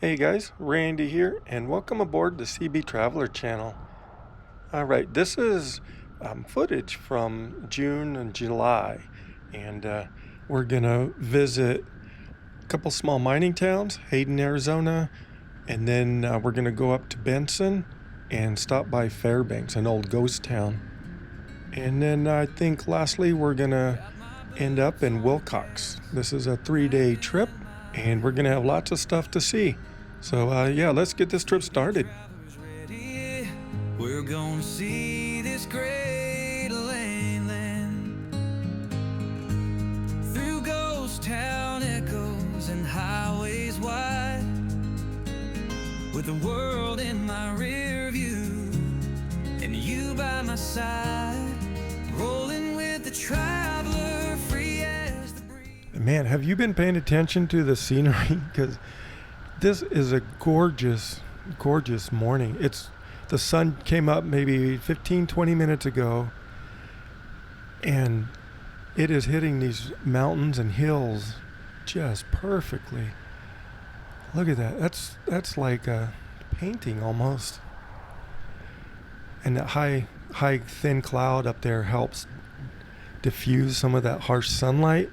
Hey guys, Randy here, and welcome aboard the Seabee Traveler channel. Alright, this is footage from June and July, and we're gonna visit a couple small mining towns, Hayden, Arizona, and then we're gonna go up to Benson and stop by Fairbank, an old ghost town. And then I think lastly we're gonna end up in Wilcox. This is a 3-day trip, and we're gonna have lots of stuff to see. So yeah, let's get this trip started. We're gonna see this great land through ghost town echoes and highways wide, with the world in my rear view and you by my side, rolling with the traveler, free as the breeze. Man, have you been paying attention to the scenery? Because this is a gorgeous morning. The sun came up maybe 15-20 minutes ago, and it is hitting these mountains and hills just perfectly. Look at that. That's like a painting almost. And that high thin cloud up there helps diffuse some of that harsh sunlight.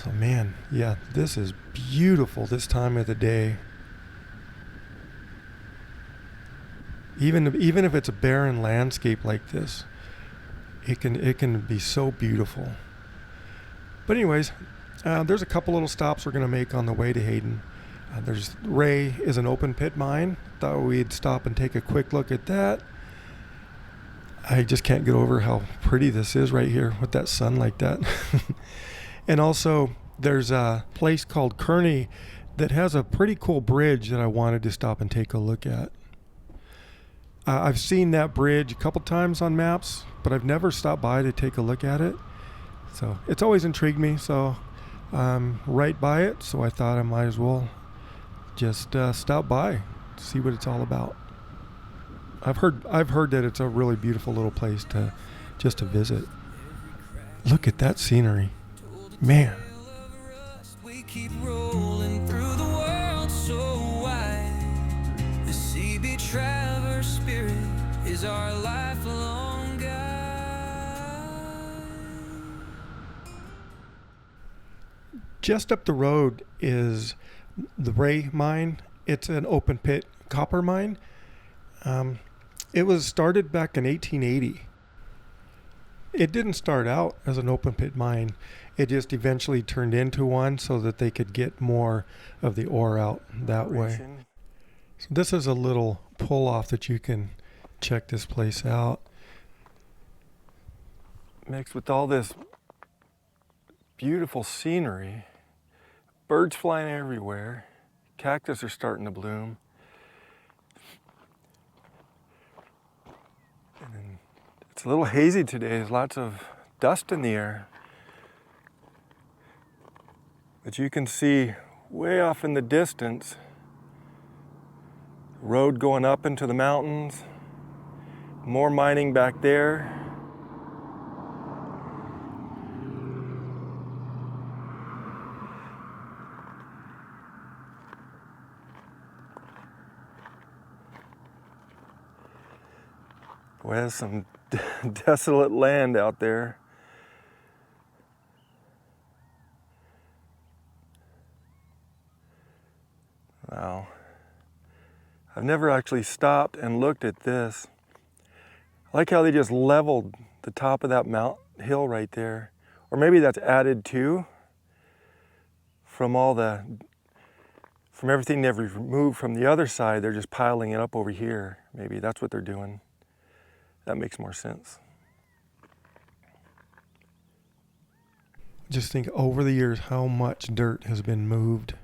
So man, yeah, this is beautiful this time of the day. Even if it's a barren landscape like this, it can be so beautiful. But anyways, there's a couple little stops we're gonna make on the way to Hayden. There's Ray is an open pit mine. Thought we'd stop and take a quick look at that. I just can't get over how pretty this is right here with that sun like that. And also, there's a place called Kearny that has a pretty cool bridge that I wanted to stop and take a look at. I've seen that bridge a couple times on maps, but I've never stopped by to take a look at it. So it's always intrigued me, so I'm right by it, so I thought I might as well just stop by to see what it's all about. I've heard that it's a really beautiful little place to visit. Look at that scenery. Man. We keep rolling through the world so wide. The Seabee Traveler spirit is our lifelong guide. Just up the road is the Ray mine. It's an open pit copper mine. It was started back in 1880. It didn't start out as an open pit mine. It just eventually turned into one so that they could get more of the ore out that way. So this is a little pull off that you can check this place out. Mixed with all this beautiful scenery, birds flying everywhere, cactus are starting to bloom. And then it's a little hazy today. There's lots of dust in the air. But you can see way off in the distance, road going up into the mountains, more mining back there. Boy, there's some desolate land out there. Wow. I've never actually stopped and looked at this. I like how they just leveled the top of that hill right there. Or maybe that's added to from everything they've removed from the other side. They're just piling it up over here. Maybe that's what they're doing. That makes more sense. Just think over the years how much dirt has been moved.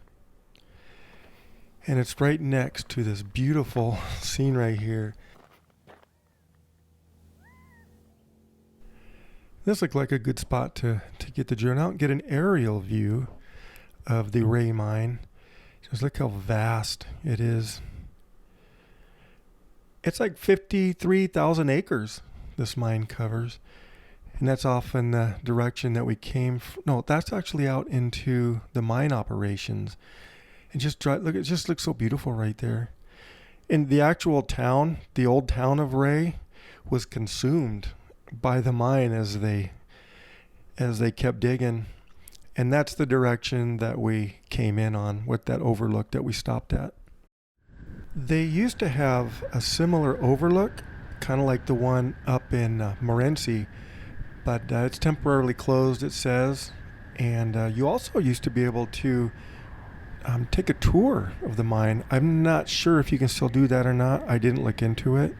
And it's right next to this beautiful scene right here. This looked like a good spot to get the drone out and get an aerial view of the Ray mine. Just look how vast it is. It's like 53,000 acres this mine covers. And that's off in the direction that we came from. No, that's actually out into the mine operations. And just look, it just looks so beautiful right there. And the actual town, the old town of Aweigh, was consumed by the mine as they kept digging. And that's the direction that we came in on with that overlook that we stopped at. They used to have a similar overlook, kind of like the one up in Morenci, but it's temporarily closed, it says. And you also used to be able to take a tour of the mine. I'm not sure if you can still do that or not. I didn't look into it.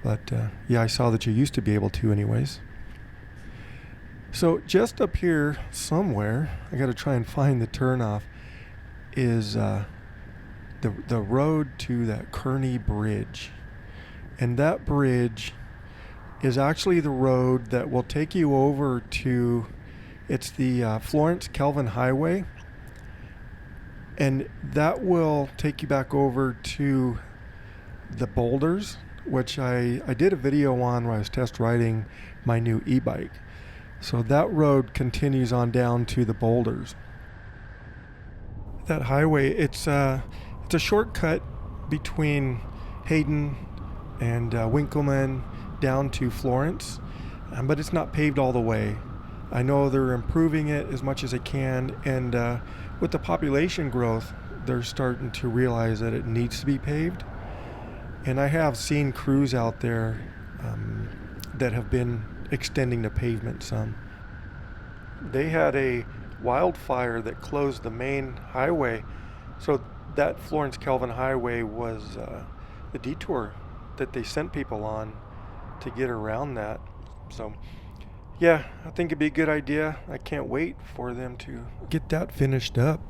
But yeah, I saw that you used to be able to anyways. So just up here somewhere, I got to try and find the turnoff, is the road to that Kearny bridge. And that bridge is actually the road that will take you over to, it's the Florence Kelvin Highway. And that will take you back over to the boulders, which I did a video on when I was test riding my new e-bike. So that road continues on down to the boulders. That highway, it's a shortcut between Hayden and Winkleman down to Florence, but it's not paved all the way. I know they're improving it as much as they can, and with the population growth, they're starting to realize that it needs to be paved. And I have seen crews out there that have been extending the pavement some. They had a wildfire that closed the main highway, so that Florence Kelvin Highway was the detour that they sent people on to get around that. So yeah, I think it'd be a good idea. I can't wait for them to get that finished up.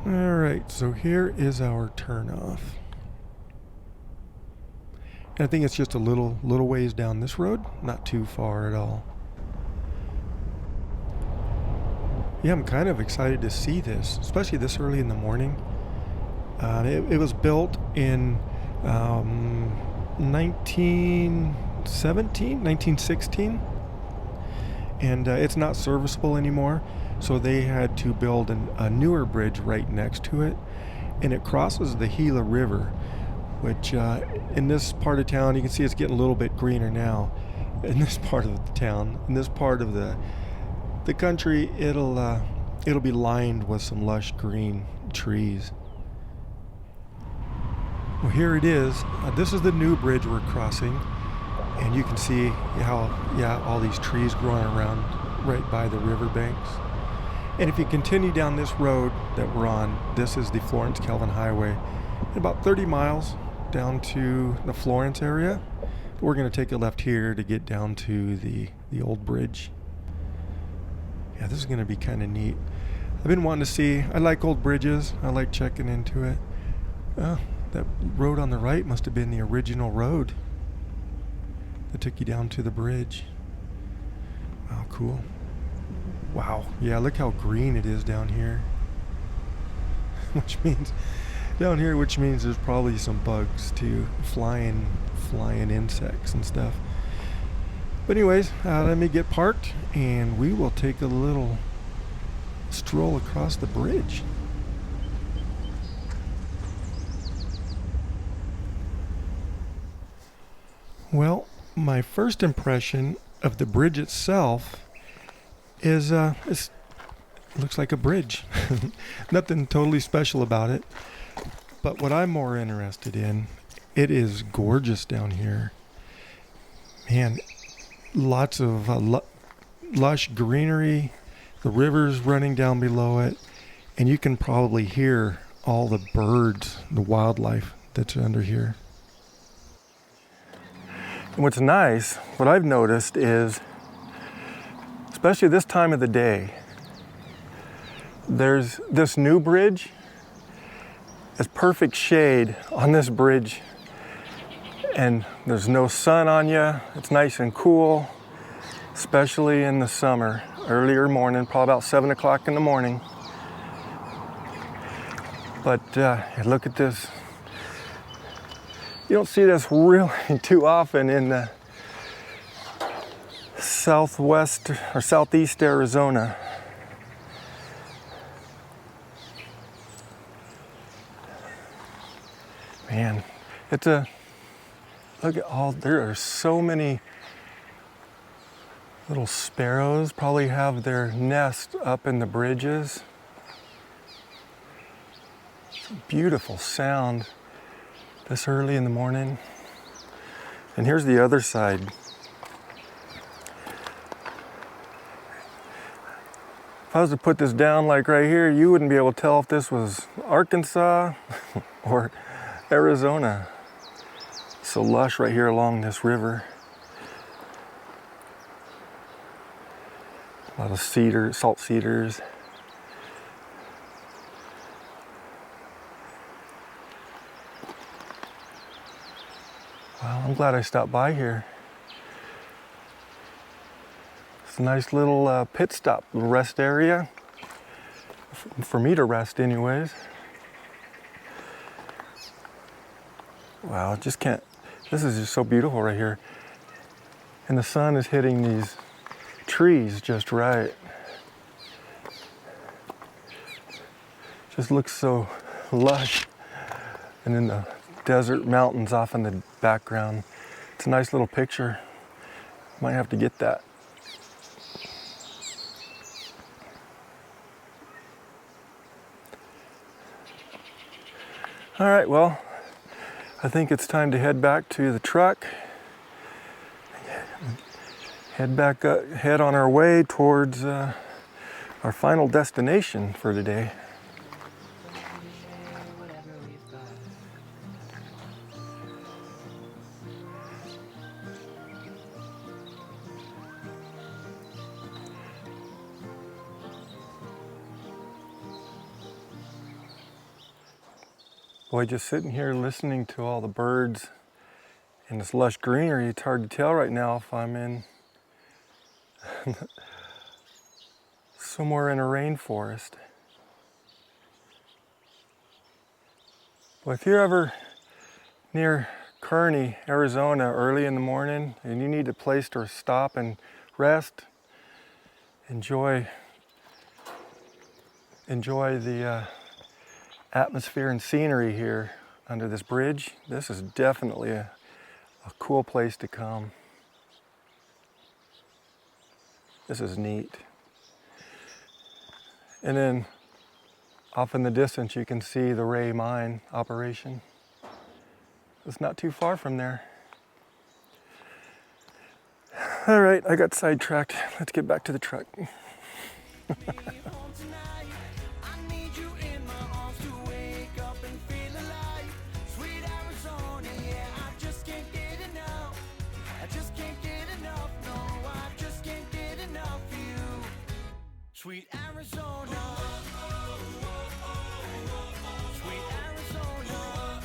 All right, so here is our turnoff. And I think it's just a little ways down this road, not too far at all. Yeah, I'm kind of excited to see this, especially this early in the morning. It was built in 1916, and it's not serviceable anymore, so they had to build a newer bridge right next to it, and it crosses the Gila River, which in this part of town, you can see it's getting a little bit greener now. In this part of the town, in this part of the country, it'll be lined with some lush green trees. Well, here it is. This is the new bridge we're crossing, and you can see how all these trees growing around right by the riverbanks. And if you continue down this road that we're on, this is the Florence Kelvin Highway, about 30 miles down to the Florence area. We're going to take a left here to get down to the old bridge. Yeah, this is going to be kind of neat. I've been wanting to see, I like old bridges. I like checking into it. That road on the right must have been the original road that took you down to the bridge. Oh, cool. Wow. Yeah, look how green it is down here. Which means there's probably some bugs too, flying insects and stuff. But anyways, let me get parked and we will take a little stroll across the bridge. Well, my first impression of the bridge itself is it looks like a bridge. Nothing totally special about it. But what I'm more interested in, it is gorgeous down here. Man, lots of lush greenery, the river's running down below it, and you can probably hear all the birds, the wildlife that's under here. And what's nice, what I've noticed is, especially this time of the day, there's this new bridge. It's perfect shade on this bridge, and there's no sun on you. It's nice and cool, especially in the summer, earlier morning, probably about 7 o'clock in the morning. But look at this. You don't see this really too often in the southwest or southeast Arizona. Man, look at all, there are so many little sparrows, probably have their nest up in the bridges. It's a beautiful sound this early in the morning. And here's the other side. If I was to put this down like right here, you wouldn't be able to tell if this was Arkansas or Arizona. So lush right here along this river. A lot of cedars, salt cedars. Well, I'm glad I stopped by here. It's a nice little pit stop, rest area. For me to rest anyways. Wow, just can't, this is just so beautiful right here. And the sun is hitting these trees just right. Just looks so lush. And then the desert mountains off in the background. It's a nice little picture. Might have to get that. All right, well, I think it's time to head back to the truck. Head on our way towards our final destination for today. Boy, just sitting here listening to all the birds and this lush greenery, it's hard to tell right now if I'm in somewhere in a rainforest. Well, if you're ever near Kearny, Arizona, early in the morning, and you need a place to stop and rest, enjoy the atmosphere and scenery here under this bridge, this is definitely a cool place to come. This is neat. And then off in the distance you can see the Ray mine operation. It's not too far from there. All right, I got sidetracked. Let's get back to the truck. Sweet Arizona, sweet Arizona,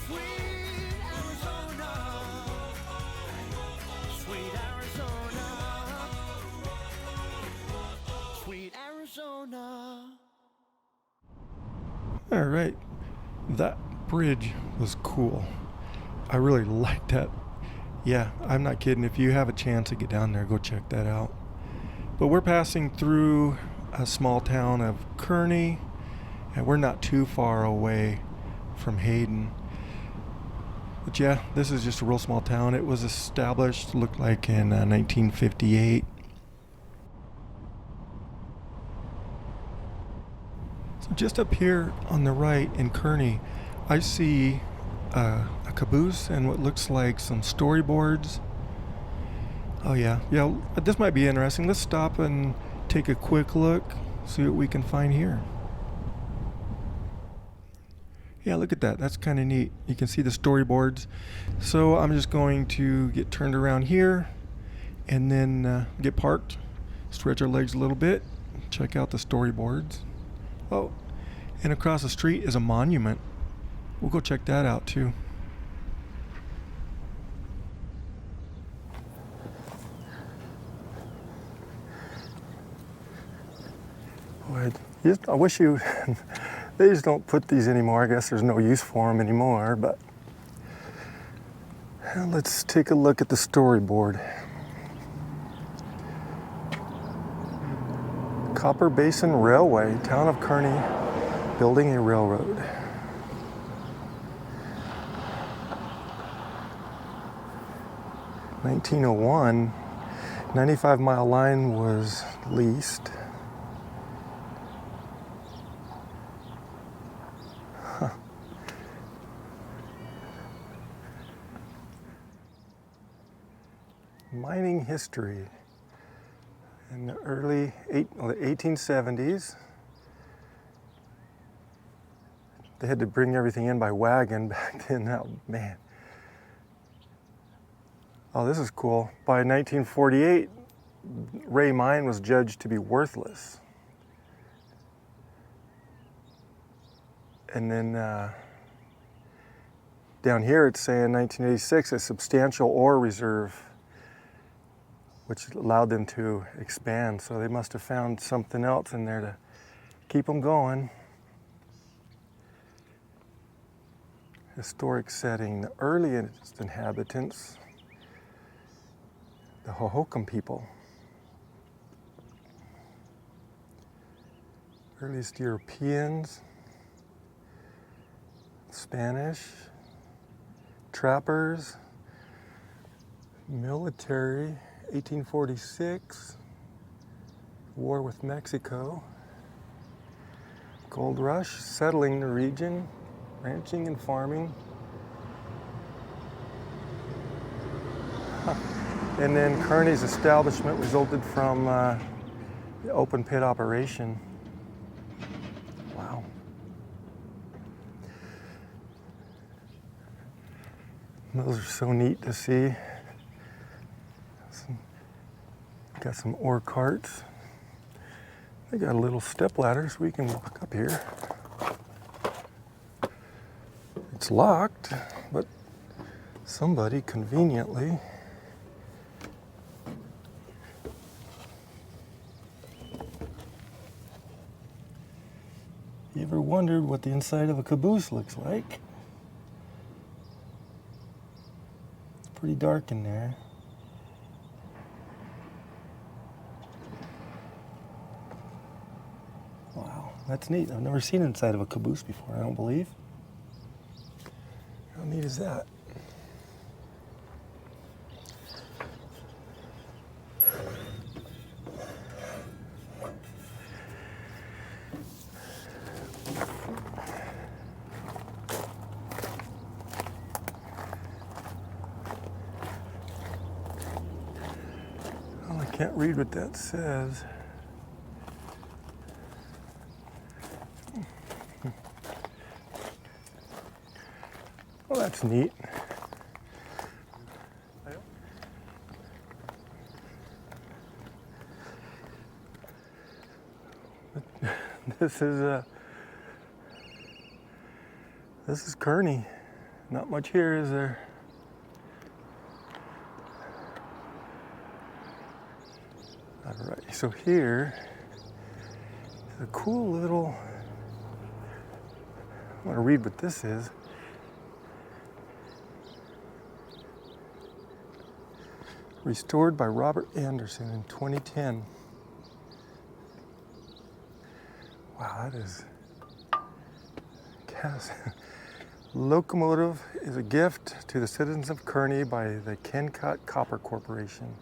sweet Arizona, sweet Arizona, sweet Arizona. All right, that bridge was cool. I really liked that. Yeah, I'm not kidding. If you have a chance to get down there, go check that out. But we're passing through a small town of Kearny, and we're not too far away from Hayden. But yeah, this is just a real small town. It was established, looked like in 1958. So just up here on the right in Kearny, I see a caboose and what looks like some storyboards. Oh yeah, this might be interesting. Let's stop and take a quick look, see what we can find here. Yeah, look at that. That's kind of neat. You can see the storyboards. So I'm just going to get turned around here and then get parked, stretch our legs a little bit, check out the storyboards. Oh, and across the street is a monument. We'll go check that out too. I wish they just don't put these anymore. I guess there's no use for them anymore, but let's take a look at the storyboard. Copper Basin Railway, town of Kearny, building a railroad. 1901, 95-mile line was leased. Huh. Mining history. In the early 1870s, they had to bring everything in by wagon back then. Oh, man. Oh, this is cool. By 1948, Ray Mine was judged to be worthless. And then down here it's saying 1986, a substantial ore reserve, which allowed them to expand. So they must have found something else in there to keep them going. Historic setting. The earliest inhabitants, the Hohokam people. Earliest Europeans, Spanish, trappers, military, 1846, war with Mexico, gold rush, settling the region, ranching and farming. And then Kearny's establishment resulted from the open pit operation. Wow. Those are so neat to see. Got some ore carts. They got a little step ladder so we can walk up here. It's locked, but somebody conveniently You ever wondered what the inside of a caboose looks like? It's pretty dark in there. Wow, that's neat. I've never seen inside of a caboose before, I don't believe. How neat is that? Well, I can't read what that says. Well, that's neat. This is Kearny. Not much here, is there? All right, so here is a cool little, I want to read what this is. Restored by Robert Anderson in 2010. Wow, that is gas. Locomotive is a gift to the citizens of Kearny by the Kennecott Copper Corporation.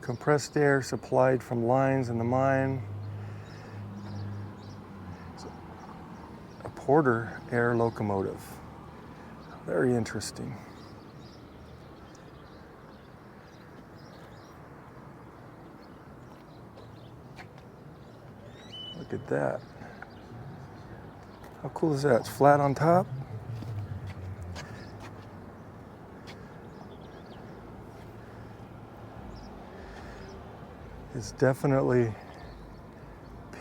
Compressed air supplied from lines in the mine. A Porter air locomotive. Very interesting. Look at that. How cool is that? It's flat on top. It's definitely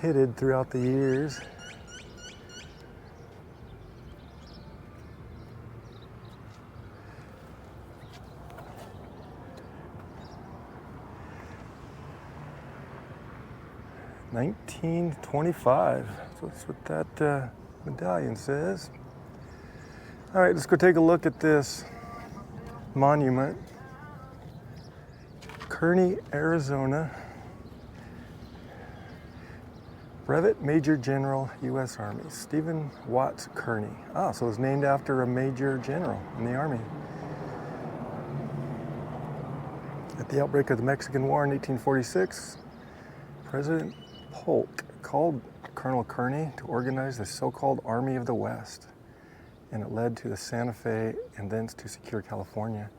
pitted throughout the years. $1925. So that's what that medallion says. All right, let's go take a look at this monument. Kearny, Arizona. Brevet Major General, U.S. Army, Stephen Watts Kearny. Ah, so it's named after a major general in the Army. At the outbreak of the Mexican War in 1846, President Polk called Colonel Kearny to organize the so-called Army of the West, and it led to the Santa Fe and thence to secure California.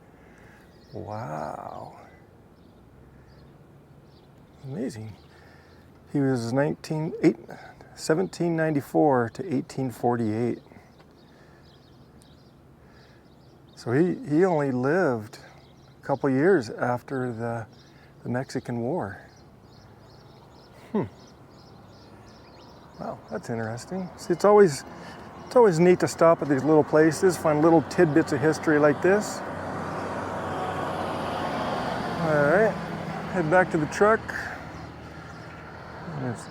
Wow. Amazing. He was 1794 to 1848. So he only lived a couple years after the Mexican War. Wow, that's interesting. See, it's always neat to stop at these little places, find little tidbits of history like this. All right, head back to the truck. And it's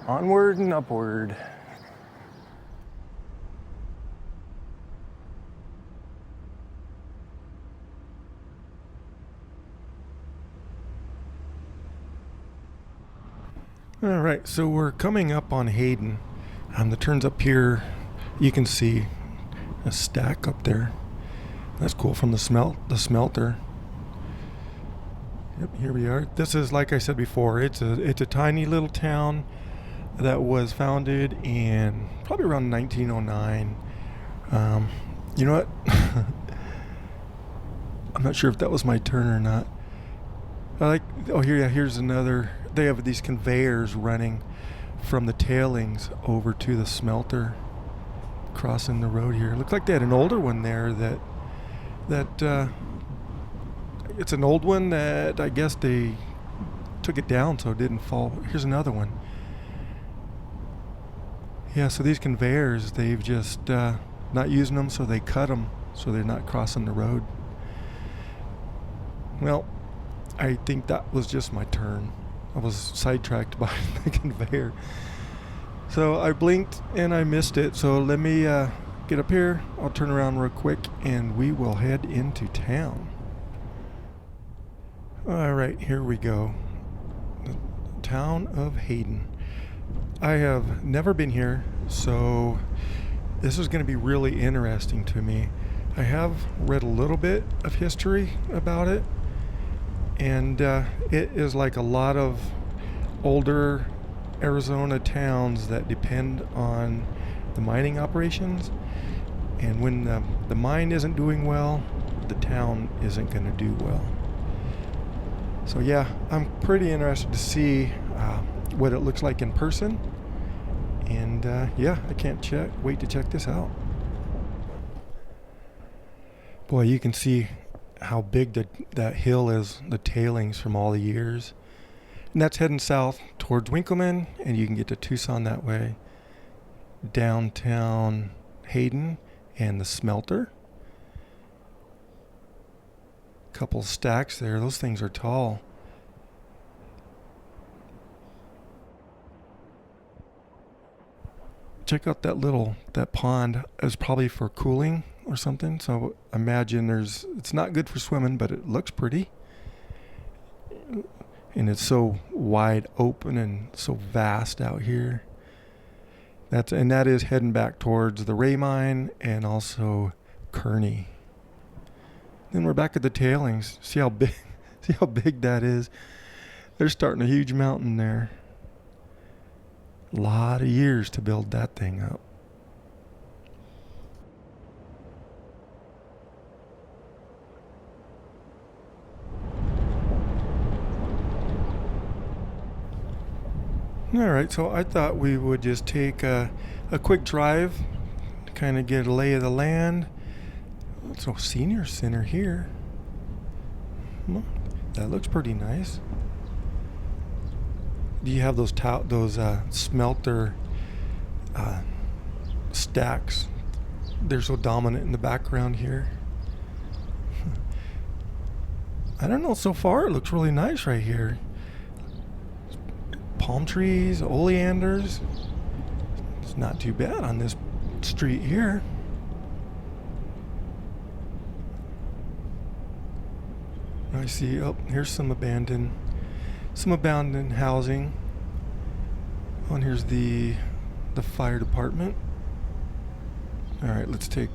onward and upward. All right, so we're coming up on Hayden. The turns up here, you can see a stack up there. That's cool from the smelter. Yep, here we are. This is, like I said before, it's a tiny little town that was founded in probably around 1909. You know what? I'm not sure if that was my turn or not. Here's another. They have these conveyors running from the tailings over to the smelter, crossing the road here. Looks like they had an older one there that it's an old one that I guess they took it down so it didn't fall. Here's another one. Yeah, so these conveyors, they've just not using them, so they cut them so they're not crossing the road. Well, I think that was just my turn. I was sidetracked by the conveyor. So I blinked and I missed it. So let me get up here. I'll turn around real quick and we will head into town. All right, here we go. The town of Hayden. I have never been here, so this is going to be really interesting to me. I have read a little bit of history about it, and it is like a lot of older Arizona towns that depend on the mining operations, and when the mine isn't doing well, the town isn't going to do well. So yeah, I'm pretty interested to see what it looks like in person, and yeah, I can't wait to check this out. Boy, you can see how big that hill is, the tailings from all the years. And that's heading south towards Winkleman, and you can get to Tucson that way. Downtown Hayden and the smelter. Couple stacks there. Those things are tall. Check out that pond. Is probably for cooling or something. So imagine it's not good for swimming, but it looks pretty. And it's so wide open and so vast out here. That is heading back towards the Ray Mine and also Kearny. Then we're back at the tailings. See how big that is. They're starting a huge mountain there. A lot of years to build that thing up. All right, so I thought we would just take a quick drive to kind of get a lay of the land. So senior center here. Well, that looks pretty nice. Do you have those smelter stacks? They're so dominant in the background here. I don't know. So far, it looks really nice right here. Palm trees, oleanders. It's not too bad on this street here. I see. Oh, here's some abandoned housing. Oh, and here's the fire department. All right, let's take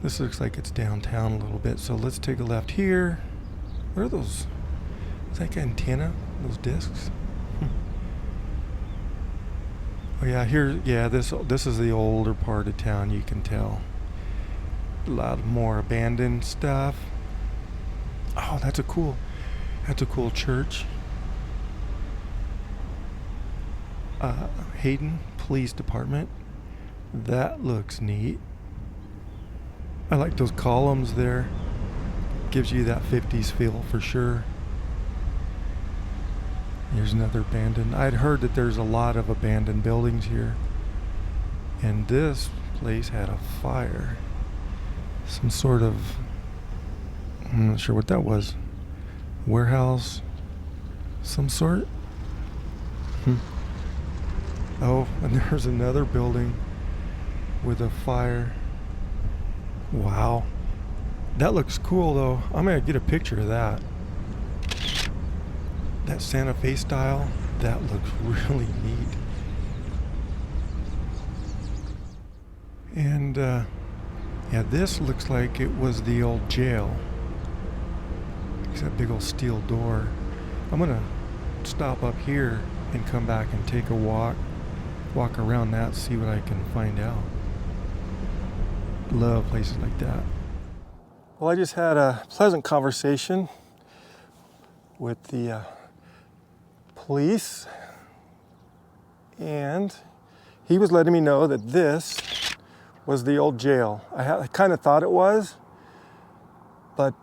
this looks like it's downtown a little bit, so let's take a left here. What are those? Is that like antenna? Those discs? Oh yeah, this is the older part of town, you can tell. A lot more abandoned stuff. Oh, that's a cool church. Hayden Police Department. That looks neat. I like those columns there. Gives you that 50s feel for sure. Here's another abandoned. I'd heard that there's a lot of abandoned buildings here. And this place had a fire. Some sort of, I'm not sure what that was. Warehouse, some sort. Oh, and there's another building with a fire. Wow. That looks cool though. I'm gonna get a picture of that. That Santa Fe style, that looks really neat. And yeah, this looks like it was the old jail. It's that big old steel door. I'm gonna stop up here and come back and take a walk around that, see what I can find out. Love places like that. Well, I just had a pleasant conversation with the police, and he was letting me know that this was the old jail. I kind of thought it was, but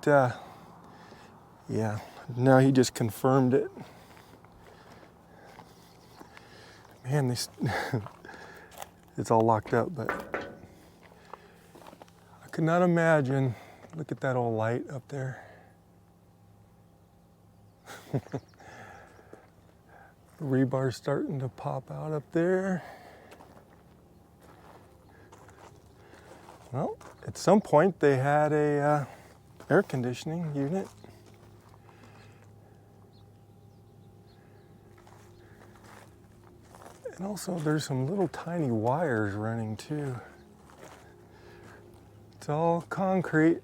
yeah, now he just confirmed it. Man, it's all locked up, but I could not imagine. Look at that old light up there. The rebar's starting to pop out up there. Well, at some point they had a air conditioning unit. And also there's some little tiny wires running too. It's all concrete.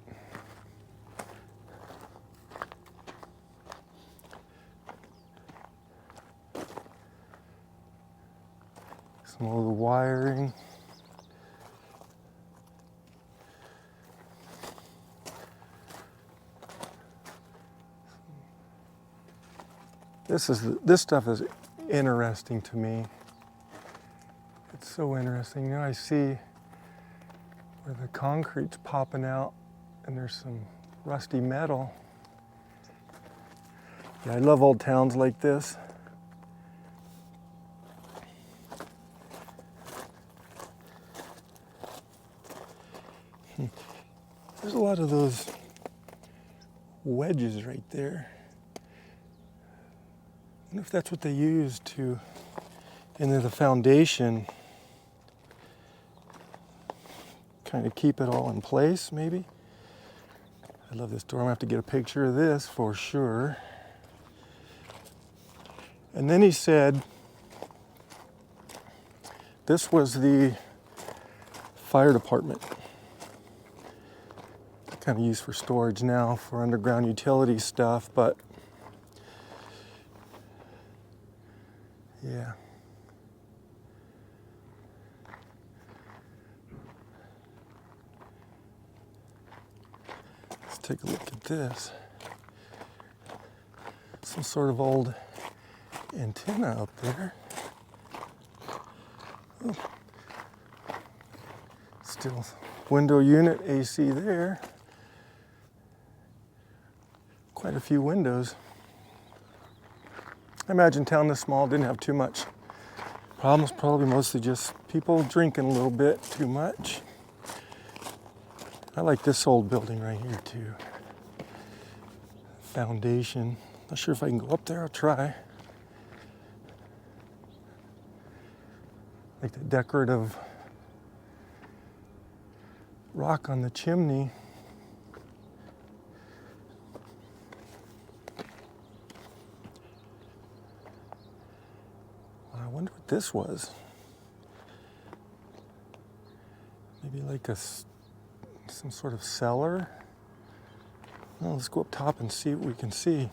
Some of the wiring. This stuff is interesting to me. It's so interesting. Now I see where the concrete's popping out and there's some rusty metal. Yeah, I love old towns like this. There's a lot of those wedges right there. I wonder if that's what they use to, into the foundation, kind of keep it all in place, maybe. I love this door. I'm gonna have to get a picture of this for sure. And then he said this was the fire department. Kind of used for storage now for underground utility stuff, but yeah. Let's take a look at this. Some sort of old antenna up there. Oh. Still window unit, AC there. Quite a few windows. I imagine town this small didn't have too much problems, probably mostly just people drinking a little bit too much. I like this old building right here too. Foundation. Not sure if I can go up there, I'll try. Like the decorative rock on the chimney. this was. Maybe like some sort of cellar. Well, let's go up top and see what we can see.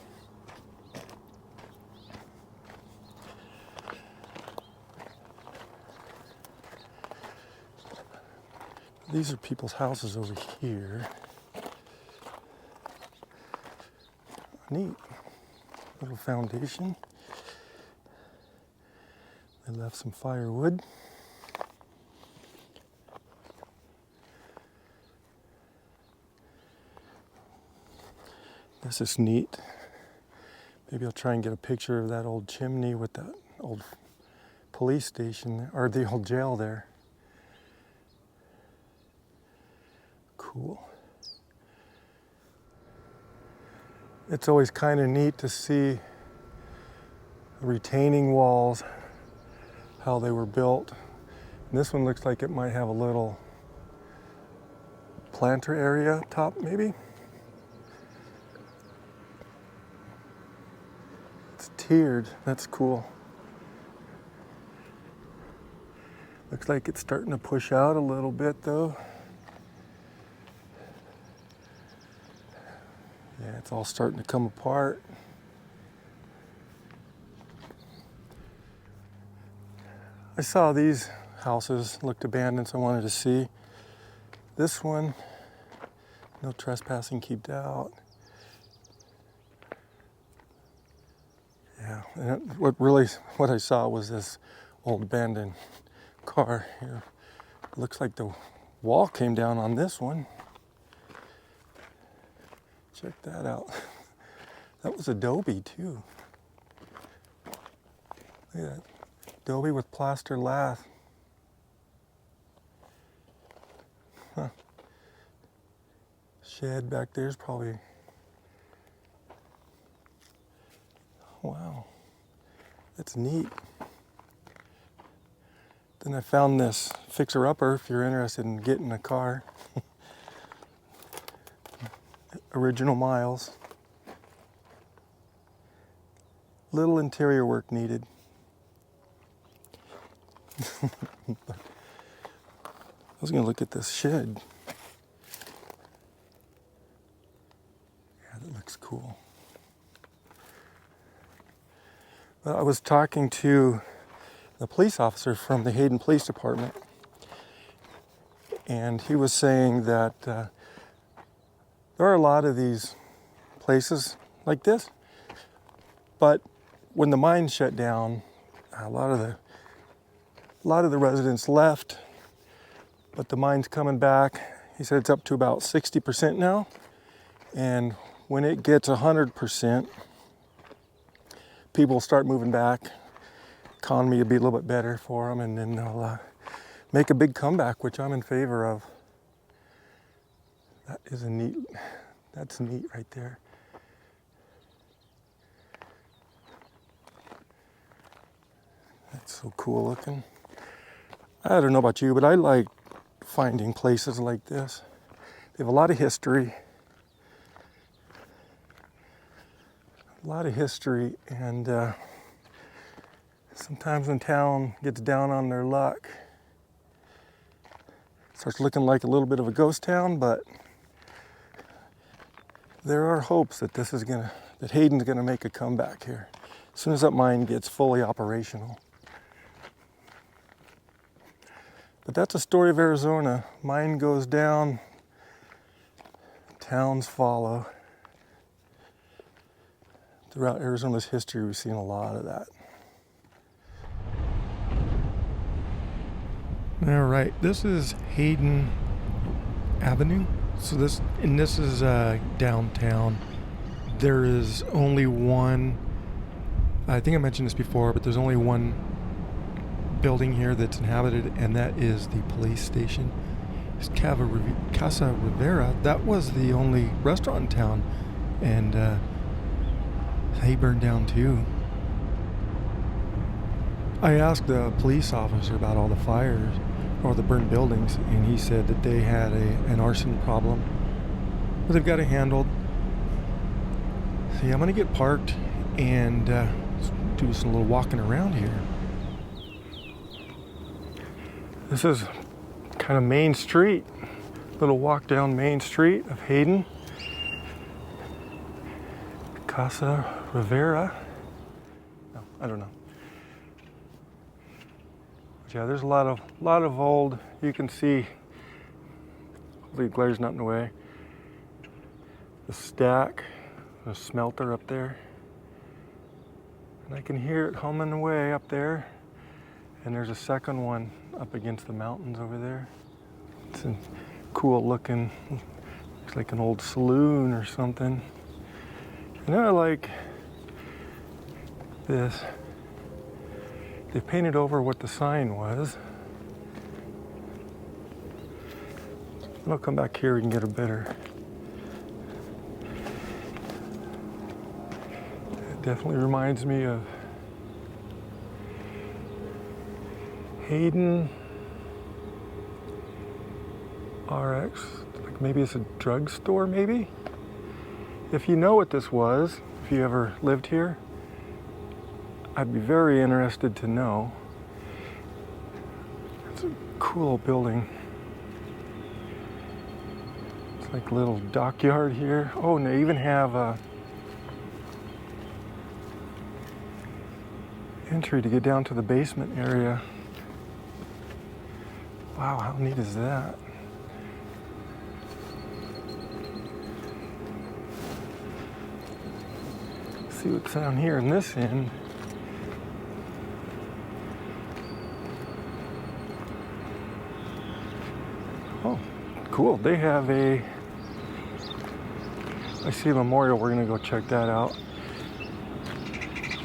These are people's houses over here. Neat. Little foundation. They left some firewood. This is neat. Maybe I'll try and get a picture of that old chimney with that old police station, or the old jail there. Cool. It's always kind of neat to see the retaining walls, how they were built. And this one looks like it might have a little planter area up top, maybe. It's tiered. That's cool. Looks like it's starting to push out a little bit though. Yeah, it's all starting to come apart. I saw these houses, looked abandoned, so I wanted to see. This one, no trespassing, kept out. Yeah, and what I saw was this old abandoned car here. Looks like the wall came down on this one. Check that out. That was adobe too. Look at that. Adobe with plaster lath. Huh. Shed back there's probably. Wow. That's neat. Then I found this fixer-upper if you're interested in getting a car. Original miles. Little interior work needed. I was going to look at this shed. Yeah, that looks cool. Well, I was talking to the police officer from the Hayden Police Department, and he was saying that there are a lot of these places like this, but when the mine shut down, a lot of the residents left, but the mine's coming back. He said it's up to about 60% now, and when it gets 100%, people will start moving back. Economy will be a little bit better for them, and then they'll make a big comeback, which I'm in favor of. That's neat right there. That's so cool looking. I don't know about you, but I like finding places like this. They have a lot of history. And sometimes when town gets down on their luck, it starts looking like a little bit of a ghost town, but there are hopes that that Hayden's gonna make a comeback here as soon as that mine gets fully operational. But that's a story of Arizona. Mine goes down, towns follow. Throughout Arizona's history, we've seen a lot of that. All right, this is Hayden Avenue. So this is downtown. There is only one, I think I mentioned this before, but there's only one building here that's inhabited, and that is the police station. It's Casa Rivera. That was the only restaurant in town, and they burned down too. I asked the police officer about all the fires or the burned buildings, and he said that they had an arson problem, but they've got it handled. So yeah, I'm gonna get parked and do some little walking around here. This is kind of Main Street, little walk down Main Street of Hayden. Casa Rivera. No, I don't know. But yeah, there's a lot of old. You can see. Hopefully the glare's not in the way. The stack, the smelter up there, and I can hear it humming away up there. And there's a second one up against the mountains over there. It's a cool looking. Looks like an old saloon or something. And I like this. They painted over what the sign was. I'll come back here, we can get a better. It definitely reminds me of Hayden RX. Like maybe it's a drugstore, maybe? If you know what this was, if you ever lived here, I'd be very interested to know. It's a cool building. It's like a little dockyard here. Oh, and they even have a entry to get down to the basement area. Wow, how neat is that? See what's down here in this end. Oh, cool. They have I see a memorial. We're gonna go check that out.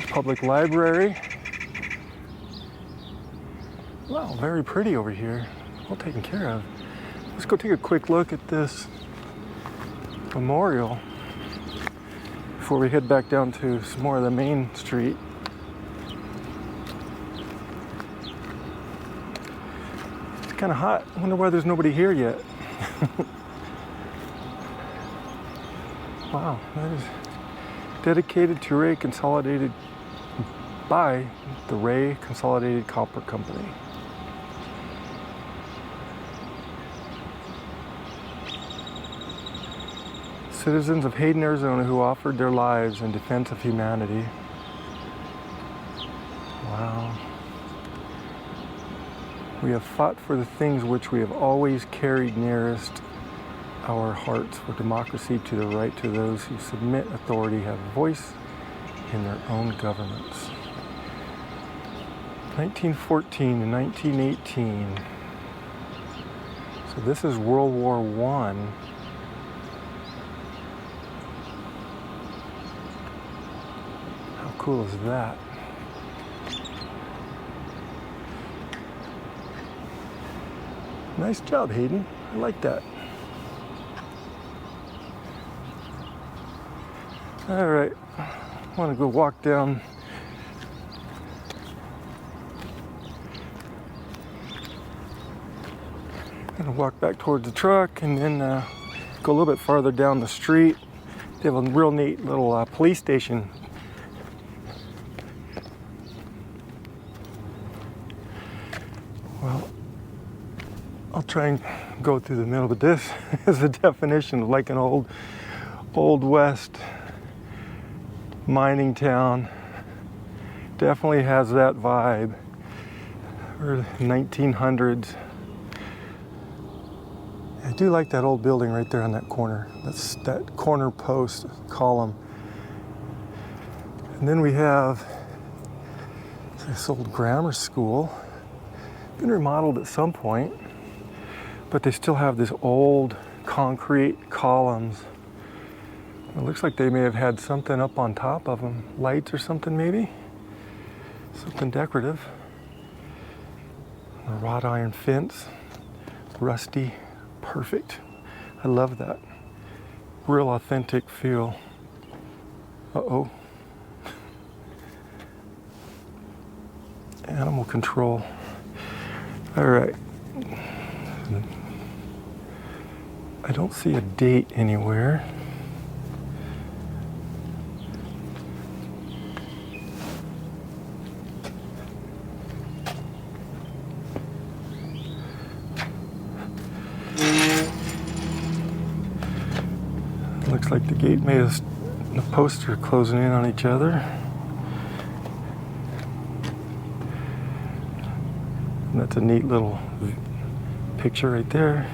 Public library. Wow, very pretty over here. All taken care of. Let's go take a quick look at this memorial before we head back down to some more of the main street. It's kind of hot. I wonder why there's nobody here yet. Wow, that is dedicated to Ray Consolidated by the Ray Consolidated Copper Company. Citizens of Hayden, Arizona who offered their lives in defense of humanity. Wow. We have fought for the things which we have always carried nearest our hearts, for democracy, to the right to those who submit authority have a voice in their own governments. 1914 to 1918. So this is World War I. How cool is that? Nice job, Hayden. I like that. All right, I want to go walk down. I'm gonna walk back towards the truck and then go a little bit farther down the street. They have a real neat little police station. Well, I'll try and go through the middle, but this is the definition of like an old West mining town. Definitely has that vibe. Or 1900s. I do like that old building right there on that corner. That's that corner post column. And then we have this old grammar school. Been remodeled at some point, but they still have this old concrete columns. It looks like they may have had something up on top of them, lights or something maybe. Something decorative. A wrought iron fence, rusty, perfect. I love that. Real authentic feel. Uh-oh. Animal control. All right. I don't see a date anywhere. Looks like the gate may have, the posts are closing in on each other. And that's a neat little picture right there.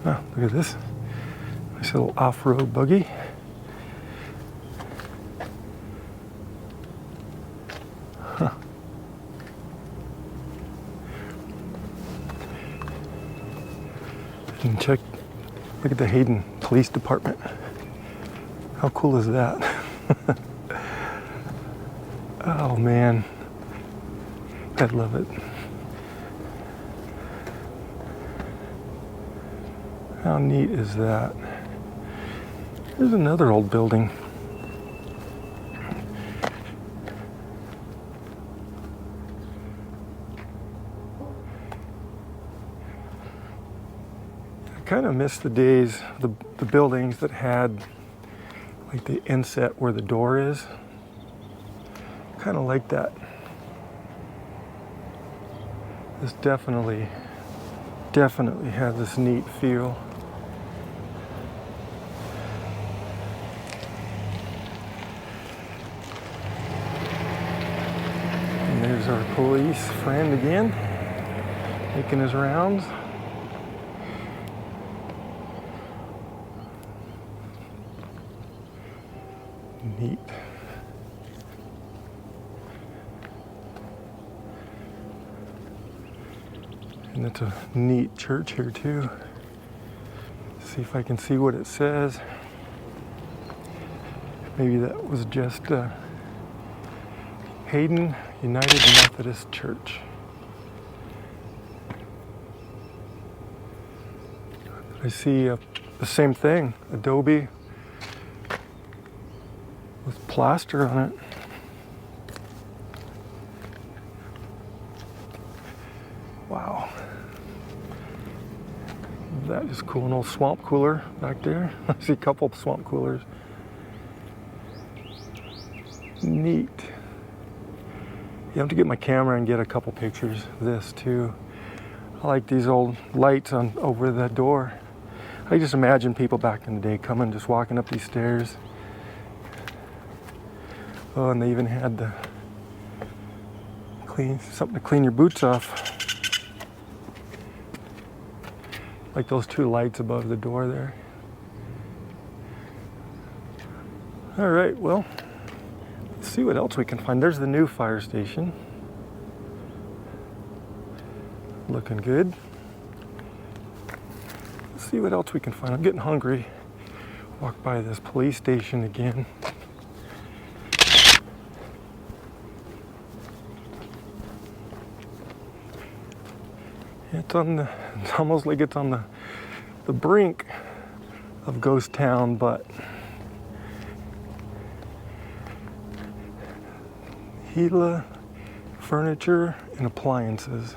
Oh, look at this. Nice little off-road buggy. Huh. And check, look at the Hayden Police Department. How cool is that? Oh man, I love it. How neat is that? Here's another old building. I kind of miss the days, the buildings that had like the inset where the door is. Kind of like that. This definitely has this neat feel. And there's our police friend again, making his rounds. Neat. And it's a neat church here too. See if I can see what it says. Maybe that was just Hayden United Methodist Church. I see the same thing, adobe with plaster on it. Wow. That is cool. An old swamp cooler back there. I see a couple of swamp coolers. Neat. You have to get my camera and get a couple pictures of this too. I like these old lights on over the door. I just imagine people back in the day coming, just walking up these stairs. Oh, and they even had the something to clean your boots off. Like those two lights above the door there. All right, well, let's see what else we can find. There's the new fire station. Looking good. Let's see what else we can find. I'm getting hungry. Walk by this police station again. It's almost like it's on the brink of Ghost Town, but Gila Furniture and Appliances.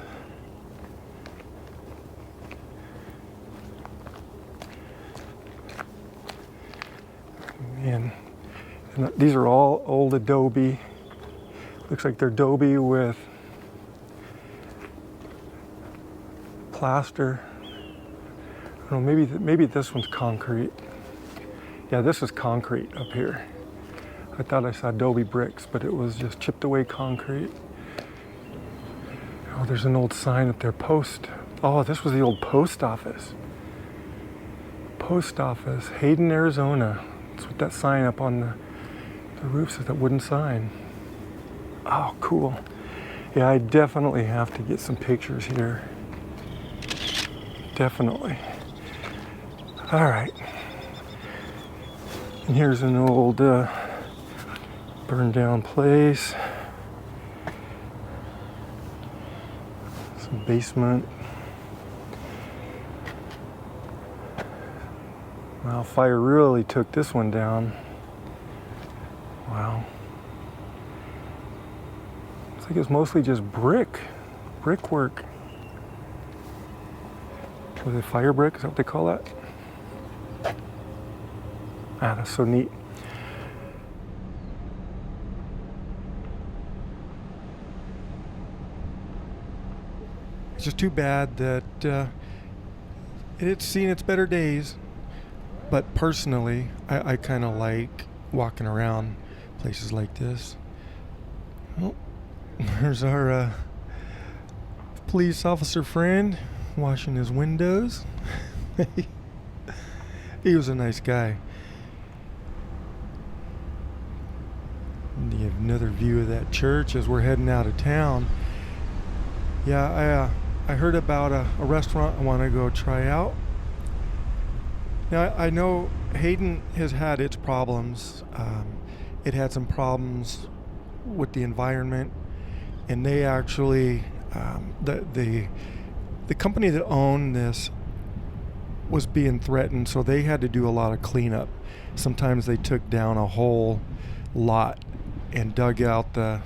Man, and these are all old adobe. Looks like they're adobe with plaster. I don't know, maybe this one's concrete. Yeah, this is concrete up here. I thought I saw adobe bricks, but it was just chipped away concrete. Oh, there's an old sign up there, post. Oh, this was the old post office. Post office, Hayden, Arizona. That's what that sign up on the roof says, that wooden sign. Oh, cool. Yeah, I definitely have to get some pictures here. Definitely. All right. And here's an old burned down place. Some basement. Wow, fire really took this one down. Wow. Looks like it's mostly just brickwork. Was it fire brick? Is that what they call that? Ah, that's so neat. just too bad that it's seen its better days. But personally, I kind of like walking around places like this. Well, there's our police officer friend washing his windows. He was a nice guy. And you have another view of that church as we're heading out of town. Yeah, I heard about a restaurant I want to go try out. Now, I know Hayden has had its problems. It had some problems with the environment, and they actually, the company that owned this was being threatened, so they had to do a lot of cleanup. Sometimes they took down a whole lot and dug out the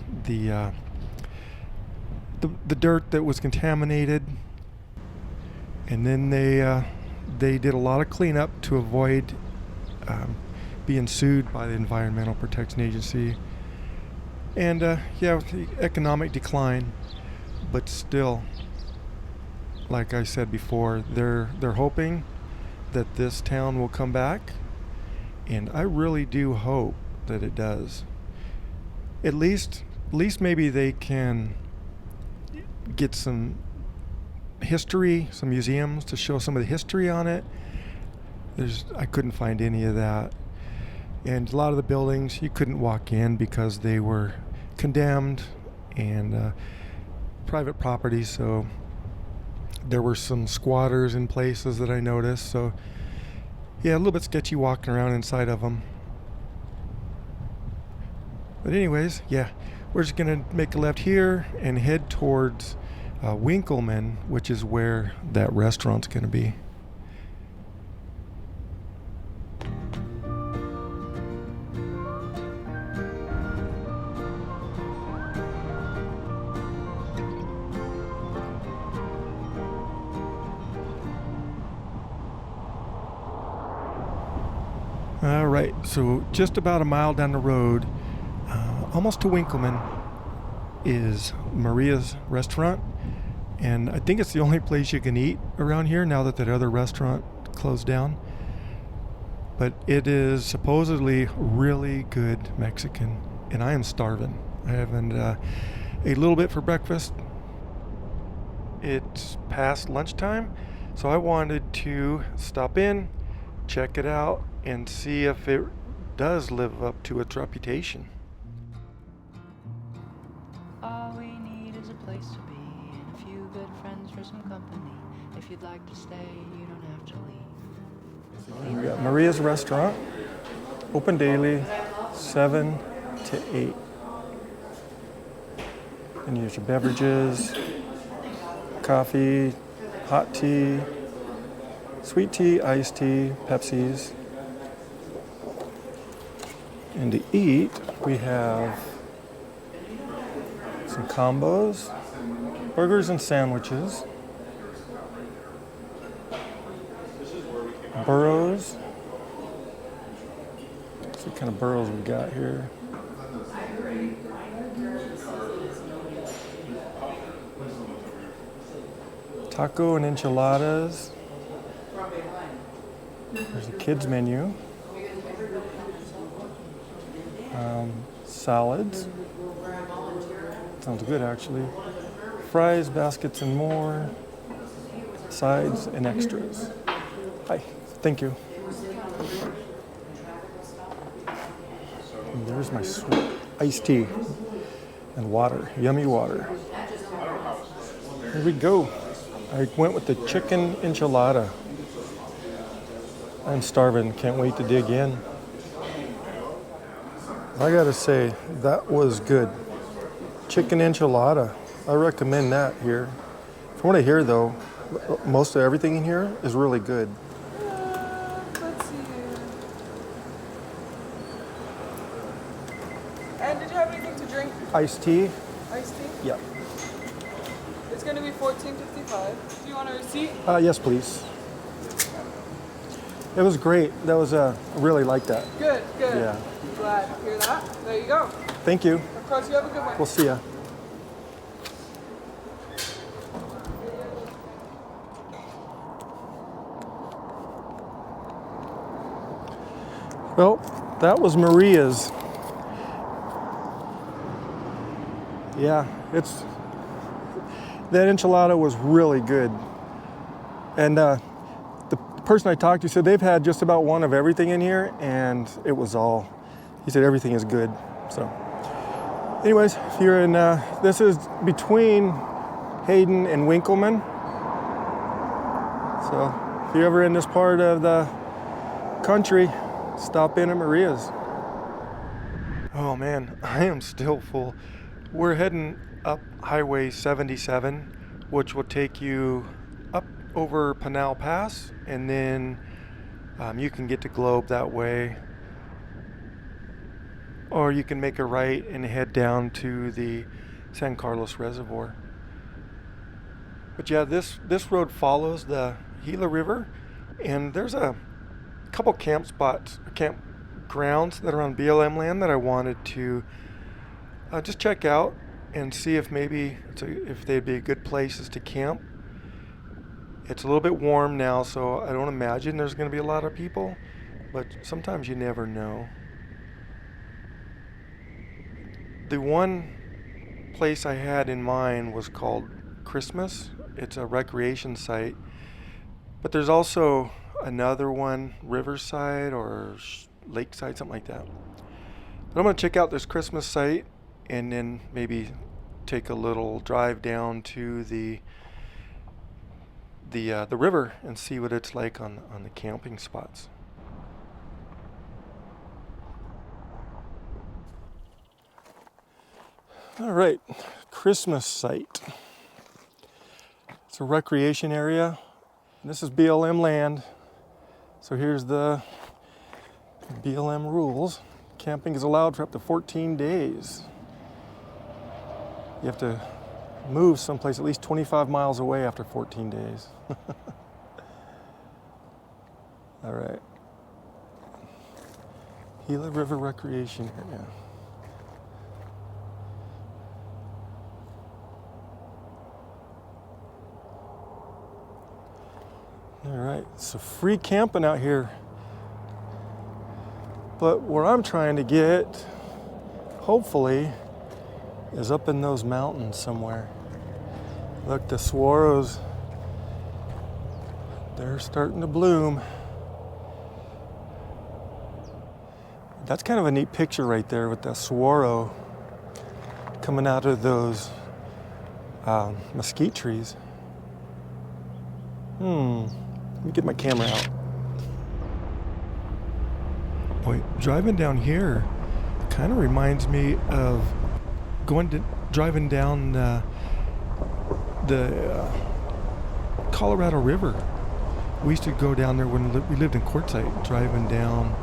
dirt that was contaminated, and then they did a lot of cleanup to avoid being sued by the Environmental Protection Agency. And with the economic decline, but still, like I said before, they're hoping that this town will come back, and I really do hope that it does. At least maybe they can get some history, some museums to show some of the history on it. I couldn't find any of that. And a lot of the buildings you couldn't walk in because they were condemned and private property, so there were some squatters in places that I noticed. So yeah, a little bit sketchy walking around inside of them. But anyways, yeah, we're just gonna make a left here and head towards Winkleman, which is where that restaurant's gonna be. All right, so just about a mile down the road, almost to Winkleman, is Maria's restaurant, and I think it's the only place you can eat around here now that other restaurant closed down. But it is supposedly really good Mexican, and I am starving. I haven't ate a little bit for breakfast. It's past lunchtime, so I wanted to stop in, check it out, and see if it does live up to its reputation. All we need is a place to be and a few good friends for some company. If you'd like to stay, you don't have to leave. We got Maria's restaurant, open daily, 7 to 8. And here's your beverages, coffee, hot tea, sweet tea, iced tea, Pepsis. And to eat, we have some combos, burgers and sandwiches, burros. Let's see what kind of burros we got here. Taco and enchiladas. There's a kids menu. Salads. Sounds good, actually. Fries, baskets, and more. Sides and extras. Hi, thank you. And there's my iced tea and water, yummy water. Here we go. I went with the chicken enchilada. I'm starving, can't wait to dig in. I gotta say, that was good. Chicken enchilada. I recommend that here. From what I hear though, most of everything in here is really good. Let's see here. And did you have anything to drink? Iced tea? Iced tea? Yeah. It's going to be $14.55. Do you want a receipt? Yes, please. It was great. That was, I really liked that. Good, good. Yeah. Glad to hear that. There you go. Thank you. Of course, you have a good one. We'll see ya. Well, that was Maria's. Yeah, that enchilada was really good. And the person I talked to said they've had just about one of everything in here, and it was all, he said everything is good. So anyways, if you're in, this is between Hayden and Winkleman. So if you're ever in this part of the country, stop in at Maria's. Oh man, I am still full. We're heading up Highway 77, which will take you up over Pinal Pass, and then you can get to Globe that way. Or you can make a right and head down to the San Carlos Reservoir. But yeah, this road follows the Gila River, and there's a couple campgrounds that are on BLM land that I wanted to just check out and see if maybe if they'd be good places to camp. It's a little bit warm now, so I don't imagine there's going to be a lot of people, but sometimes you never know. The one place I had in mind was called Christmas. It's a recreation site, but there's also another one, Riverside or Lakeside, something like that. But I'm going to check out this Christmas site and then maybe take a little drive down to the river and see what it's like on the camping spots. All right, Christmas site. It's a recreation area. This is BLM land. So here's the BLM rules. Camping is allowed for up to 14 days. You have to move someplace at least 25 miles away after 14 days. All right. Gila River Recreation Area. All right, so free camping out here. But where I'm trying to get, hopefully, is up in those mountains somewhere. Look, the saguaros, they're starting to bloom. That's kind of a neat picture right there with that saguaro coming out of those mesquite trees. Let me get my camera out. Boy, driving down here kind of reminds me of driving down the Colorado River. We used to go down there when we lived in Quartzsite, driving down.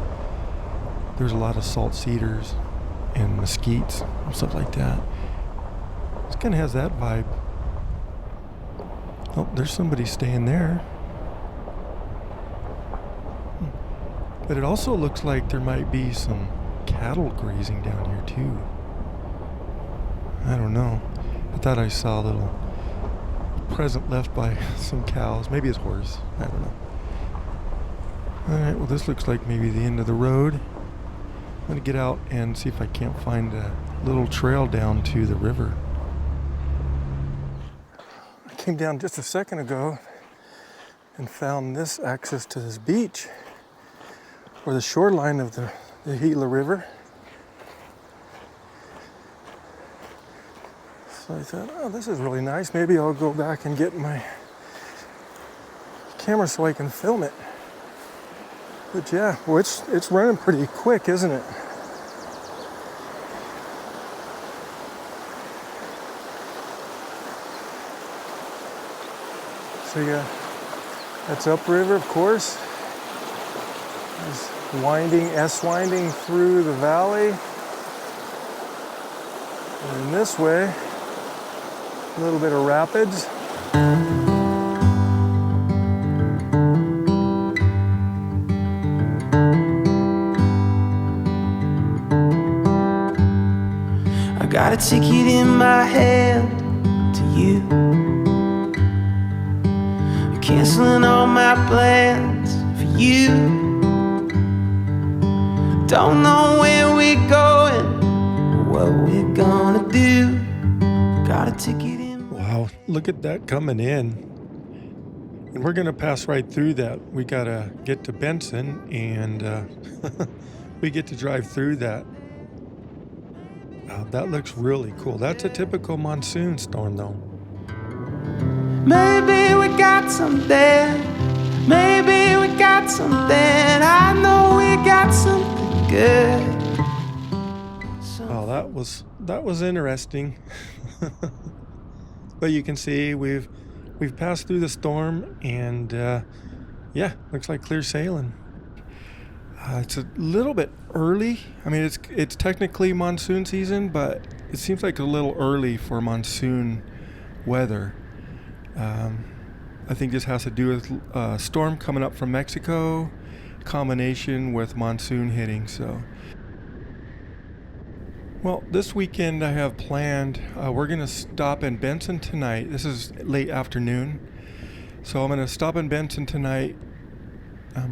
There's a lot of salt cedars and mesquites and stuff like that. It kind of has that vibe. Oh, there's somebody staying there. But it also looks like there might be some cattle grazing down here too. I don't know. I thought I saw a little present left by some cows. Maybe it's horse. I don't know. Alright, well this looks like maybe the end of the road. I'm going to get out and see if I can't find a little trail down to the river. I came down just a second ago and found this access to this beach, or the shoreline of the Gila River. So I thought, oh, this is really nice. Maybe I'll go back and get my camera so I can film it. But yeah, well, it's running pretty quick, isn't it? So yeah, that's upriver, of course. There's S-winding through the valley. And this way, a little bit of rapids. I got a ticket in my hand to you, canceling all my plans for you. Don't know where we're going, what we're gonna do. Got a ticket in. Wow, look at that coming in. And we're going to pass right through that. We got to get to Benson, and we get to drive through that. Wow, that looks really cool. That's a typical monsoon storm, though. Maybe we got something. Maybe we got something. I know we got something good. Oh, that was interesting. But you can see we've passed through the storm, and yeah, looks like clear sailing. It's a little bit early. I mean, it's technically monsoon season, but it seems like a little early for monsoon weather. I think this has to do with a storm coming up from Mexico, combination with monsoon hitting. So, well, this weekend I have planned, we're going to stop in Benson tonight. This is late afternoon. So I'm going to stop in Benson tonight,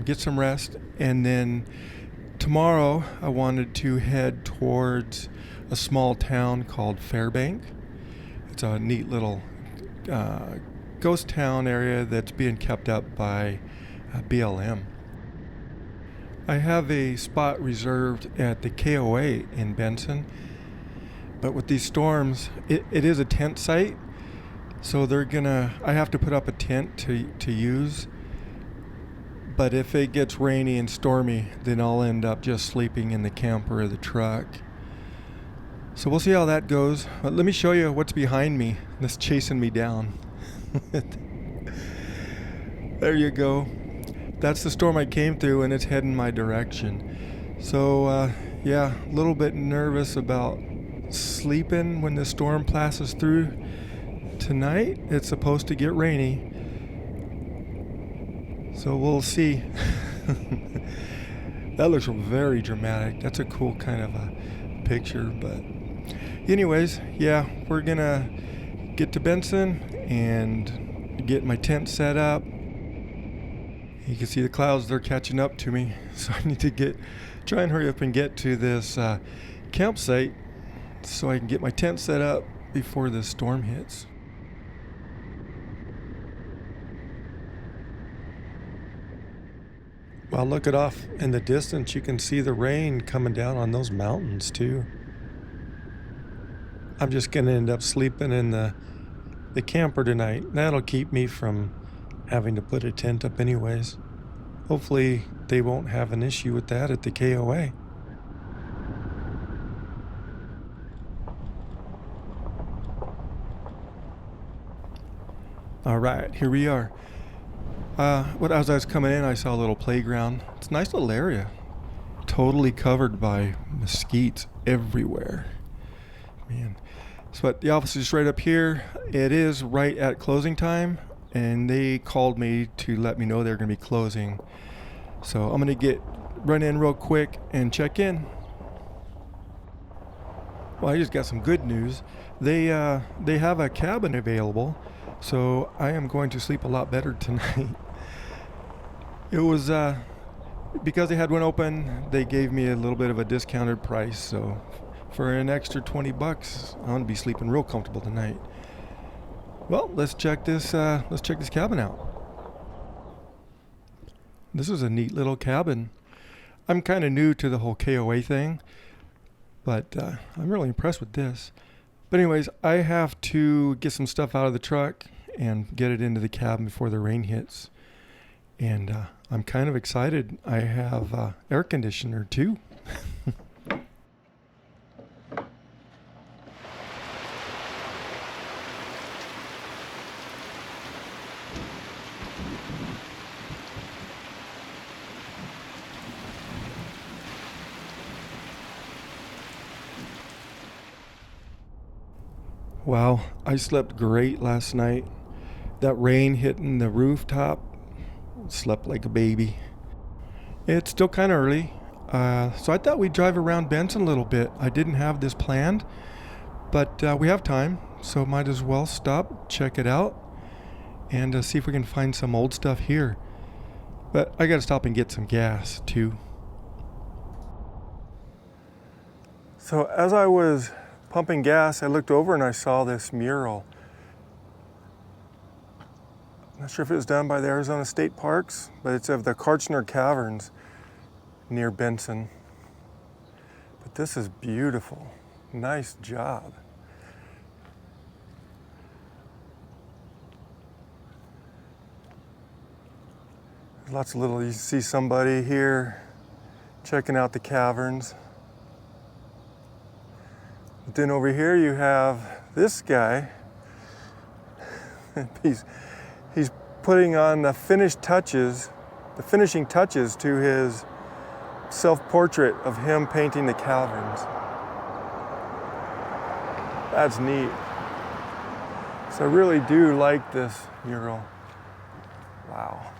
get some rest, and then tomorrow I wanted to head towards a small town called Fairbank. It's a neat little ghost town area that's being kept up by BLM. I have a spot reserved at the KOA in Benson, but with these storms, it is a tent site, so I have to put up a tent to use. But if it gets rainy and stormy, then I'll end up just sleeping in the camper or the truck. So we'll see how that goes. But let me show you what's behind me that's chasing me down. There you go. That's the storm I came through, and it's heading my direction. So yeah, a little bit nervous about sleeping when the storm passes through tonight. It's supposed to get rainy, so we'll see. That looks very dramatic. That's a cool kind of a picture. But anyways, yeah, we're gonna get to Benson and get my tent set up. You can see the clouds, they're catching up to me. So I need to try and hurry up and get to this campsite so I can get my tent set up before the storm hits. Well, look it off in the distance. You can see the rain coming down on those mountains too. I'm just going to end up sleeping in the camper tonight. That'll keep me from having to put a tent up anyways. Hopefully they won't have an issue with that at the KOA. All right, here we are. As I was coming in, I saw a little playground. It's a nice little area. Totally covered by mesquites everywhere. Man. So the office is right up here. It is right at closing time, and they called me to let me know they're going to be closing. So I'm going to run in real quick and check in. Well, I just got some good news. They have a cabin available, so I am going to sleep a lot better tonight. It was because they had one open, they gave me a little bit of a discounted price, so for an extra $20, I'm gonna be sleeping real comfortable tonight. Well, let's check this cabin out. This is a neat little cabin. I'm kind of new to the whole KOA thing, but I'm really impressed with this. But anyways, I have to get some stuff out of the truck and get it into the cabin before the rain hits. And I'm kind of excited. I have air conditioner too. Wow, I slept great last night. That rain hitting the rooftop, slept like a baby. It's still kind of early, so I thought we'd drive around Benson a little bit. I didn't have this planned, but we have time, so might as well stop, check it out, and see if we can find some old stuff here. But I gotta stop and get some gas too. So as I was pumping gas, I looked over and I saw this mural. I'm not sure if it was done by the Arizona State Parks, but it's of the Kartchner Caverns near Benson. But this is beautiful. Nice job. There's lots of little, you see somebody here checking out the caverns. But then over here you have this guy. He's putting on the finishing touches to his self-portrait of him painting the caverns. That's neat. So I really do like this mural. Wow.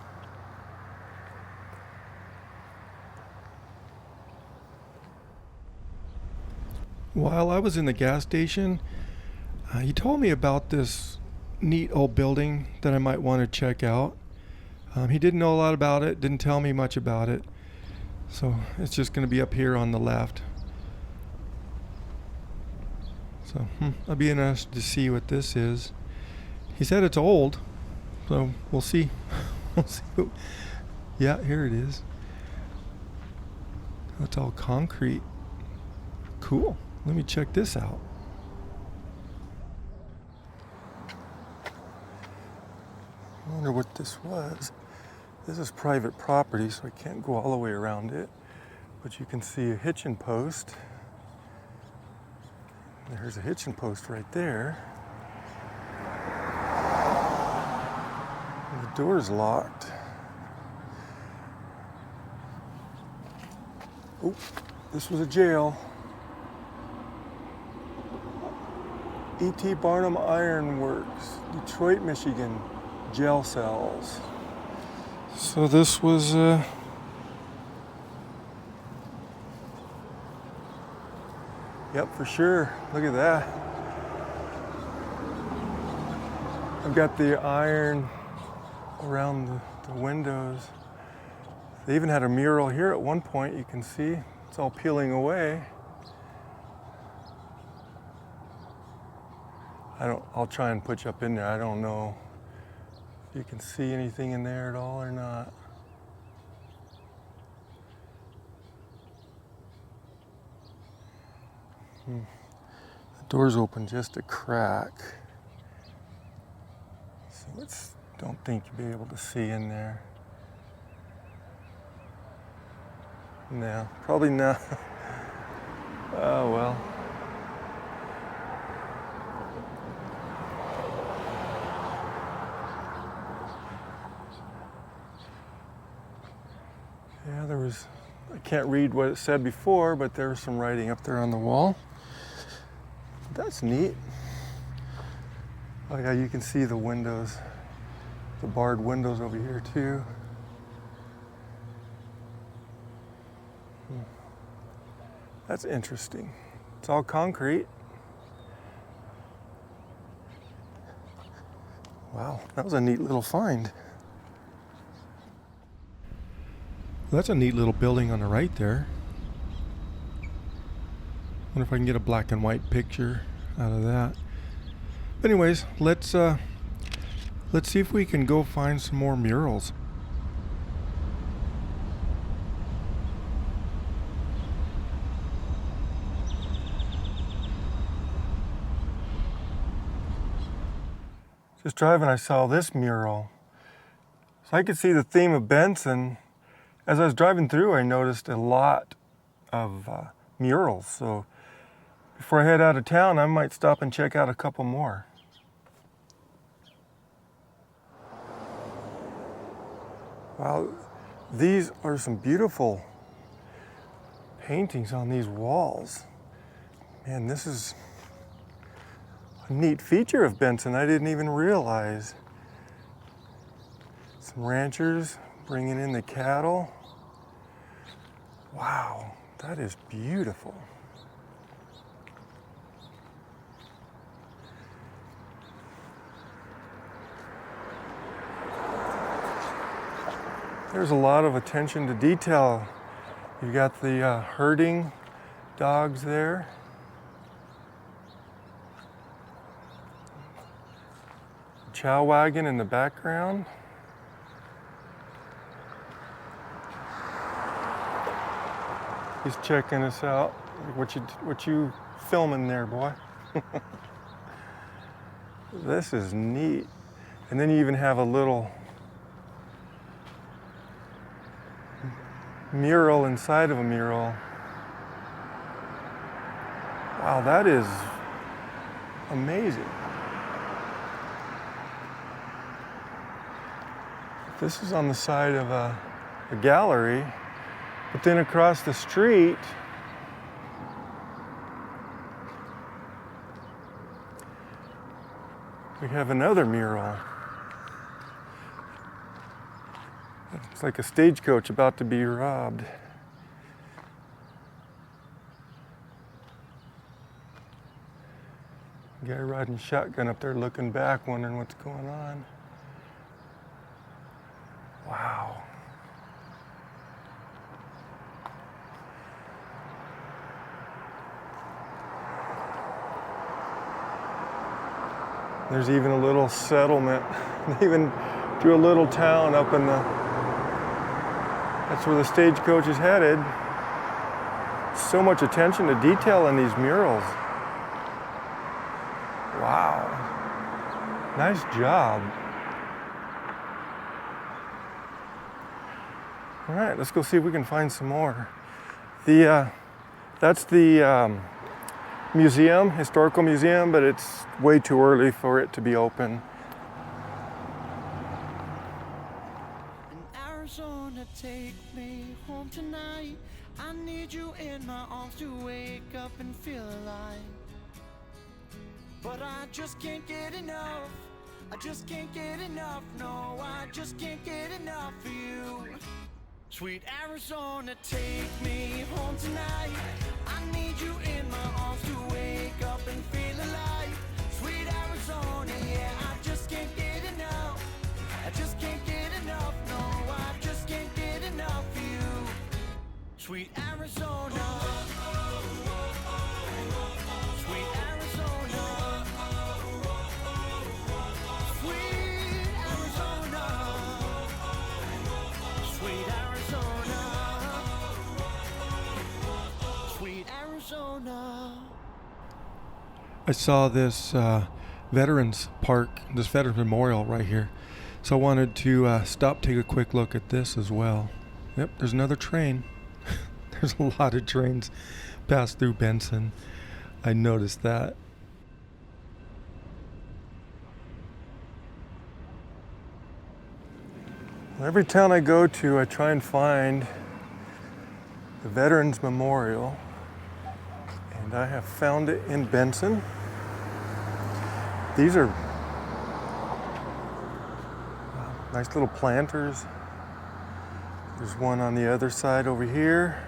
While I was in the gas station, he told me about this neat old building that I might want to check out. He didn't know a lot about it, didn't tell me much about it. So it's just going to be up here on the left. So I'll be interested to see what this is. He said it's old, so we'll see. We'll see. Yeah, here it is. It's all concrete. Cool. Let me check this out. I wonder what this was. This is private property, so I can't go all the way around it. But you can see a hitching post. There's a hitching post right there. And the door's locked. Oh, this was a jail. E.T. Barnum Iron Works, Detroit, Michigan, jail cells. So this was yep, for sure. Look at that. I've got the iron around the windows. They even had a mural here at one point, you can see. It's all peeling away. I'll try and put you up in there. I don't know if you can see anything in there at all or not. The door's open just a crack. So don't think you'll be able to see in there. No, probably not. Oh well. Yeah, I can't read what it said before, but there was some writing up there on the wall. That's neat. Oh yeah, you can see the windows, the barred windows over here too. That's interesting. It's all concrete. Wow, that was a neat little find. That's a neat little building on the right there. Wonder if I can get a black and white picture out of that. But anyways, let's see if we can go find some more murals. Just driving, I saw this mural. So I could see the theme of Benson. As I was driving through, I noticed a lot of murals. So before I head out of town, I might stop and check out a couple more. Wow, these are some beautiful paintings on these walls. Man, this is a neat feature of Benson I didn't even realize. Some ranchers bringing in the cattle. Wow, that is beautiful. There's a lot of attention to detail. You've got the herding dogs there. Chow wagon in the background. He's checking us out. What you filming there, boy? This is neat. And then you even have a little mural inside of a mural. Wow, that is amazing. This is on the side of a gallery, but then across the street, we have another mural. It's like a stagecoach about to be robbed. Guy riding shotgun up there looking back, wondering what's going on. Wow. There's even a little settlement. They even drew a little town up in the, that's where the stagecoach is headed. So much attention to detail in these murals. Wow. Nice job. All right, let's go see if we can find some more. That's the museum, historical museum, but it's way too early for it to be open. In Arizona, take me home tonight. I need you in my arms to wake up and feel alive. But I just can't get enough. I just can't get enough. No, I just can't get enough of you. Sweet Arizona, take me home tonight. I need you in my arms to wake up and feel alive. Sweet Arizona, yeah, I just can't get enough. I just can't get enough, no, I just can't get enough of you. Sweet Arizona. Sweet Arizona. Sweet Arizona. Sweet Arizona. Sweet Arizona. I saw this Veterans Park, this Veterans Memorial right here. So I wanted to stop, take a quick look at this as well. Yep, there's another train. There's a lot of trains pass through Benson. I noticed that. Every town I go to, I try and find the Veterans Memorial. And I have found it in Benson. These are nice little planters. There's one on the other side over here.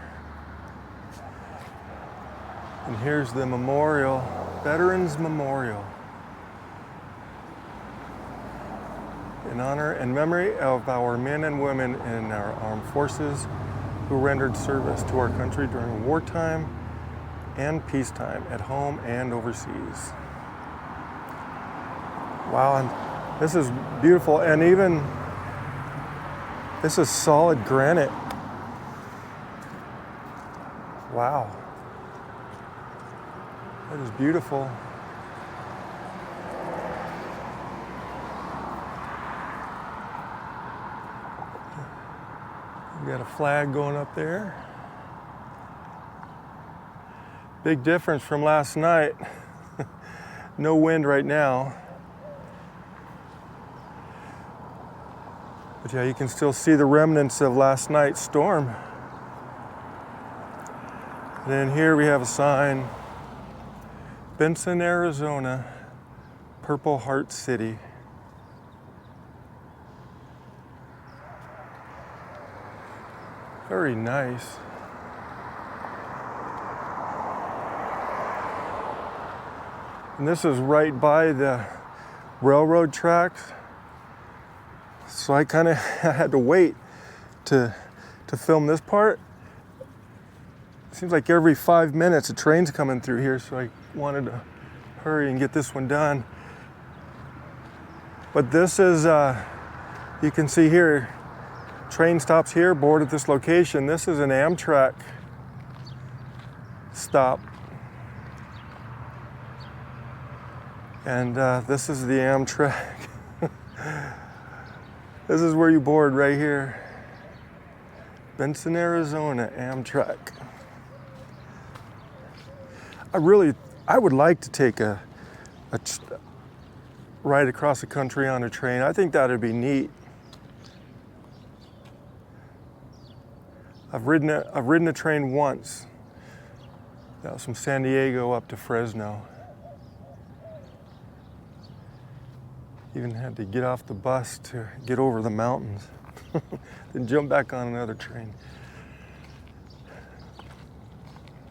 And here's the memorial, Veterans Memorial. In honor and memory of our men and women in our armed forces who rendered service to our country during wartime and peacetime at home and overseas. Wow, and this is beautiful, and even this is solid granite. Wow. That is beautiful. We got a flag going up there. Big difference from last night. No wind right now. But yeah, you can still see the remnants of last night's storm. And then here we have a sign, Benson, Arizona, Purple Heart City. Very nice. And this is right by the railroad tracks. So I kind of had to wait to film this part. seems like every 5 minutes a train's coming through here, so I wanted to hurry and get this one done. But this is, you can see here, train stops here, board at this location. This is an Amtrak stop. And this is the Amtrak. This is where you board right here. Benson, Arizona, Amtrak. I would like to take a ride across the country on a train. I think that'd be neat. I've ridden a train once. That was from San Diego up to Fresno. Even had to get off the bus to get over the mountains. Then jump back on another train.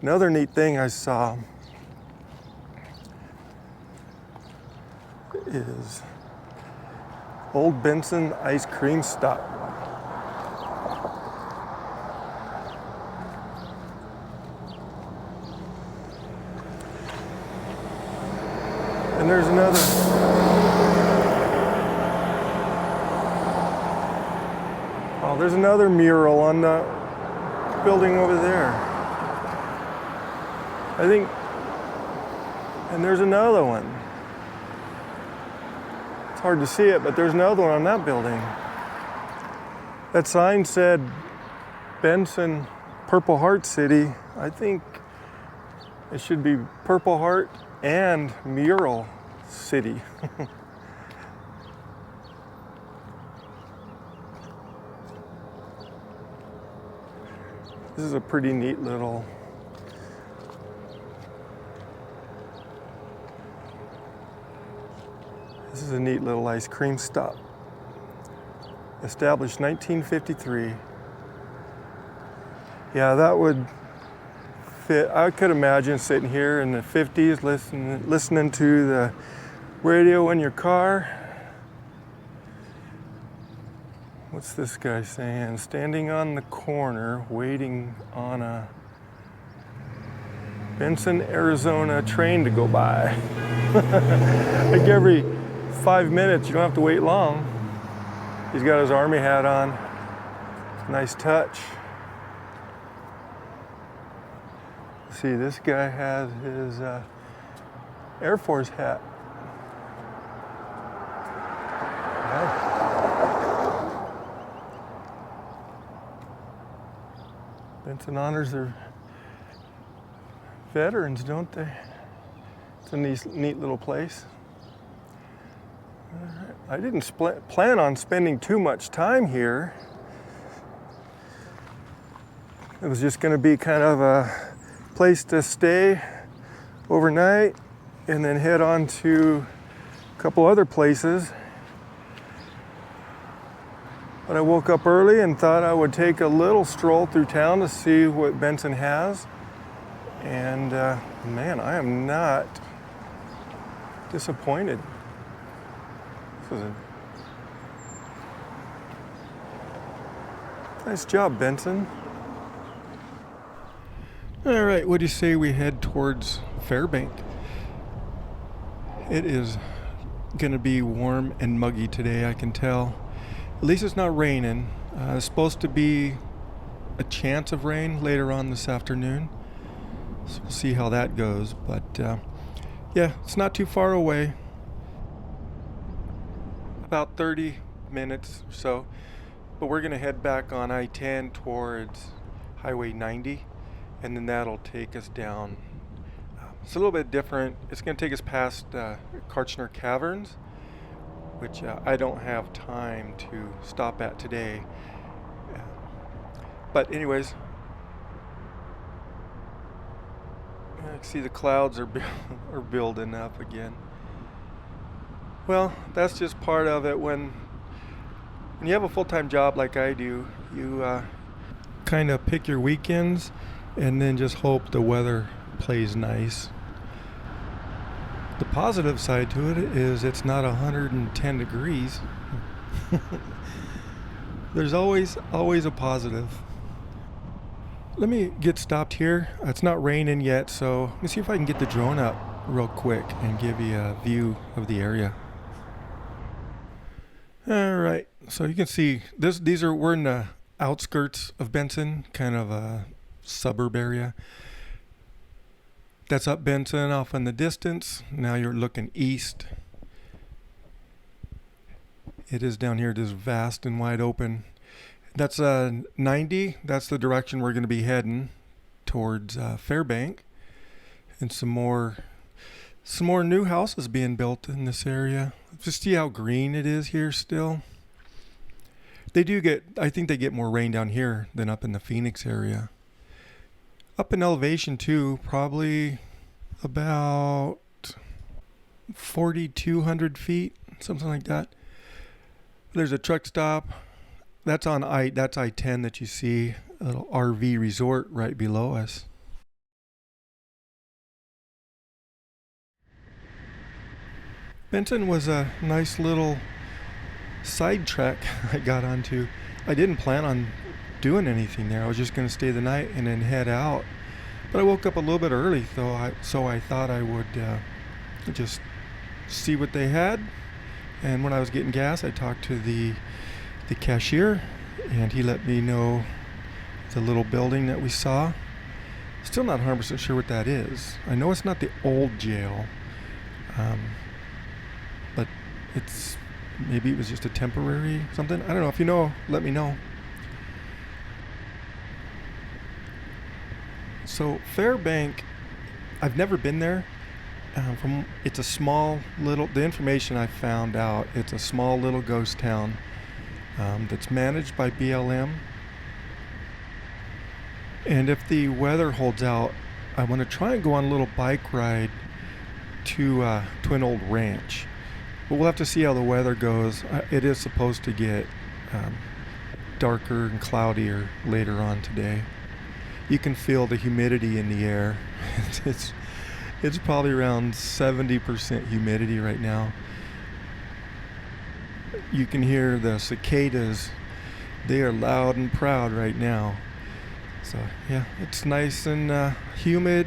Another neat thing I saw is Old Benson ice cream stop. And there's another. Oh, there's another mural on the building over there. I think, and there's another one. It's hard to see it, but there's another one on that building. That sign said Benson, Purple Heart City. I think it should be Purple Heart and Mural City. This is a pretty neat little ice cream stop. Established 1953. Yeah, that would fit. I could imagine sitting here in the 50s listening to the radio in your car. What's this guy saying? Standing on the corner, waiting on a Benson, Arizona train to go by. Like every 5 minutes, you don't have to wait long. He's got his army hat on. Nice touch. See, this guy has his Air Force hat. Yeah. Benson honors their veterans, don't they? It's a neat little place. All right. I didn't plan on spending too much time here. It was just going to be kind of a place to stay overnight and then head on to a couple other places. But I woke up early and thought I would take a little stroll through town to see what Benson has. And man, I am not disappointed. This is a nice job, Benson. All right, what do you say we head towards Fairbank? It is gonna be warm and muggy today, I can tell. At least it's not raining. It's supposed to be a chance of rain later on this afternoon. So we'll see how that goes. But yeah, it's not too far away. About 30 minutes or so. But we're gonna head back on I-10 towards Highway 90. And then that'll take us down. It's a little bit different. It's gonna take us past Karchner Caverns, which I don't have time to stop at today. But anyways, I can see the clouds are building up again. Well, that's just part of it. When you have a full-time job like I do, you kind of pick your weekends and then just hope the weather plays nice. The positive side to it is it's not 110 degrees. There's always a positive. Let me get stopped here. It's not raining yet, so let me see if I can get the drone up real quick and give you a view of the area. All right, so you can see we're in the outskirts of Benson, kind of a suburb area. That's up Benson off in the distance. Now you're looking east. It is down here, just vast and wide open. That's 90. That's the direction we're going to be heading towards Fairbank, and some more new houses being built in this area. Just see how green it is here still. I think they get more rain down here than up in the Phoenix area. Up in elevation too, probably about 4,200 feet, something like that. There's a truck stop. That's I-10 that you see, a little RV resort right below us. Benson was a nice little sidetrack I got onto. I didn't plan on doing anything there. I was just going to stay the night and then head out. But I woke up a little bit early, so I thought I would just see what they had. And when I was getting gas, I talked to the cashier, and he let me know the little building that we saw. Still not 100% sure what that is. I know it's not the old jail, but maybe it was just a temporary something. I don't know. If you know, let me know. So Fairbank, I've never been there. It's a small little, the information I found out, it's a small little ghost town that's managed by BLM. And if the weather holds out, I want to try and go on a little bike ride to an old ranch. But we'll have to see how the weather goes. It is supposed to get darker and cloudier later on today. You can feel the humidity in the air. It's probably around 70% humidity right now. You can hear the cicadas. They are loud and proud right now. So yeah, it's nice and humid,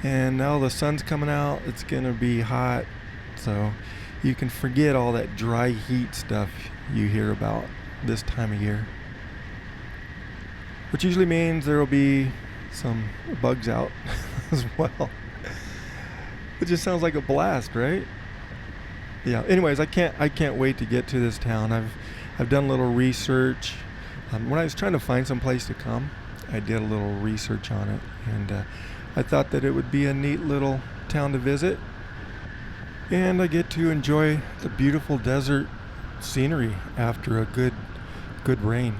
and now the sun's coming out. It's gonna be hot, so you can forget all that dry heat stuff you hear about this time of year, which usually means there will be some bugs out as well. It just sounds like a blast, right? Yeah. Anyways, I can't wait to get to this town. I've done a little research. When I was trying to find some place to come, I did a little research on it, and I thought that it would be a neat little town to visit, and I get to enjoy the beautiful desert scenery after a good rain.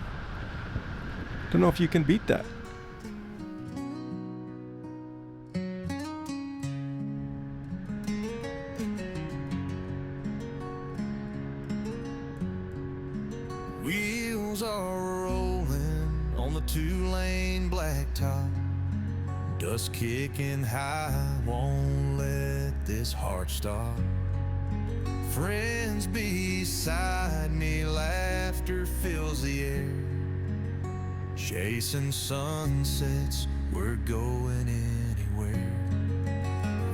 Don't know if you can beat that. Wheels are rolling on the 2-lane blacktop. Dust kicking high, won't let this heart stop. Friends beside me, laughter fills the air. Chasing sunsets, we're going anywhere.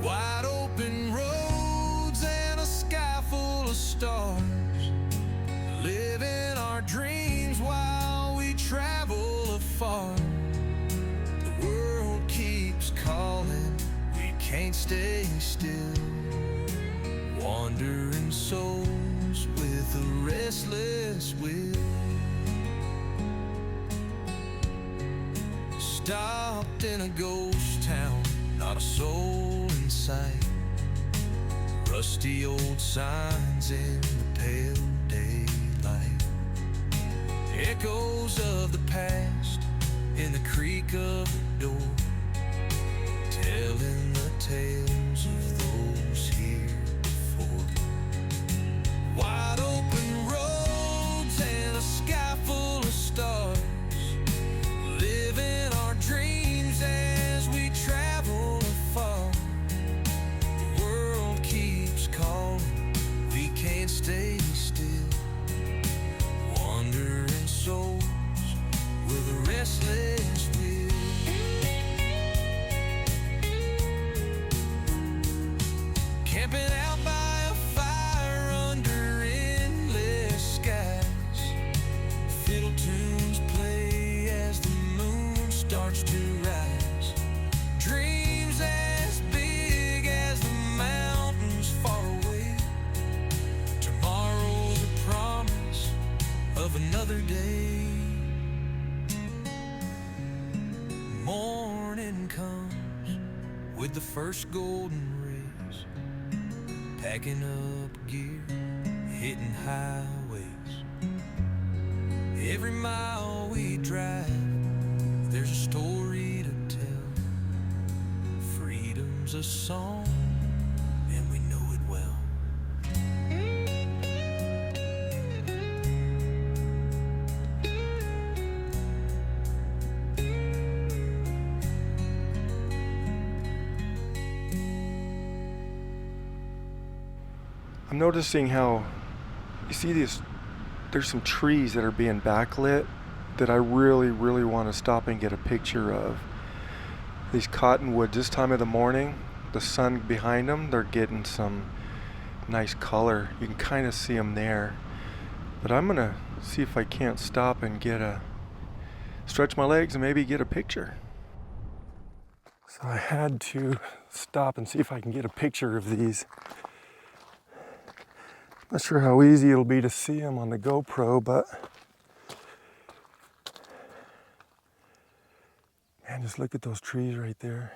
Wide open roads and a sky full of stars. Living our dreams while we travel afar. The world keeps calling, we can't stay still. Wandering souls with a restless will. Stopped in a ghost town, not a soul in sight. Rusty old signs in the pale daylight. Echoes of the past in the creak of the door, telling the tales of those here before. Wide open roads and a sky full of stars. Living our dreams as we travel afar. The world keeps calling, we can't stay still. Wandering souls with a restless will. another day. Morning comes with the first golden rays, packing up gear, hitting highways. Every mile we drive, there's a story to tell. Freedom's a song, and we know it well. I'm noticing how, you see these, there's some trees that are being backlit that I really, really want to stop and get a picture of. These cottonwoods, this time of the morning, the sun behind them, they're getting some nice color. You can kind of see them there. But I'm going to see if I can't stop and stretch my legs and maybe get a picture. So I had to stop and see if I can get a picture of these. Not sure how easy it'll be to see them on the GoPro, but man, just look at those trees right there.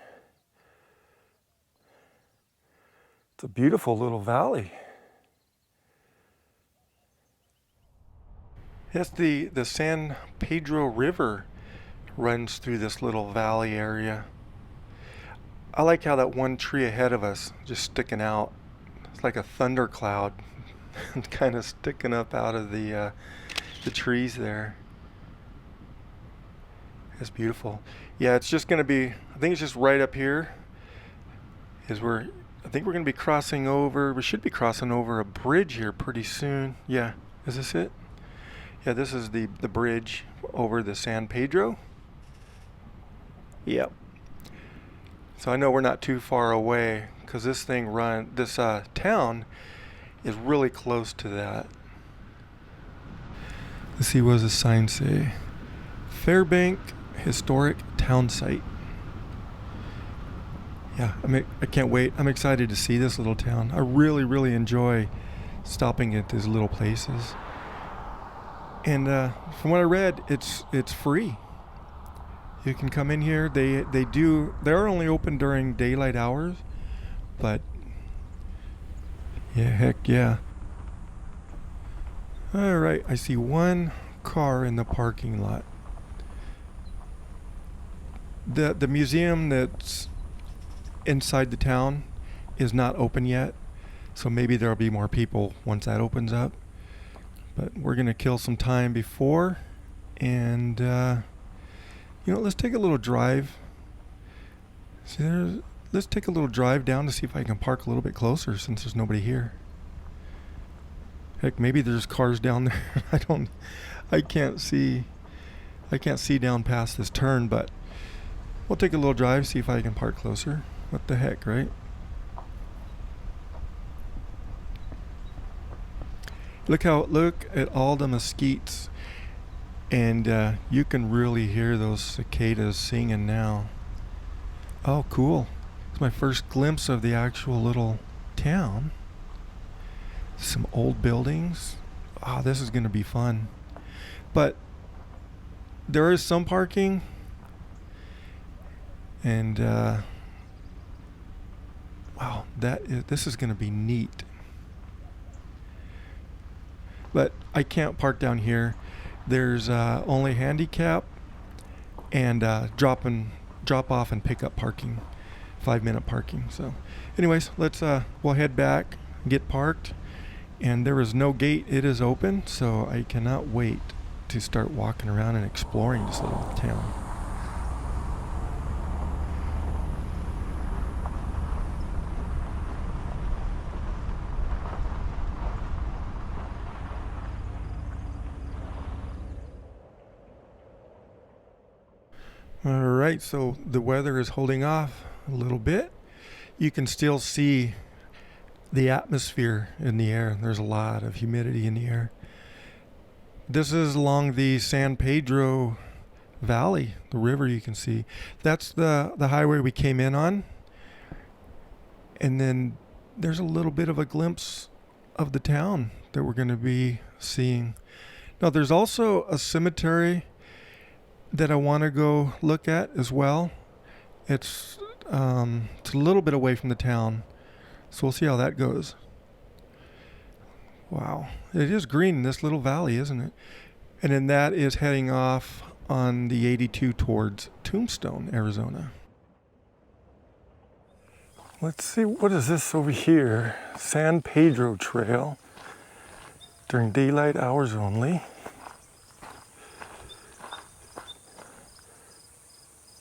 It's a beautiful little valley. Yes, the San Pedro River runs through this little valley area. I like how that one tree ahead of us just sticking out. It's like a thundercloud kind of sticking up out of the trees there. It's beautiful. Yeah, it's just going to be, I think it's just right up here I think we're going to be crossing over, we should be crossing over a bridge here pretty soon. Yeah, is this it? Yeah, this is the bridge over the San Pedro. Yep. So I know we're not too far away because this town is really close to that. Let's see, what does the sign say? Fairbank Historic Town Site. Yeah, I can't wait. I'm excited to see this little town. I really, really enjoy stopping at these little places. And from what I read, it's free. You can come in here. They're only open during daylight hours, but yeah, heck yeah. All right, I see one car in the parking lot. The museum that's inside the town is not open yet, so maybe there'll be more people once that opens up. But we're gonna kill some time before, and let's take a little drive. Let's take a little drive down to see if I can park a little bit closer since there's nobody here. Heck, maybe there's cars down there. I can't see down past this turn, but we'll take a little drive, see if I can park closer. What the heck, right? Look at all the mesquites, and you can really hear those cicadas singing now. Oh, cool. It's my first glimpse of the actual little town. Some old buildings. Oh, this is going to be fun. But there is some parking, and wow, this is going to be neat. But I can't park down here. There's only handicap and drop off and pick up parking, 5-minute parking. So anyways, we'll head back, get parked, and there is no gate. It is open, so I cannot wait to start walking around and exploring this little town. All right, so the weather is holding off a little bit. You can still see the atmosphere in the air. There's a lot of humidity in the air. This is along the San Pedro Valley, the river you can see. That's the highway we came in on. And then there's a little bit of a glimpse of the town that we're going to be seeing. Now, there's also a cemetery that I want to go look at as well. It's a little bit away from the town, so we'll see how that goes. Wow, it is green in this little valley, isn't it? And then that is heading off on the 82 towards Tombstone, Arizona. Let's see, what is this over here? San Pedro Trail during daylight hours only.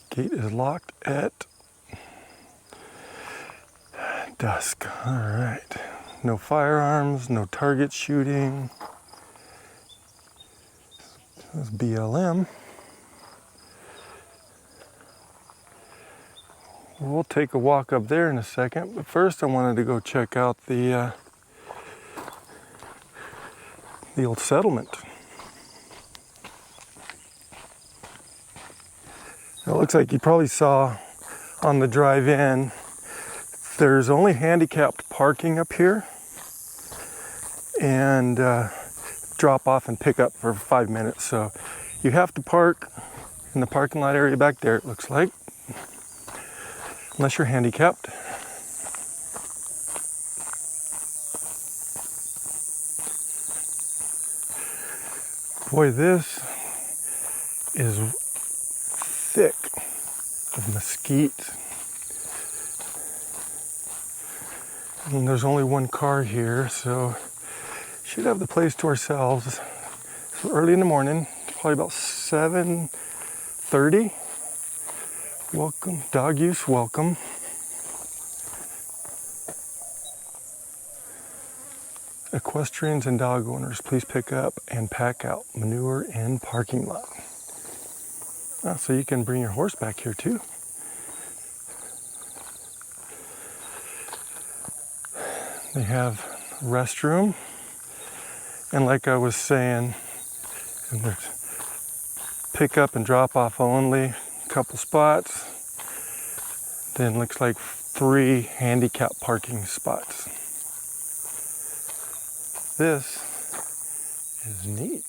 Gate is locked at dusk. All right. No firearms, no target shooting. That's BLM. We'll take a walk up there in a second, but first I wanted to go check out the old settlement. It looks like you probably saw on the drive in, there's only handicapped parking up here and drop off and pick up for 5 minutes. So you have to park in the parking lot area back there, it looks like, unless you're handicapped. Boy, this is thick of mesquite. And there's only one car here, so should have the place to ourselves. So early in the morning, probably about 7:30. Welcome, dog use, welcome. Equestrians and dog owners, please pick up and pack out manure in parking lot. So you can bring your horse back here too. They have restroom, and like I was saying, there's pick up and drop off only, a couple spots. Then looks like 3 handicap parking spots. This is neat.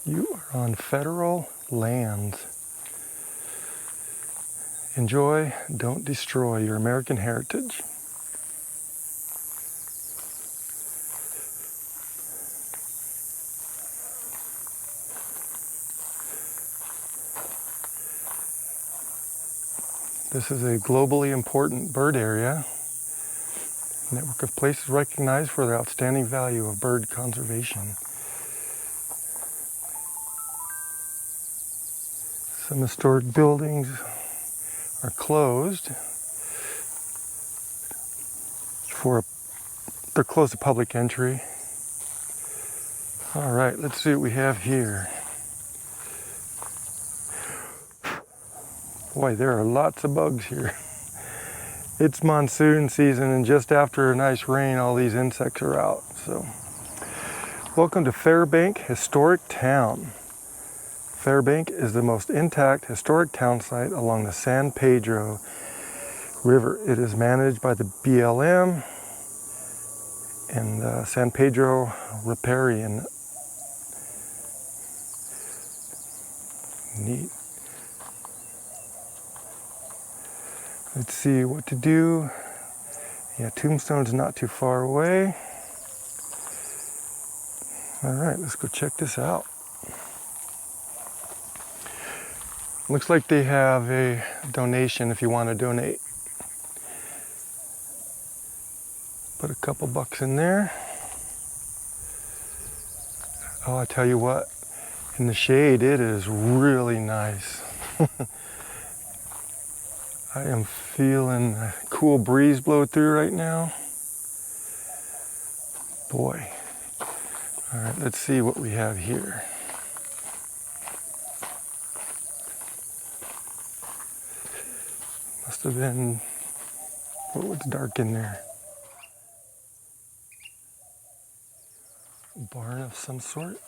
You are on federal lands. Enjoy, don't destroy your American heritage. This is a globally important bird area. Network of places recognized for their outstanding value of bird conservation. Some historic buildings are closed they're closed to public entry. All right, let's see what we have here. Boy, there are lots of bugs here. It's monsoon season, and just after a nice rain, all these insects are out. So, welcome to Fairbank Historic Town. Fairbank is the most intact historic town site along the San Pedro River. It is managed by the BLM and San Pedro Riparian. Neat. Let's see what to do. Yeah, Tombstone's not too far away. All right, let's go check this out. Looks like they have a donation if you want to donate. Put a couple bucks in there. Oh, I tell you what, in the shade it is really nice. I am feeling a cool breeze blow through right now. Boy. All right, let's see what we have here. Must have been, what was dark in there? A barn of some sort?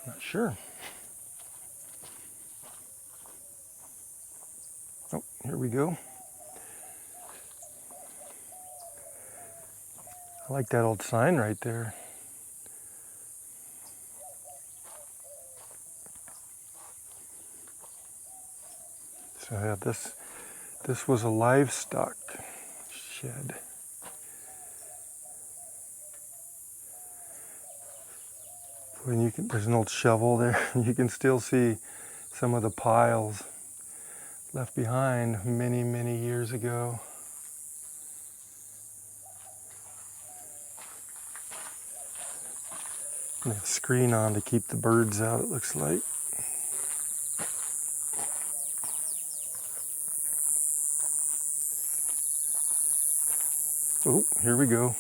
Not sure. here we go. I like that old sign right there. So yeah, this was a livestock shed. When there's an old shovel there. You can still see some of the piles left behind many, many years ago. And they have a screen on to keep the birds out, it looks like. Oh, here we go.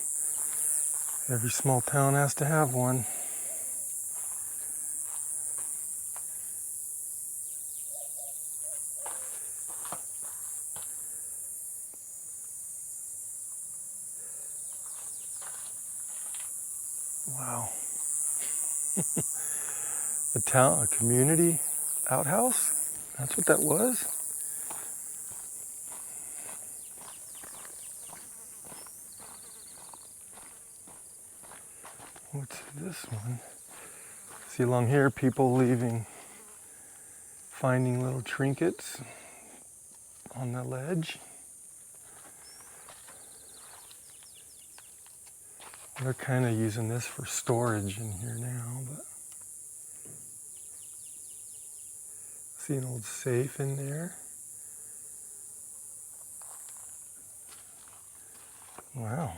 Every small town has to have one. Wow. A community outhouse? That's what that was? What's this one? See along here, people finding little trinkets on the ledge. They're kind of using this for storage in here now, but see an old safe in there. Wow.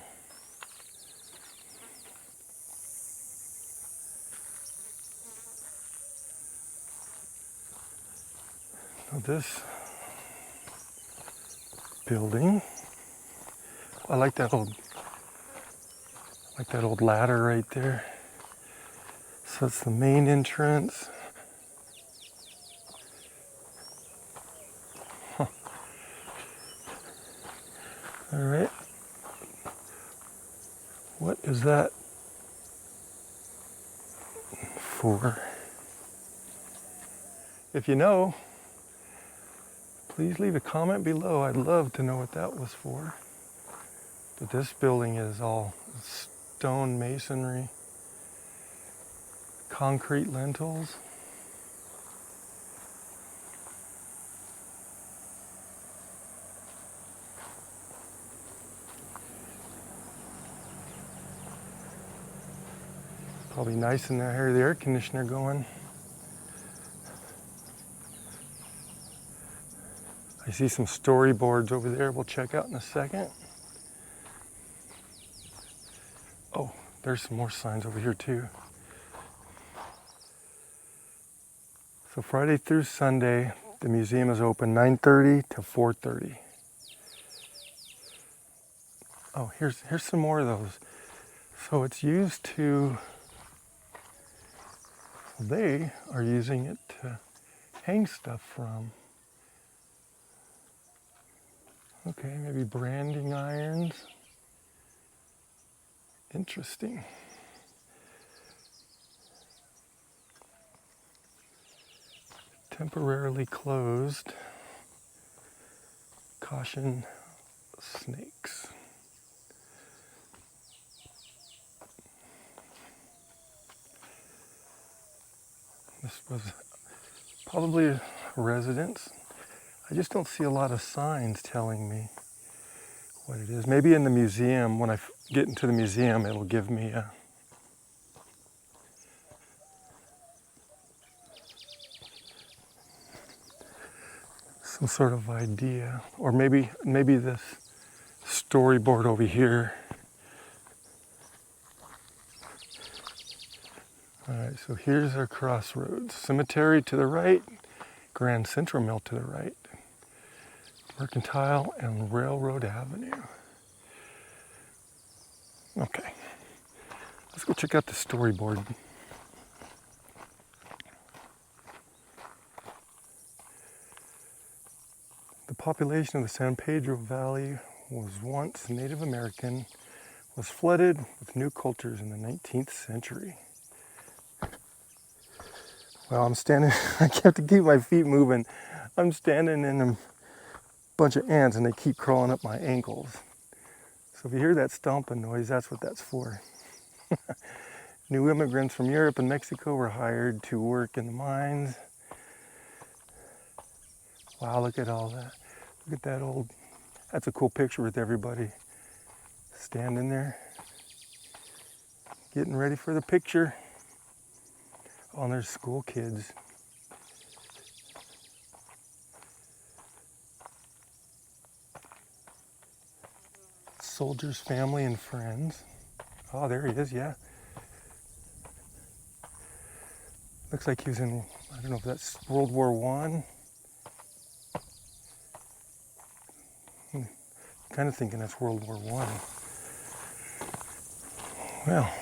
Now this building, I like that old ladder right there. So it's the main entrance. Huh. All right. What is that for? If you know, please leave a comment below. I'd love to know what that was for. But this building is all stone masonry, concrete lintels. Probably nice in there, hear the air conditioner going. I see some storyboards over there we'll check out in a second. Oh, there's some more signs over here too. So Friday through Sunday, the museum is open 9:30 to 4:30. Oh, here's some more of those. So it's used to, they are using it to hang stuff from. Okay, maybe branding irons. Interesting. Temporarily closed. Caution, snakes. This was probably a residence. I just don't see a lot of signs telling me what it is. Maybe in the museum, when I get into the museum, it'll give me some sort of idea. Or maybe this storyboard over here. All right, so here's our crossroads. Cemetery to the right, Grand Central Mill to the right. Mercantile and Railroad Avenue. Okay, let's go check out the storyboard. The population of the San Pedro Valley was once Native American, was flooded with new cultures in the 19th century. Well, I'm standing, I have to keep my feet moving. I'm standing in a bunch of ants and they keep crawling up my ankles. So if you hear that stomping noise, that's what that's for. New immigrants from Europe and Mexico were hired to work in the mines. Wow, look at all that. Look at that old, that's a cool picture with everybody standing there, getting ready for the picture. Oh, and there's school kids. Soldier's family and friends. Oh, there he is, yeah. Looks like he was in, I don't know if that's World War I. Kind of thinking that's World War I. Well,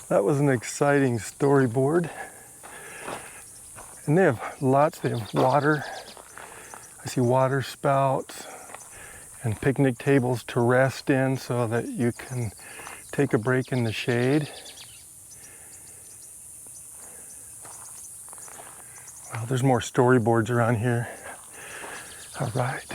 that was an exciting storyboard. And they have lots, they have water. I see water spouts and picnic tables to rest in so that you can take a break in the shade. Well, there's more storyboards around here. All right.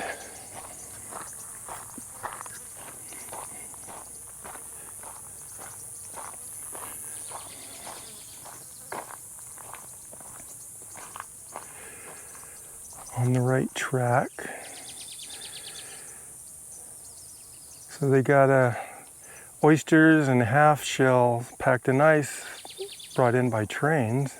On the right track. So they got oysters and half shells packed in ice, brought in by trains.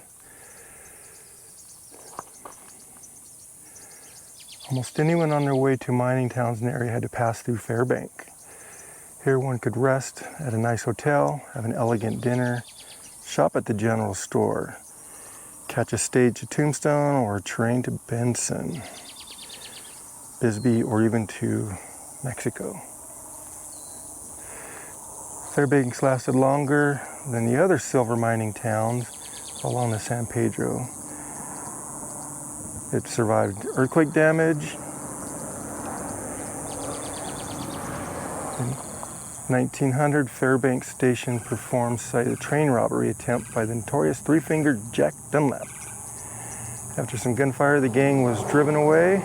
Almost anyone on their way to mining towns in the area had to pass through Fairbank. Here one could rest at a nice hotel, have an elegant dinner, shop at the general store, catch a stage to Tombstone or a train to Benson, Bisbee, or even to Mexico. Fairbanks lasted longer than the other silver mining towns along the San Pedro. It survived earthquake damage. In 1900, Fairbank Station performed site a train robbery attempt by the notorious three-fingered Jack Dunlap. After some gunfire, the gang was driven away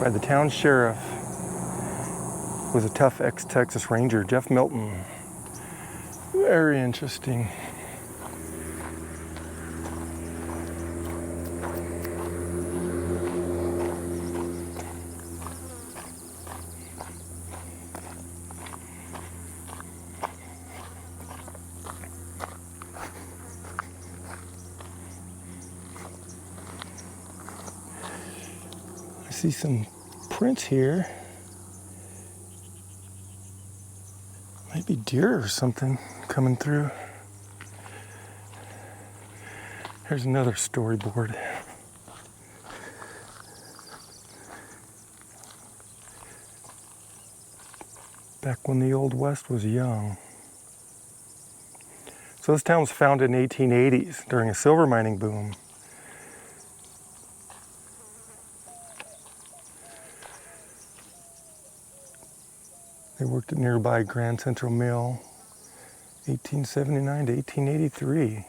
by the town sheriff, who was a tough ex-Texas Ranger, Jeff Milton. Very interesting. I see some prints here. Maybe deer or something coming through. Here's another storyboard. Back when the Old West was young. So this town was founded in the 1880s during a silver mining boom. They worked at nearby Grand Central Mill, 1879 to 1883.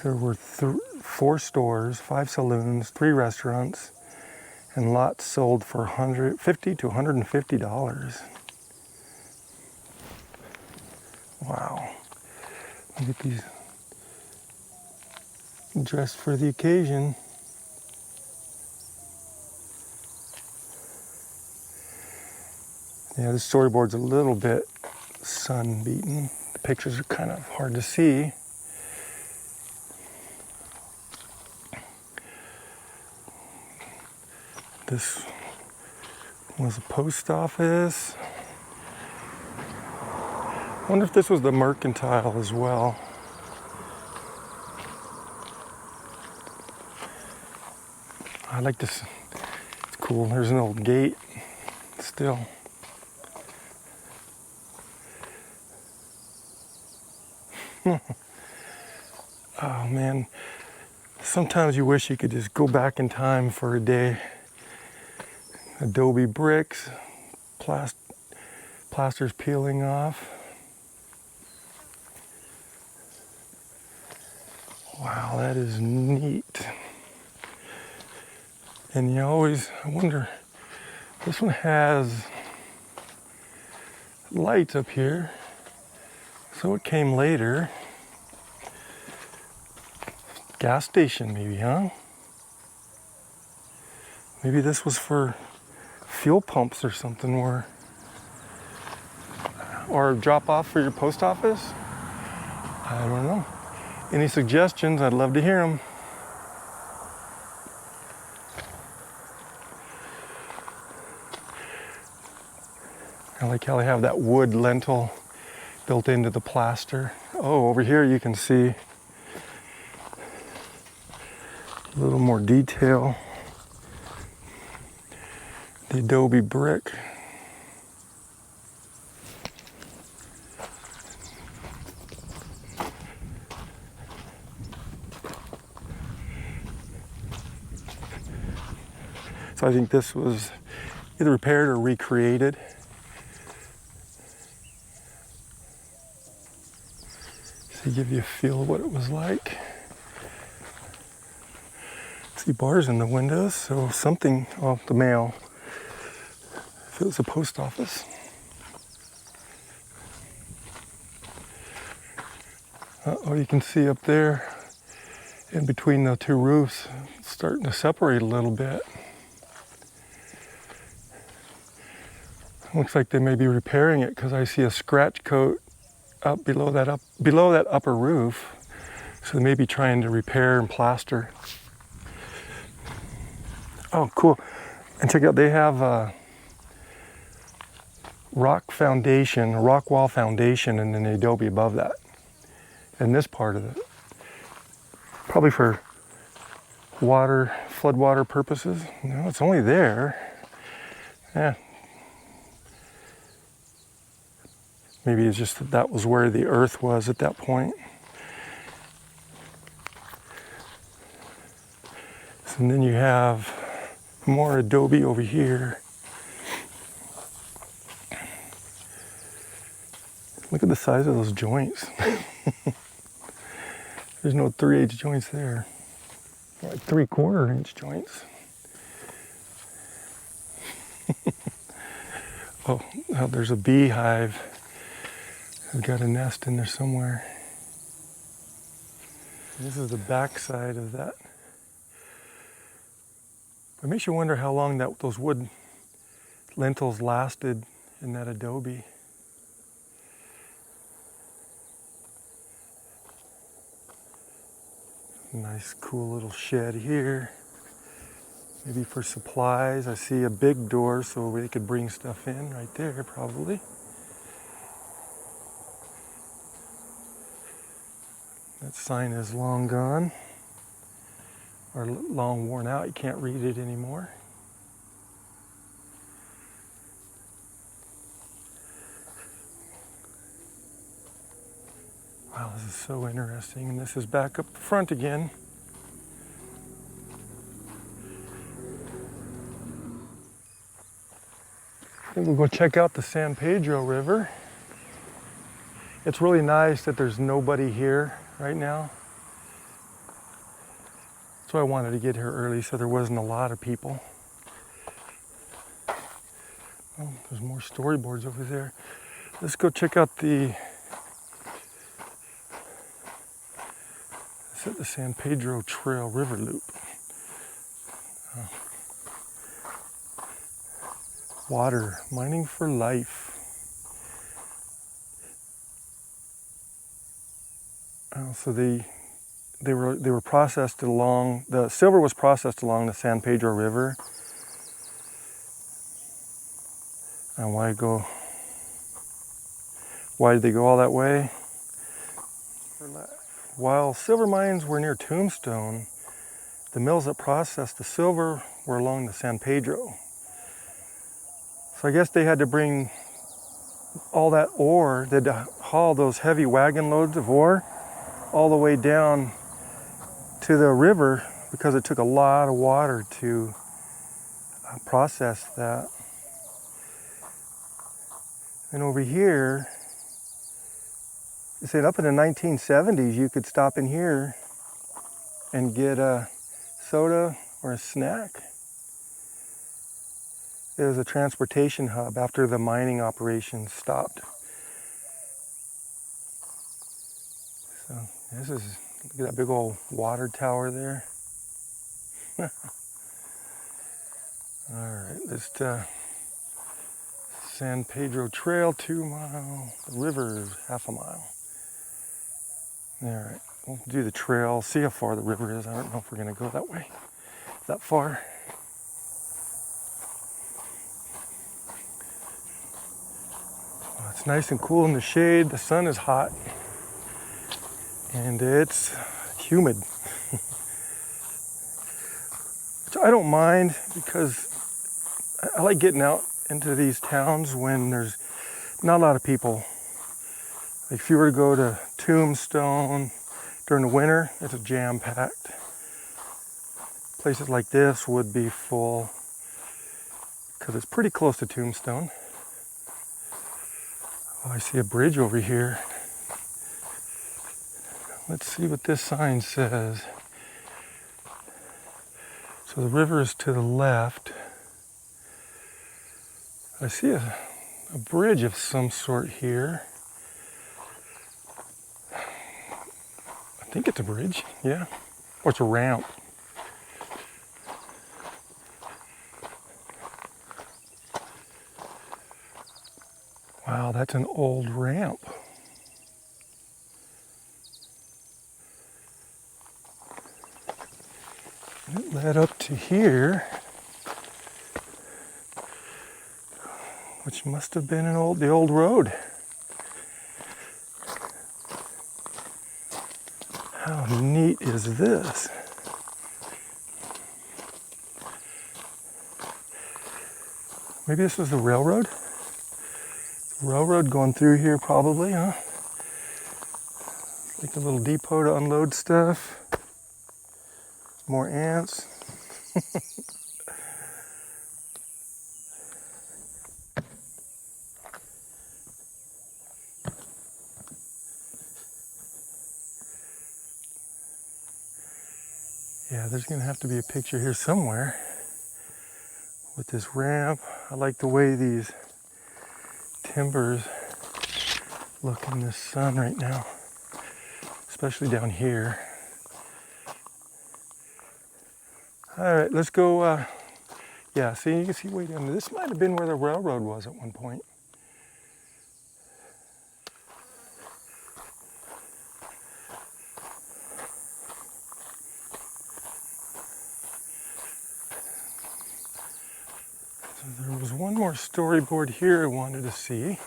There were 4 stores, 5 saloons, 3 restaurants, and lots sold for $50 to $150. Wow. Look at these, dressed for the occasion. Yeah, this storyboard's a little bit sun-beaten. The pictures are kind of hard to see. This was a post office. I wonder if this was the mercantile as well. I like this. It's cool. There's an old gate still. Oh man, sometimes you wish you could just go back in time for a day. Adobe bricks, plaster's peeling off. Wow, that is neat. And you always wonder, this one has lights up here, so it came later. Gas station maybe, huh? Maybe this was for fuel pumps or something, or drop off for your post office? I don't know. Any suggestions? I'd love to hear them. I like how they have that wood lintel built into the plaster. Oh, over here you can see a little more detail. The adobe brick. So I think this was either repaired or recreated. To give you a feel of what it was like. See bars in the windows, so something off the mail. If it was a post office. Oh, you can see up there in between the two roofs, it's starting to separate a little bit. Looks like they may be repairing it because I see a scratch coat up below that upper roof. So they may be trying to repair and plaster. Oh, cool. And check out, they have a rock wall foundation, and then the adobe above that. And this part of it. Probably for floodwater purposes. No, it's only there. Yeah. Maybe it's just that was where the earth was at that point. And then you have more adobe over here. Look at the size of those joints. There's no 3/8 joints there. Like 3/4 inch joints. Oh, there's a beehive. I've got a nest in there somewhere. This is the back side of that. It makes you wonder how long those wood lintels lasted in that adobe. Nice cool little shed here. Maybe for supplies. I see a big door so they could bring stuff in right there probably. That sign is long gone, or long worn out. You can't read it anymore. Wow, this is so interesting. And this is back up front again. I think we'll go check out the San Pedro River. It's really nice that there's nobody here right now. That's why I wanted to get here early, so there wasn't a lot of people. Oh, there's more storyboards over there. Let's go check out the San Pedro Trail River Loop. Water, mining for life. So they were processed along, the silver was processed along the San Pedro River. And why did they go all that way? While silver mines were near Tombstone, the mills that processed the silver were along the San Pedro. So I guess they had to bring all that ore, they had to haul those heavy wagon loads of ore all the way down to the river because it took a lot of water to process that. And over here, they said up in the 1970s you could stop in here and get a soda or a snack. It was a transportation hub after the mining operations stopped. So this is, look at that big old water tower there. All right, let's San Pedro Trail, 2 mile. The river, half a mile. All right, we'll do the trail, see how far the river is. I don't know if we're gonna go that way, that far. Well, it's nice and cool in the shade. The sun is hot and it's humid. Which I don't mind because I like getting out into these towns when there's not a lot of people. Like if you were to go to Tombstone during the winter, it's jam-packed. Places like this would be full because it's pretty close to Tombstone. Oh, I see a bridge over here. Let's see what this sign says. So the river is to the left. I see a bridge of some sort here. I think it's a bridge, yeah. Or it's a ramp. Wow, that's an old ramp. It led up to here, which must have been the old road. How neat is this? Maybe this was the railroad? Railroad going through here probably, huh? Like a little depot to unload stuff. More ants. Yeah, there's gonna have to be a picture here somewhere with this ramp. I like the way these timbers look in this sun right now, especially down here. All right, let's go. Yeah, see, you can see way down there. This might have been where the railroad was at one point. So there was one more storyboard here I wanted to see.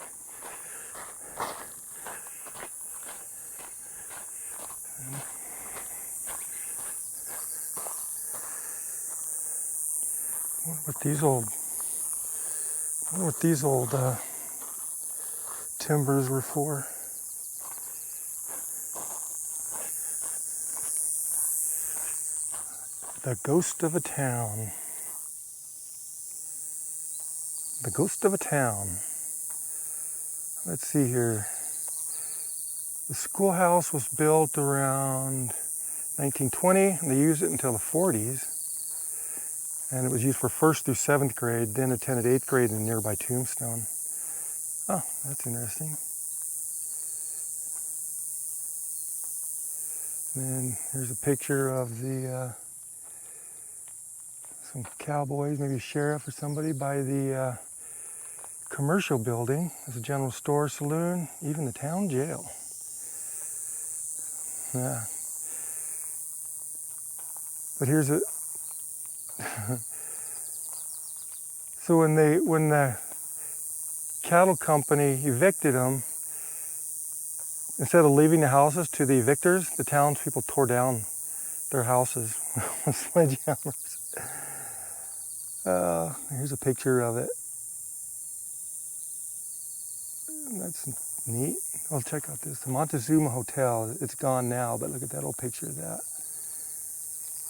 I wonder what these old timbers were for. The ghost of a town. The ghost of a town. Let's see here. The schoolhouse was built around 1920, and they used it until the 40s. And it was used for 1st through 7th grade, then attended 8th grade in nearby Tombstone. Oh, that's interesting. And then here's a picture of the some cowboys, maybe a sheriff or somebody, by the commercial building. There's a general store, saloon, even the town jail. Yeah. But here's a so when the cattle company evicted them, instead of leaving the houses to the evictors, the townspeople tore down their houses with sledgehammers. Here's a picture of it. That's neat. I'll check out this. The Montezuma Hotel. It's gone now, but look at that old picture of that.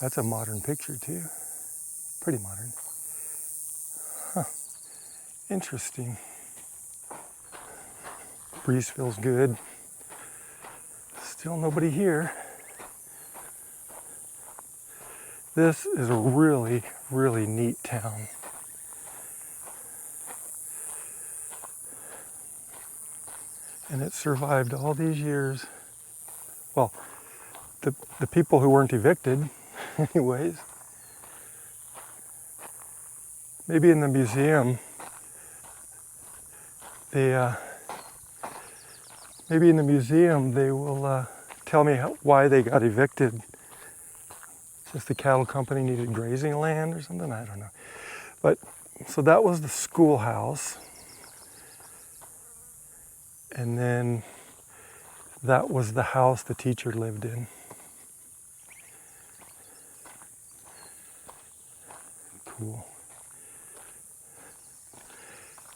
That's a modern picture too. Pretty modern. Huh. Interesting. Breeze feels good. Still nobody here. This is a really, really neat town. And it survived all these years. Well, the people who weren't evicted, anyways. Maybe in the museum, they will tell me why they got evicted. Just the cattle company needed grazing land or something, I don't know. But, so that was the schoolhouse. And then that was the house the teacher lived in. Cool.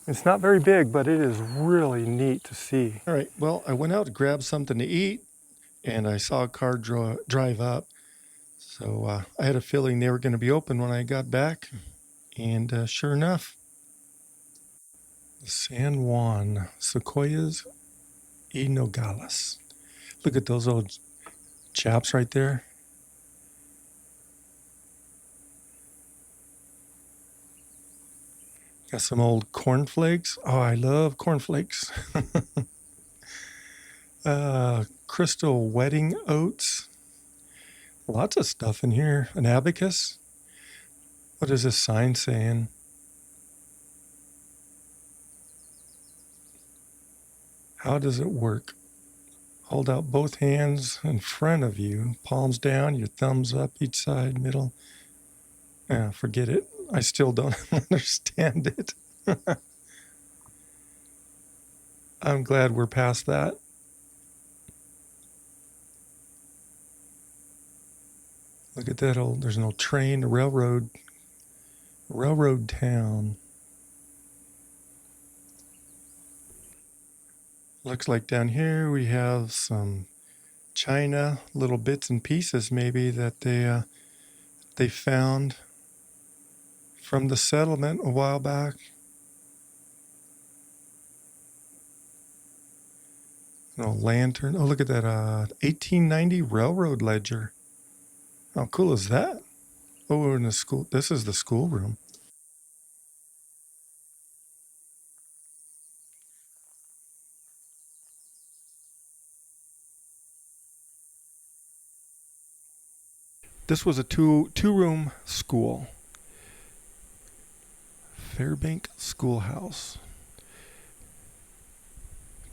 It's not very big, but it is really neat to see. All right, well, I went out to grab something to eat, and I saw a car drive up. So I had a feeling they were going to be open when I got back, and sure enough, San Juan Sequoias y Nogales. Look at those old chaps right there. Got some old cornflakes. Oh, I love cornflakes. Crystal wedding oats. Lots of stuff in here. An abacus. What is this sign saying? How does it work? Hold out both hands in front of you, palms down, your thumbs up each side, middle. Forget it. I still don't understand it. I'm glad we're past that. Look at that old, there's no train, railroad town. Looks like down here we have some china, little bits and pieces maybe that they found from the settlement a while back. An old lantern. Oh, look at that 1890 railroad ledger. How cool is that? Oh, we're in the school. This is the schoolroom. This was a two-room school. Fairbank Schoolhouse.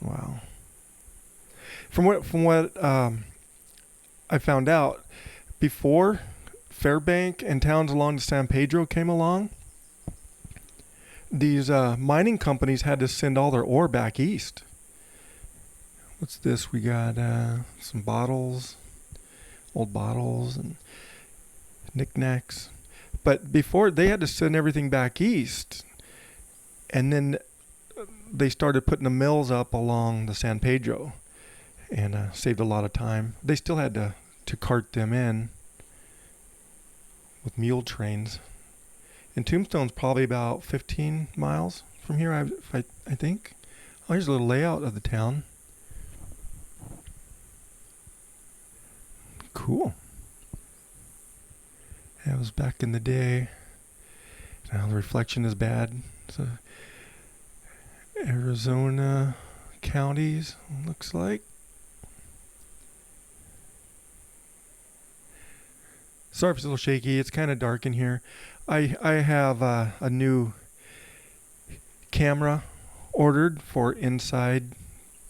Wow. From what I found out, before Fairbank and towns along the San Pedro came along, these mining companies had to send all their ore back east. What's this? We got some bottles, old bottles and knickknacks. But before, they had to send everything back east. And then they started putting the mills up along the San Pedro and saved a lot of time. They still had to cart them in with mule trains. And Tombstone's probably about 15 miles from here, I think. Oh, here's a little layout of the town. Cool. That was back in the day. Now the reflection is bad. So Arizona counties, looks like. Sorry if it's a little shaky. It's kind of dark in here. I have a new camera ordered for inside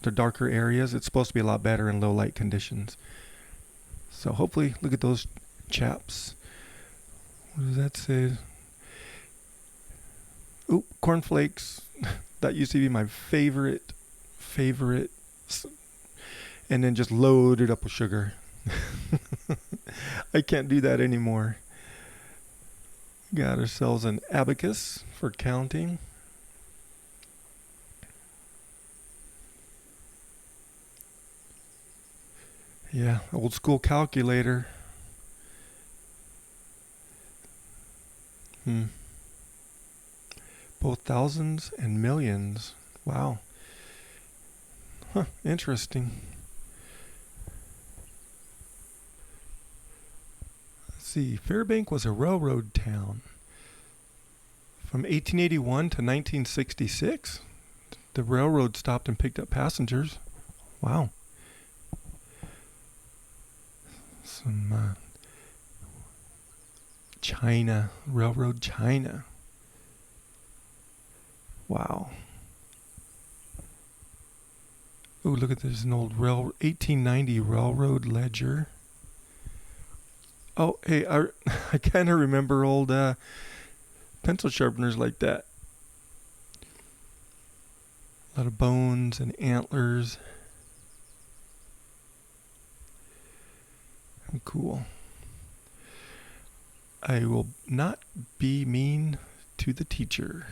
the darker areas. It's supposed to be a lot better in low light conditions. So hopefully, look at those chaps. What does that say? Oop, cornflakes. That used to be my favorite. And then just load it up with sugar. I can't do that anymore. Got ourselves an abacus for counting. Yeah, old school calculator. Both thousands and millions. Wow. Huh, interesting. Let's see. Fairbank was a railroad town from 1881 to 1966. the railroad stopped and picked up passengers. Wow. Some China, railroad China. Wow. Oh, look at this, an old 1890 railroad ledger. Oh, hey, I kind of remember old pencil sharpeners like that. A lot of bones and antlers. Cool. I will not be mean to the teacher.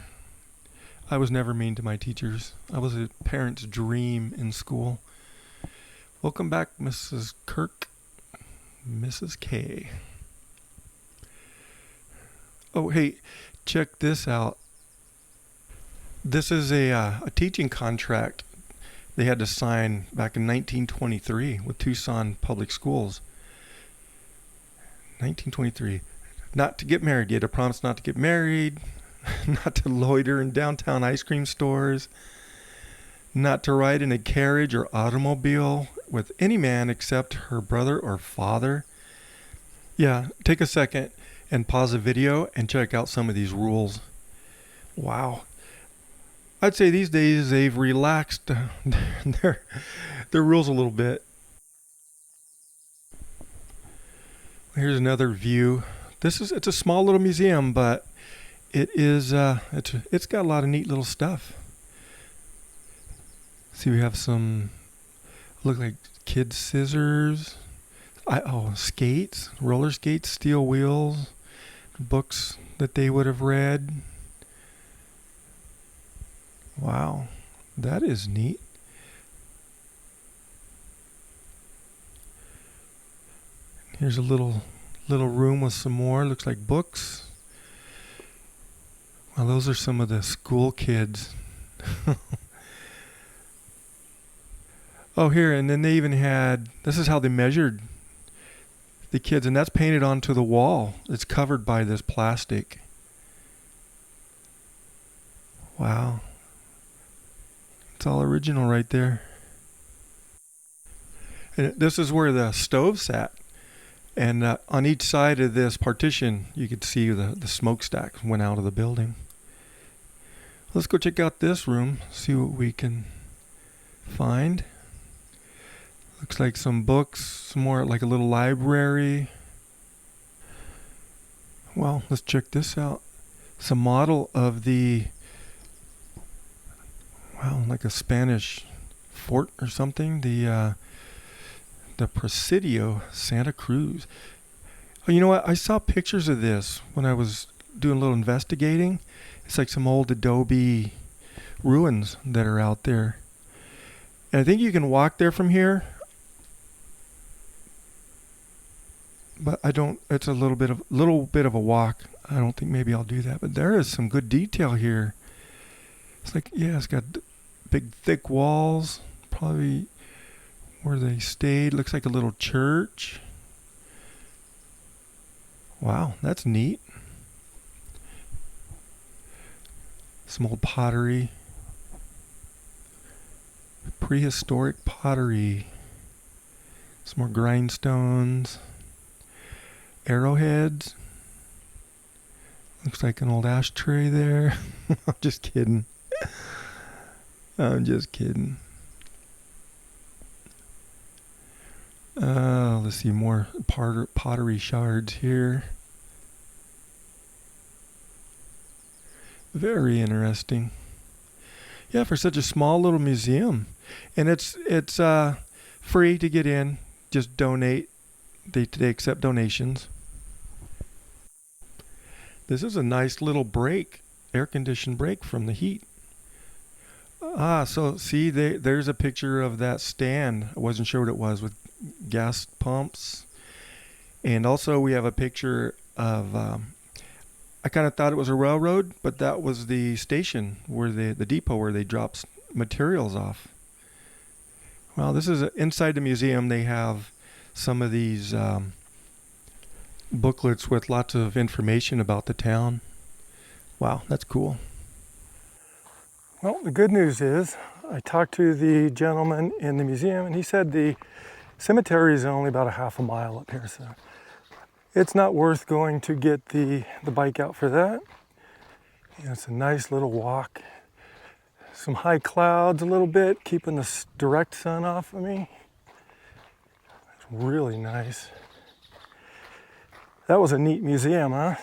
I was never mean to my teachers. I was a parent's dream in school. Welcome back, Mrs. Kirk. Mrs. K. Oh, hey, check this out. This is a teaching contract they had to sign back in 1923 with Tucson Public Schools. 1923. Not to get married. You had to promise not to get married, not to loiter in downtown ice cream stores, not to ride in a carriage or automobile with any man except her brother or father. Yeah, take a second and pause the video and check out some of these rules. Wow. I'd say these days they've relaxed their rules a little bit. Here's another view. It's a small little museum, but it's got a lot of neat little stuff. See, we have some look like kids' scissors. Skates, roller skates, steel wheels, books that they would have read. Wow, that is neat. Here's a little room with some more. Looks like books. Well, those are some of the school kids. Oh, here, and then they even had, this is how they measured the kids, and that's painted onto the wall. It's covered by this plastic. Wow. It's all original right there. And this is where the stove sat. And on each side of this partition, you could see the smokestack went out of the building. Let's go check out this room, see what we can find. Looks like some books, some more like a little library. Well, let's check this out. It's a model of like a Spanish fort or something. The Presidio Santa Cruz. Oh, you know what? I saw pictures of this when I was doing a little investigating. It's like some old adobe ruins that are out there. And I think you can walk there from here. But it's a little bit of a walk. I don't think maybe I'll do that. But there is some good detail here. It's like, yeah, it's got big thick walls. Probably where they stayed. Looks like a little church. Wow, that's neat. Some old pottery. Prehistoric pottery. Some more grindstones. Arrowheads. Looks like an old ashtray there. I'm just kidding. Let's see, more pottery shards here. Very interesting. Yeah, for such a small little museum. And it's free to get in. Just donate. They accept donations. This is a nice little break, air-conditioned break from the heat. So see, there's a picture of that stand. I wasn't sure what it was, with gas pumps. And also we have a picture of, I kind of thought it was a railroad, but that was the station, where the depot where they drop materials off. Well, this is inside the museum. They have some of these booklets with lots of information about the town. Wow, that's cool. Well, the good news is I talked to the gentleman in the museum and he said the cemetery is only about a half a mile up here, so it's not worth going to get the bike out for that. You know, it's a nice little walk. Some high clouds a little bit, keeping the direct sun off of me. It's really nice. That was a neat museum, huh?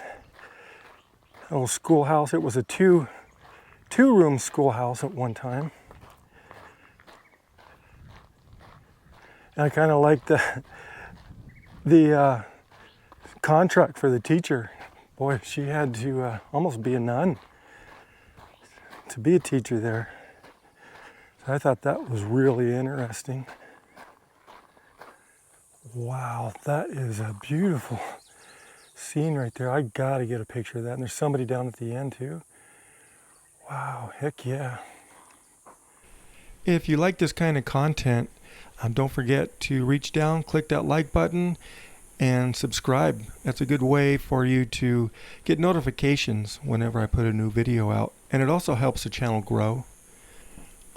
A little schoolhouse. It was a two-room schoolhouse at one time. And I kind of like the contract for the teacher. Boy, she had to almost be a nun to be a teacher there. So I thought that was really interesting. Wow, that is a beautiful scene right there. I gotta get a picture of that. And there's somebody down at the end too. Wow, heck yeah. If you like this kind of content, don't forget to reach down, click that like button, and subscribe. That's a good way for you to get notifications whenever I put a new video out. And it also helps the channel grow.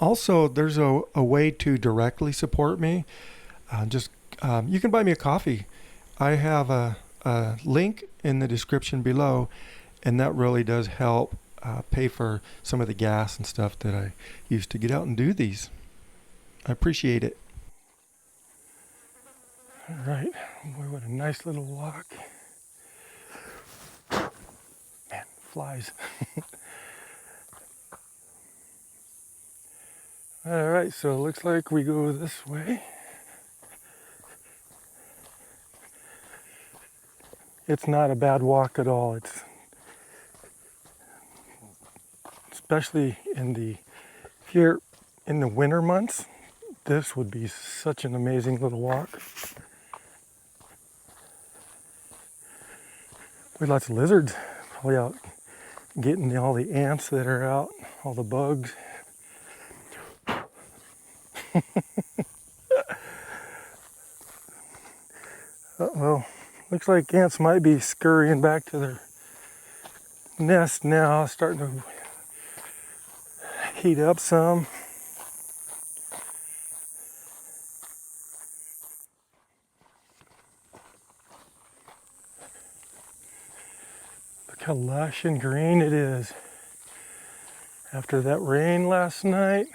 Also, there's a way to directly support me. You can buy me a coffee. I have a link in the description below, and that really does help pay for some of the gas and stuff that I used to get out and do these. I appreciate it. All right, boy, what a nice little walk. Man, flies. All right, so it looks like we go this way. It's not a bad walk at all. It's especially if you're in the winter months, this would be such an amazing little walk. With lots of lizards, probably out getting all the ants that are out, all the bugs. Uh-oh, looks like ants might be scurrying back to their nest now, starting to heat up some. Look how lush and green it is. After that rain last night,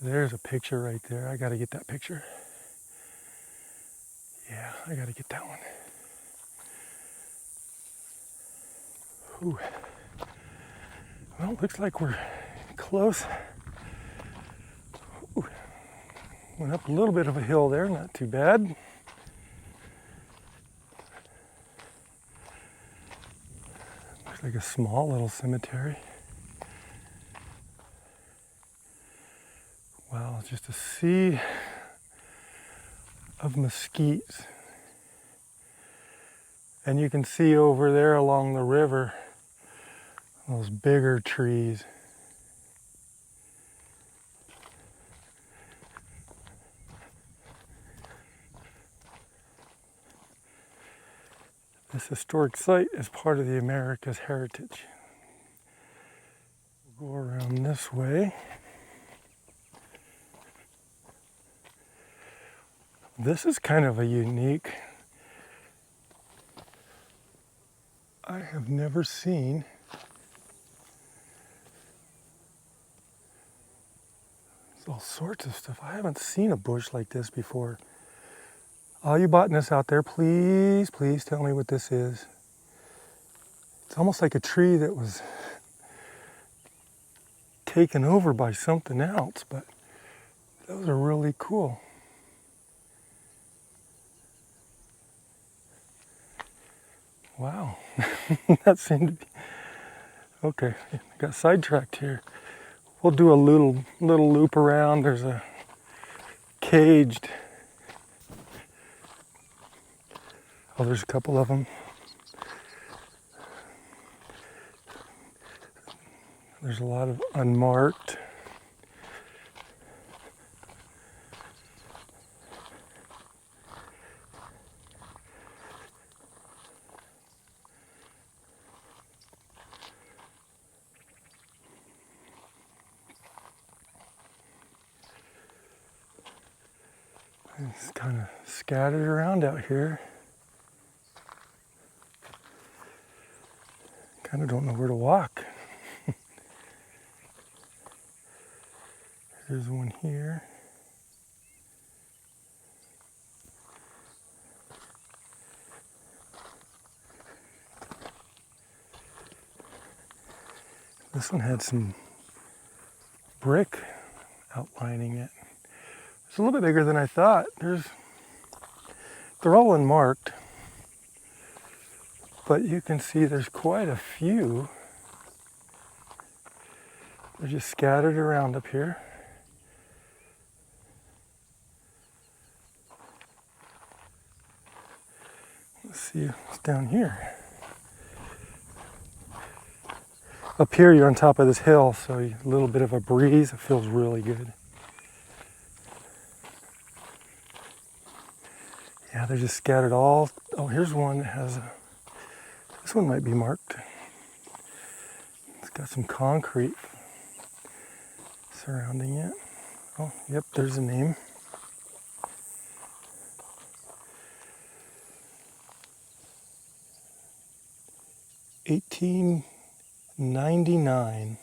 there's a picture right there. I gotta get that picture. Yeah, I gotta get that one. Ooh. Well, looks like we're close. Ooh. Went up a little bit of a hill there, not too bad. Looks like a small little cemetery. Wow, just a sea of mesquites. And you can see over there along the river those bigger trees. This historic site is part of the America's Heritage. We'll go around this way. This is kind of a unique. I have never seen all sorts of stuff. I haven't seen a bush like this before. All you botanists out there, please, please tell me what this is. It's almost like a tree that was taken over by something else, but those are really cool. Wow, that seemed to be, okay, got sidetracked here. We'll do a little loop around. There's a caged, oh, there's a couple of them. There's a lot of unmarked. It's kind of scattered around out here. Kind of don't know where to walk. There's one here. This one had some brick outlining it. It's a little bit bigger than I thought. They're all unmarked, but you can see there's quite a few. They're just scattered around up here. Let's see what's down here. Up here you're on top of this hill, so a little bit of a breeze. It feels really good. Yeah, they're just scattered all. Oh, here's one that has a, this one might be marked. It's got some concrete surrounding it. Oh, yep, there's a name. $18.99.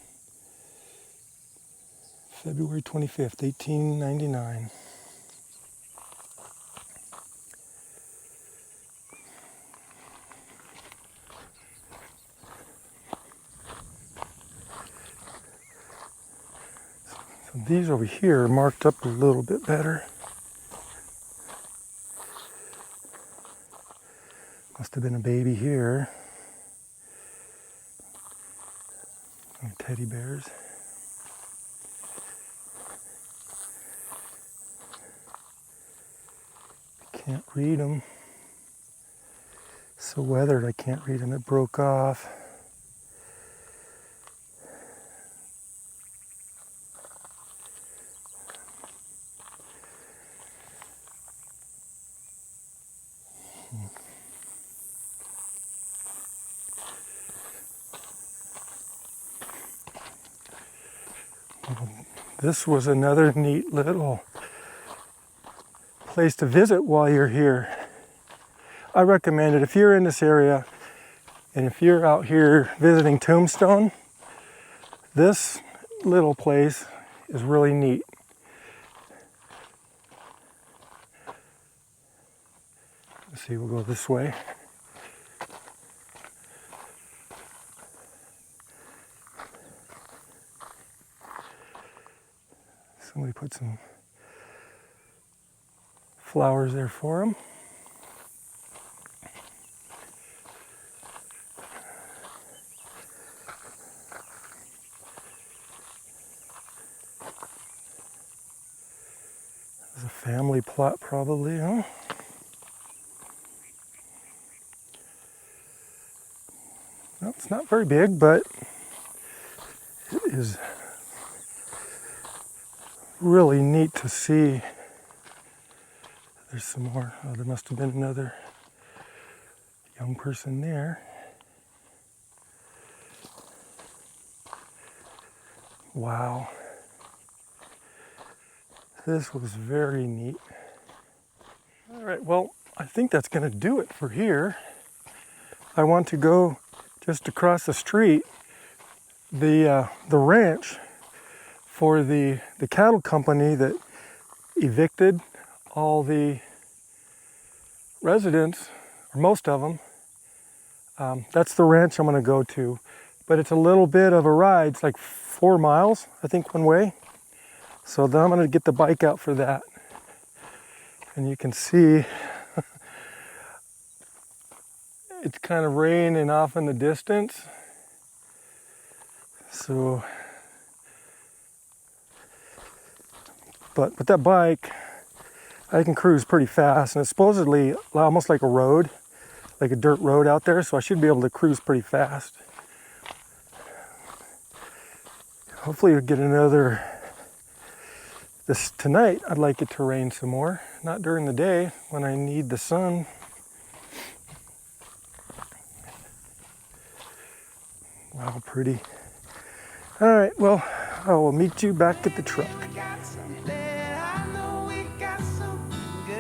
February 25th, 1899. So these over here are marked up a little bit better. Must have been a baby here. Teddy bears. Can't read them. So weathered I can't read them. It broke off. This was another neat little place to visit while you're here. I recommend it if you're in this area and if you're out here visiting Tombstone, this little place is really neat. Let's see, we'll go this way. Somebody put some flowers there for him. There's a family plot probably, huh? Well, it's not very big, but it is really neat to see. There's some more. Oh, there must have been another young person there. Wow. This was very neat. All right, well, I think that's going to do it for here. I want to go just across the street. The ranch for the cattle company that evicted all the residents, or most of them. That's the ranch I'm going to go to. But it's a little bit of a ride. It's like 4 miles, I think, one way. So then I'm going to get the bike out for that. And you can see it's kind of raining off in the distance. So, but with that bike, I can cruise pretty fast, and it's supposedly almost like a road, like a dirt road out there, so I should be able to cruise pretty fast. Hopefully we'll get another, tonight I'd like it to rain some more, not during the day when I need the sun. Wow, pretty. All right, well, I will meet you back at the truck. I know we got something good.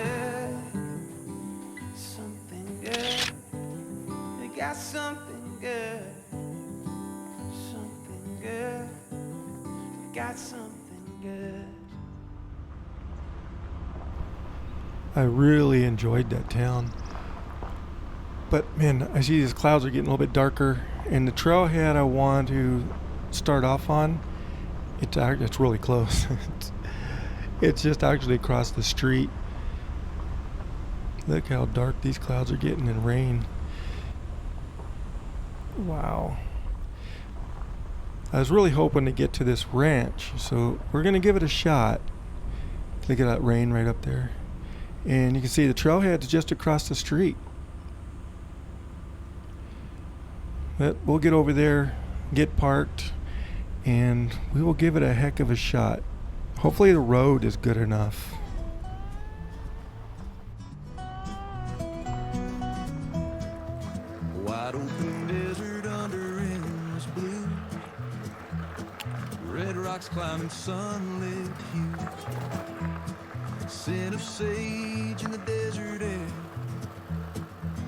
got something good. Something good. We got something good. I really enjoyed that town. But man, I see these clouds are getting a little bit darker, and the trailhead I want to start off on, it's really close. It's just actually across the street. Look how dark these clouds are getting in rain. Wow. I was really hoping to get to this ranch, so we're gonna give it a shot. Look at that rain right up there. And you can see the trailhead's just across the street. But we'll get over there, get parked, and we will give it a heck of a shot. Hopefully the road is good enough. Wide open desert under endless blue. Red rocks climbing sunlit hue. Scent of sage in the desert air.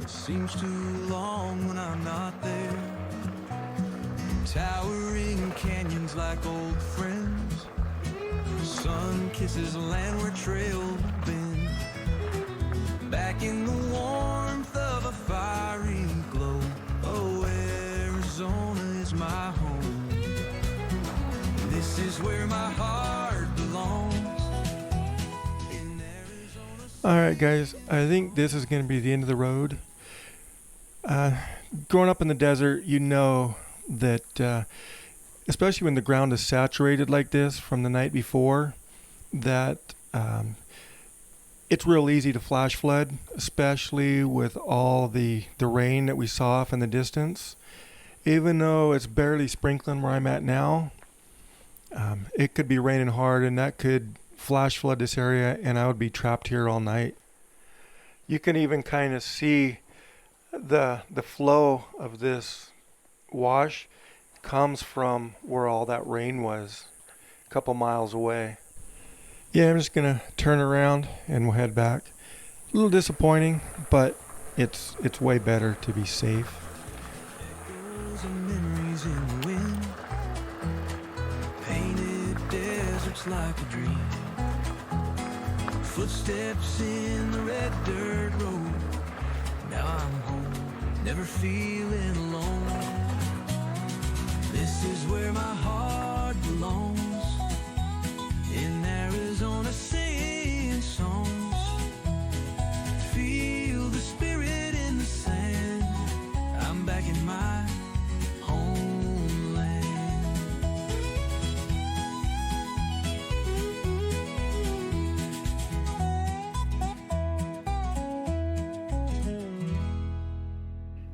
It seems too long when I'm not there. Towering canyons like old friends. Sun kisses land where trails bend. Back in the warmth of a fiery glow. Oh, Arizona is my home. This is where my heart belongs. In Arizona. Alright guys, I think this is going to be the end of the road. Growing up in the desert, you know that, especially when the ground is saturated like this from the night before, that it's real easy to flash flood, especially with all the rain that we saw off in the distance. Even though it's barely sprinkling where I'm at now, it could be raining hard, and that could flash flood this area, and I would be trapped here all night. You can even kind of see the flow of this wash comes from where all that rain was, a couple miles away. Yeah, I'm just gonna turn around and we'll head back. A little disappointing, but it's way better to be safe. Echoes and memories in the wind. Painted deserts like a dream. Footsteps in the red dirt road. Now I'm home, never feeling alone. This is where my heart belongs. In Arizona, singing songs. Feel the spirit in the sand. I'm back in my homeland.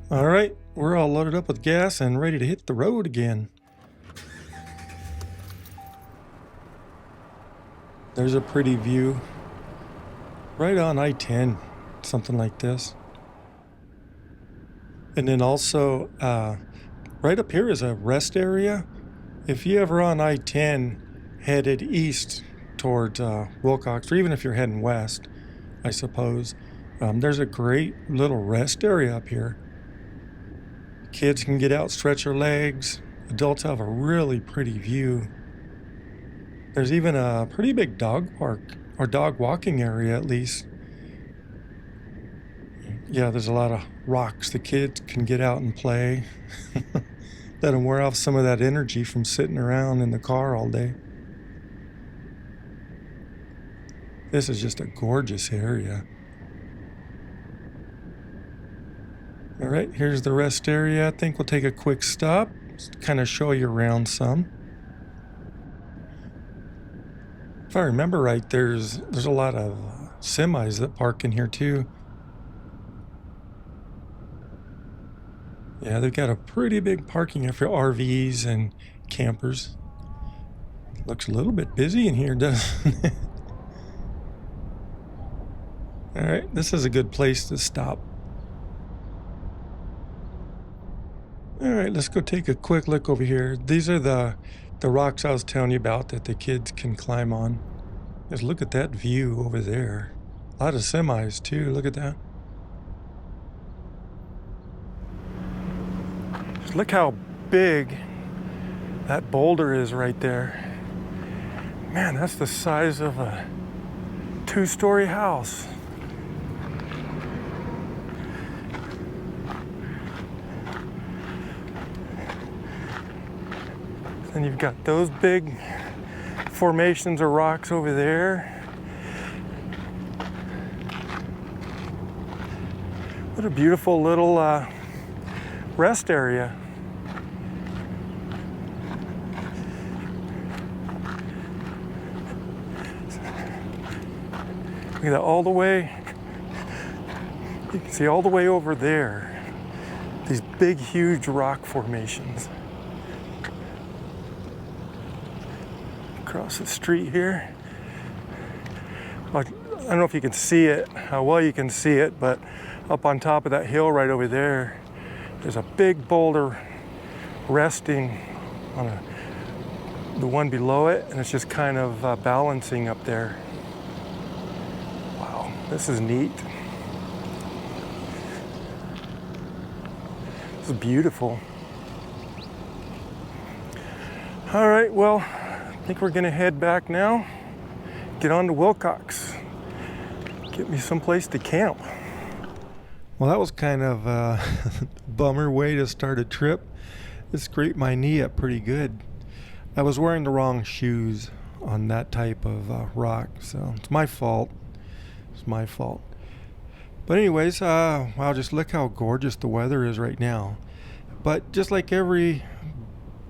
All right, we're all loaded up with gas and ready to hit the road again. There's a pretty view right on I-10, something like this. And then also right up here is a rest area. If you ever on I-10 headed east towards Wilcox, or even if you're heading west, I suppose, there's a great little rest area up here. Kids can get out, stretch their legs. Adults have a really pretty view. There's even a pretty big dog park, or dog walking area at least. Yeah, there's a lot of rocks. The kids can get out and play. Let them wear off some of that energy from sitting around in the car all day. This is just a gorgeous area. All right, here's the rest area. I think we'll take a quick stop, just kind of show you around some. If I remember right, there's a lot of semis that park in here too. Yeah, they've got a pretty big parking area for RVs and campers. Looks a little bit busy in here, doesn't it? All right, this is a good place to stop. All right, let's go take a quick look over here. These are the rocks I was telling you about that the kids can climb on. Just look at that view over there. A lot of semis too, look at that. Look how big that boulder is right there. Man, that's the size of a 2-story house. Then you've got those big formations of rocks over there. What a beautiful little rest area. Look at that all the way. You can see all the way over there. These big, huge rock formations. Across the street here. I don't know if you can see it, how well you can see it, but up on top of that hill right over there, there's a big boulder resting on the one below it, and it's just kind of balancing up there. Wow, this is neat. This is beautiful. All right, well, I think we're gonna head back now, get on to Wilcox, get me someplace to camp. Well, that was kind of a bummer way to start a trip. It scraped my knee up pretty good. I was wearing the wrong shoes on that type of rock, so it's my fault. It's my fault. But anyways, wow, just look how gorgeous the weather is right now. But just like every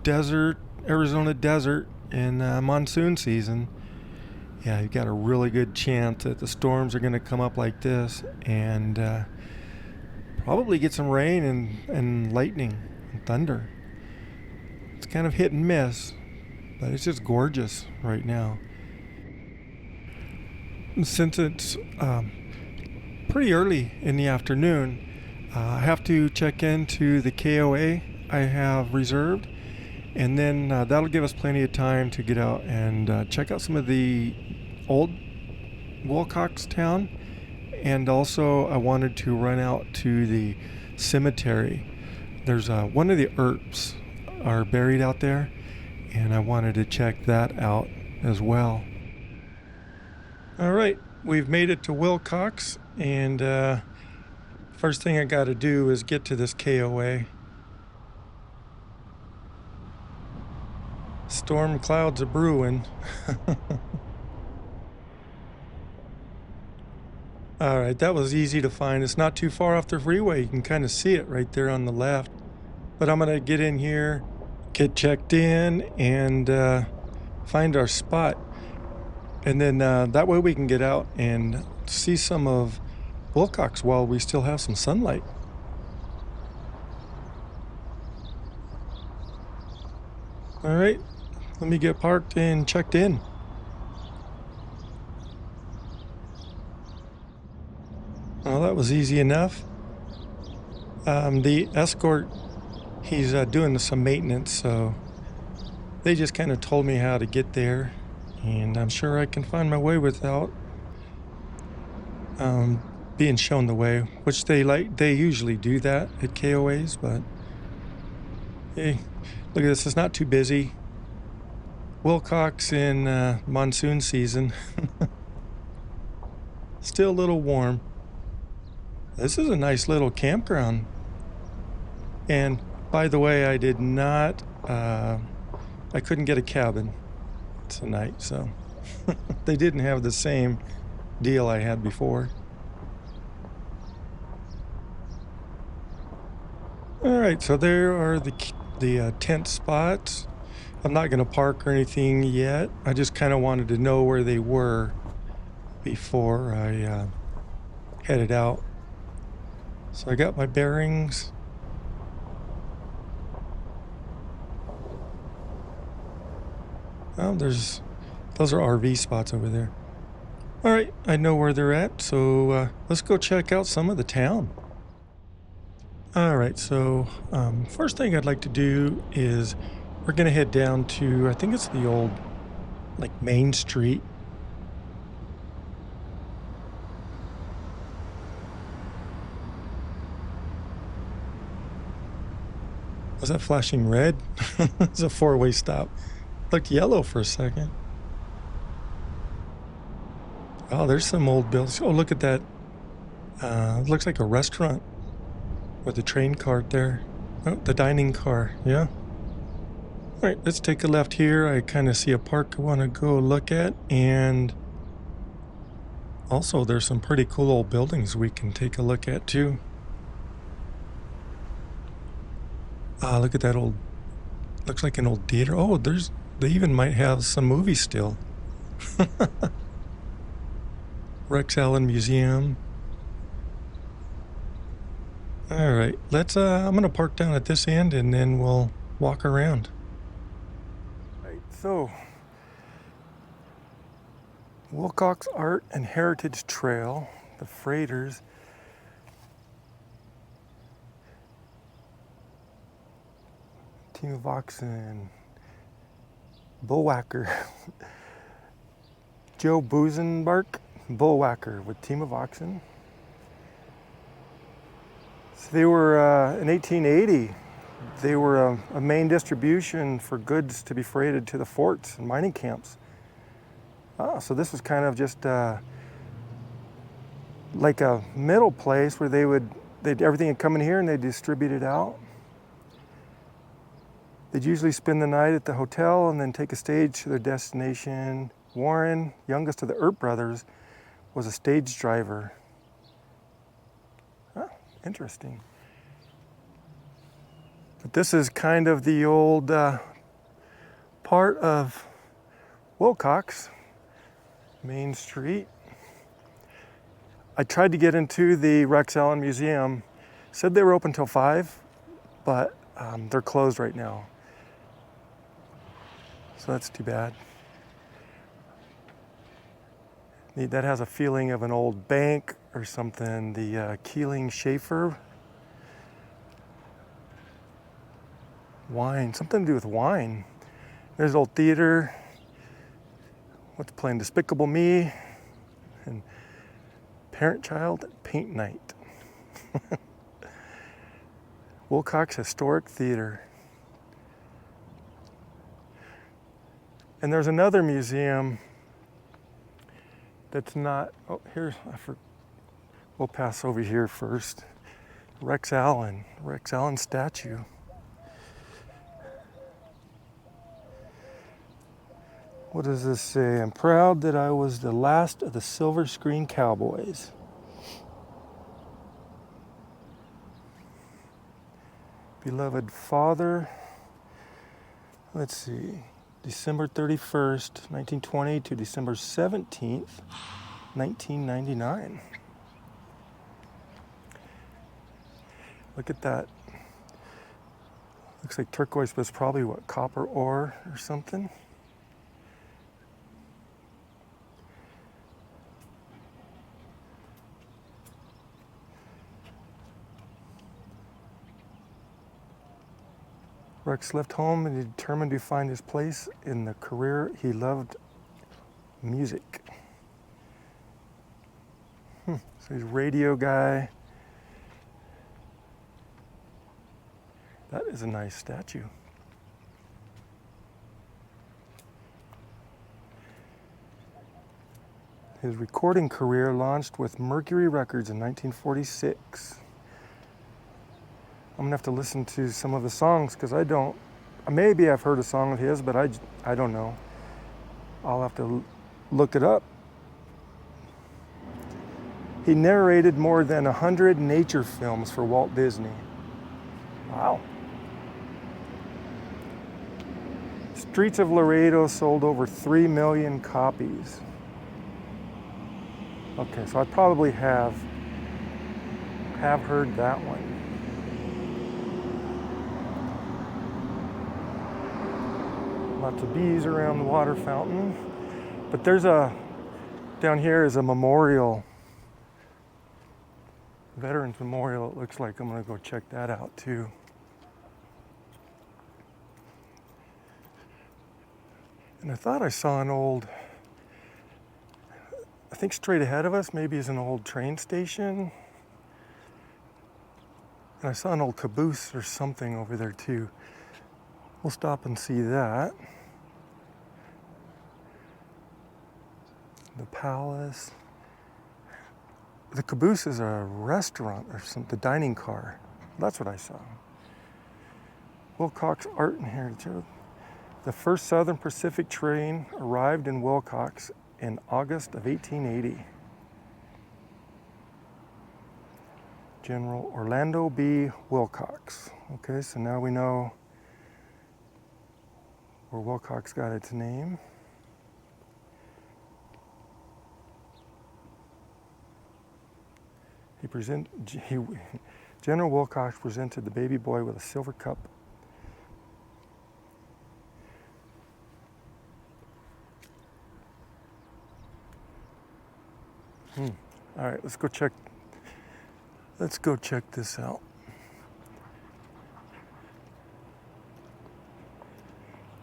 desert, Arizona desert in monsoon season, yeah, you've got a really good chance that the storms are going to come up like this and probably get some rain and lightning and thunder. It's kind of hit and miss, but it's just gorgeous right now. And since it's pretty early in the afternoon, I have to check into the KOA I have reserved, and then that'll give us plenty of time to get out and check out some of the old Wilcox town. And also I wanted to run out to the cemetery. There's one of the Earps are buried out there, and I wanted to check that out as well. All right, we've made it to Wilcox, and first thing I got to do is get to this KOA. Storm clouds are brewing. All right, that was easy to find. It's not too far off the freeway. You can kind of see it right there on the left. But I'm gonna get in here, get checked in, and find our spot. And then that way we can get out and see some of Wilcox while we still have some sunlight. All right, let me get parked and checked in. Well, that was easy enough. The escort, he's doing some maintenance, so they just kind of told me how to get there, and I'm sure I can find my way without being shown the way, which they usually do that at KOAs, but hey, look at this, it's not too busy. Wilcox in monsoon season. Still a little warm. This is a nice little campground. And by the way, I did not, I couldn't get a cabin tonight, so they didn't have the same deal I had before. All right, so there are the tent spots. I'm not gonna park or anything yet. I just kind of wanted to know where they were before I headed out. So I got my bearings. Oh, those are RV spots over there. All right, I know where they're at, so let's go check out some of the town. All right, so first thing I'd like to do is we're gonna head down to, I think it's the old, like, Main Street. Was that flashing red? It's a four-way stop. Looked yellow for a second. Oh, there's some old buildings. Oh, look at that. It looks like a restaurant with a train cart there. Oh, the dining car. Yeah. All right, let's take a left here. I kind of see a park I want to go look at. And also, there's some pretty cool old buildings we can take a look at, too. Ah, look at that old... Looks like an old theater. Oh, they even might have some movies still. Rex Allen Museum. All right, I'm gonna park down at this end and then we'll walk around. Right, so Wilcox Art and Heritage Trail, the freighters. Team of Oxen, Bullwhacker, Joe Buzenbark, Bullwhacker with Team of Oxen. So they were, in 1880, they were a main distribution for goods to be freighted to the forts and mining camps. So this was kind of just like a middle place where everything would come in here and they'd distribute it out. They'd usually spend the night at the hotel and then take a stage to their destination. Warren, youngest of the Earp brothers, was a stage driver. Interesting. But this is kind of the old part of Wilcox, Main Street. I tried to get into the Rex Allen Museum. Said they were open till 5, but they're closed right now. So that's too bad. That has a feeling of an old bank or something. The Keeling Schaefer. Wine, something to do with wine. There's old theater. What's playing? Despicable Me and Parent-Child Paint Night. Wilcox Historic Theater. And there's another museum that's not, we'll pass over here first. Rex Allen statue. What does this say? I'm proud that I was the last of the Silver Screen Cowboys. Beloved father. Let's see. December 31st, 1920 to December 17th, 1999. Look at that. Looks like turquoise, but it's probably what, copper ore or something? Rex left home and he determined to find his place in the career he loved, music. So he's a radio guy. That is a nice statue. His recording career launched with Mercury Records in 1946. I'm gonna have to listen to some of the songs because maybe I've heard a song of his, but I don't know. I'll have to look it up. He narrated more than 100 nature films for Walt Disney. Wow. Streets of Laredo sold over 3 million copies. Okay, so I probably have heard that one. Lots of bees around the water fountain. But down here is a memorial. Veterans Memorial, it looks like. I'm gonna go check that out too. And I thought I saw I think straight ahead of us maybe is an old train station. And I saw an old caboose or something over there too. We'll stop and see that. The palace. The caboose is a restaurant or something, the dining car. That's what I saw. Wilcox Art and Heritage. The first Southern Pacific train arrived in Wilcox in August of 1880. General Orlando B. Wilcox. Okay, so now we know where Wilcox got its name. General Wilcox presented the baby boy with a silver cup. All right, let's go check this out.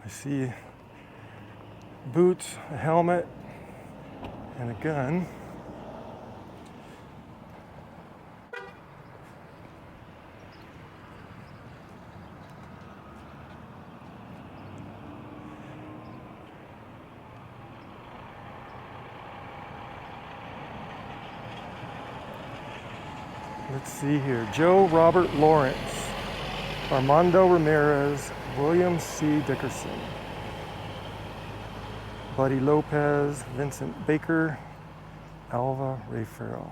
I see boots, a helmet, and a gun. Let's see here. Joe Robert Lawrence, Armando Ramirez, William C. Dickerson, Buddy Lopez, Vincent Baker, Alva Ray Farrell.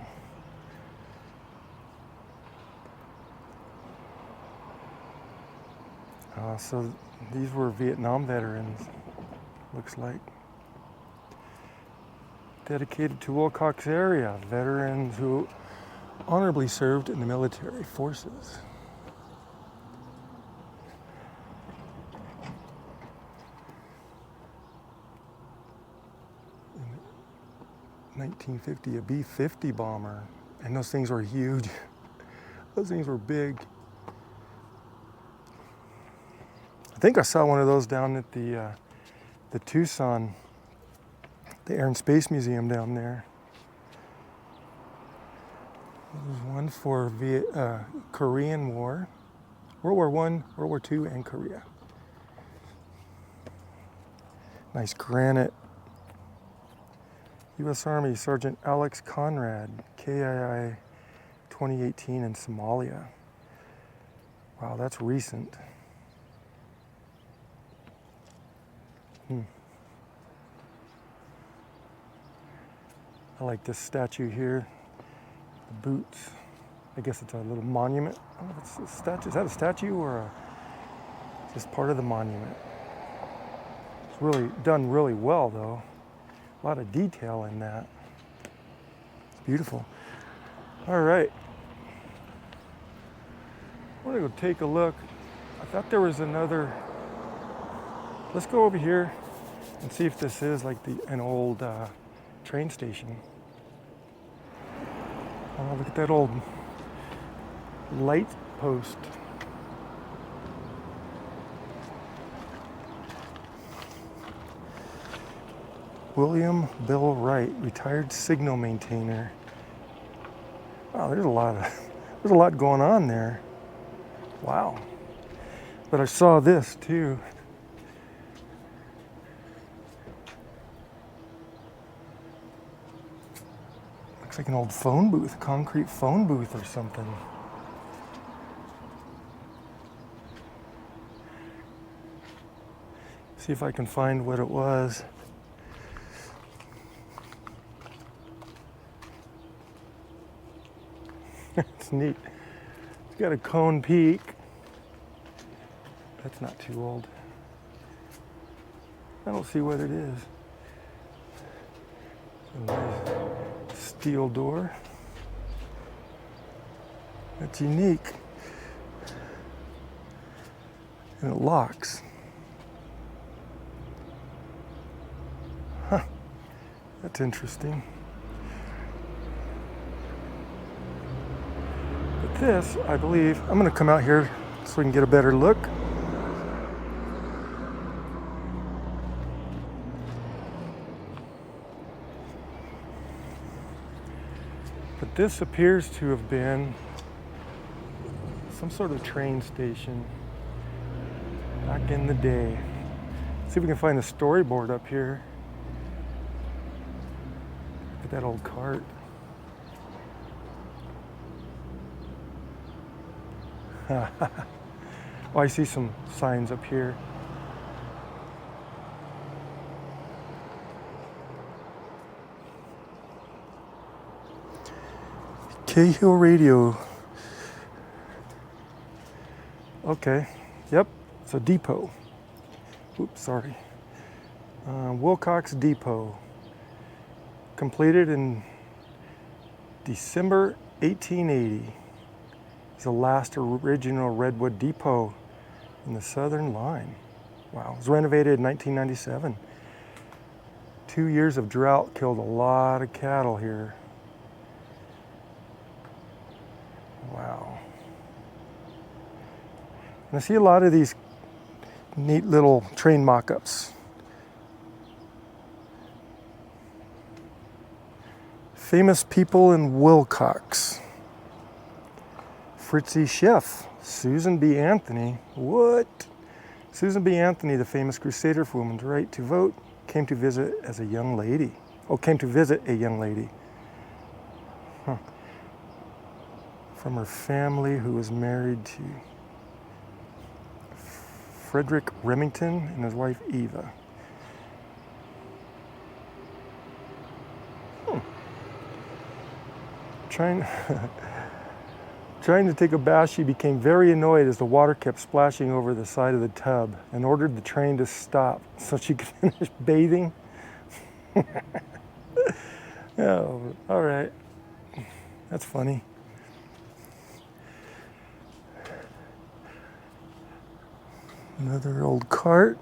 So these were Vietnam veterans, looks like. Dedicated to Wilcox area, veterans who honorably served in the military forces. In 1950, a B-50 bomber, and those things were huge. Those things were big. I think I saw one of those down at the Tucson, the Air and Space Museum down there. There's one for Korean War, World War I, World War II, and Korea. Nice granite. U.S. Army Sergeant Alex Conrad, KII 2018 in Somalia. Wow, that's recent. I like this statue here. The boots. I guess it's a little monument. I don't know if it's a statue. Is that a statue or just part of the monument? It's really done really well though. A lot of detail in that. It's beautiful. All right. I want to go take a look. I thought there was another. Let's go over here and see if this is like an old train station. Oh, look at that old light post. William Bill Wright, retired signal maintainer. Wow, there's a lot going on there. Wow. But I saw this too. Looks like an old phone booth, a concrete phone booth or something. See if I can find what it was. It's neat. It's got a cone peak. That's not too old. I don't see what it is. A nice steel door. That's unique. And it locks. Huh. That's interesting. But this, I believe, I'm going to come out here so we can get a better look. But this appears to have been some sort of train station back in the day. See if we can find the storyboard up here. Look at that old cart. Oh, I see some signs up here. Cahill Radio. Okay, yep, it's a depot. Oops, sorry. Wilcox Depot. Completed in December 1880. It's the last original redwood depot in the southern line. Wow, it was renovated in 1997. 2 years of drought killed a lot of cattle here. Wow. And I see a lot of these neat little train mock-ups. Famous people in Wilcox. Fritzy Schiff, Susan B. Anthony. What? Susan B. Anthony, the famous crusader for women's right to vote, came to visit as a young lady. Oh, came to visit a young lady. Huh. From her family who was married to Frederick Remington and his wife Eva. Trying to take a bath, she became very annoyed as the water kept splashing over the side of the tub and ordered the train to stop so she could finish bathing. Oh, all right. That's funny. Another old cart.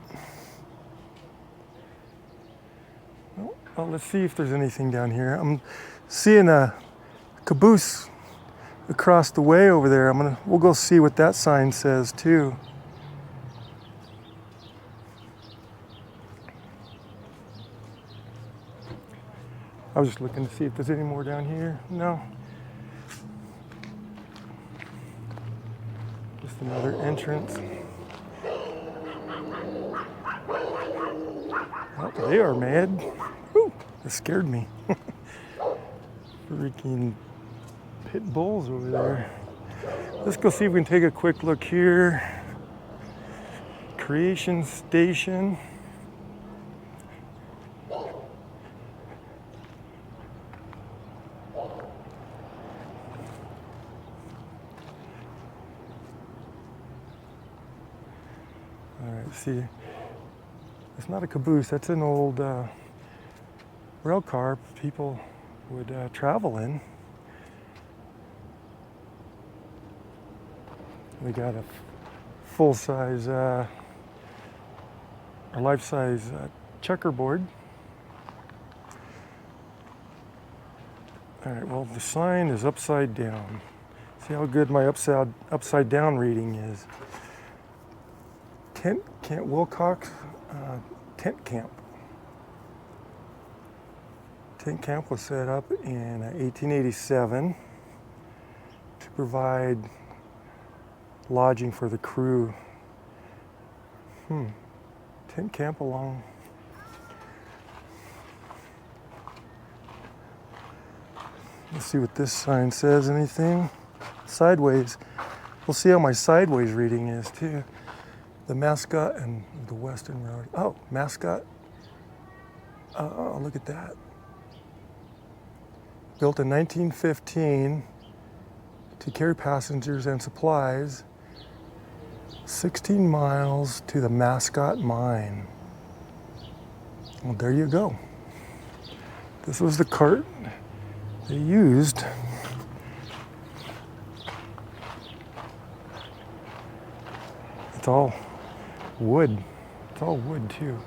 Well, let's see if there's anything down here. I'm seeing a caboose across the way over there. We'll go see what that sign says too. I was just looking to see if there's any more down here. No. Just another entrance. Oh, they are mad. Whew, that scared me. Freaking pit bulls over there. Let's go see if we can take a quick look here. Creation Station. All right, see, it's not a caboose, that's an old rail car people would travel in. We got a full-size, or life-size checkerboard. All right, well, the sign is upside down. See how good my upside down reading is. Tent Camp Wilcox, tent camp. Tent camp was set up in 1887 to provide lodging for the crew. Tent camp along. Let's see what this sign says. Anything? Sideways. We'll see how my sideways reading is too. The mascot and the Western Road. Oh, mascot. Oh, look at that. Built in 1915 to carry passengers and supplies 16 miles to the Mascot Mine. Well, there you go. This was the cart they used. It's all wood. It's all wood too.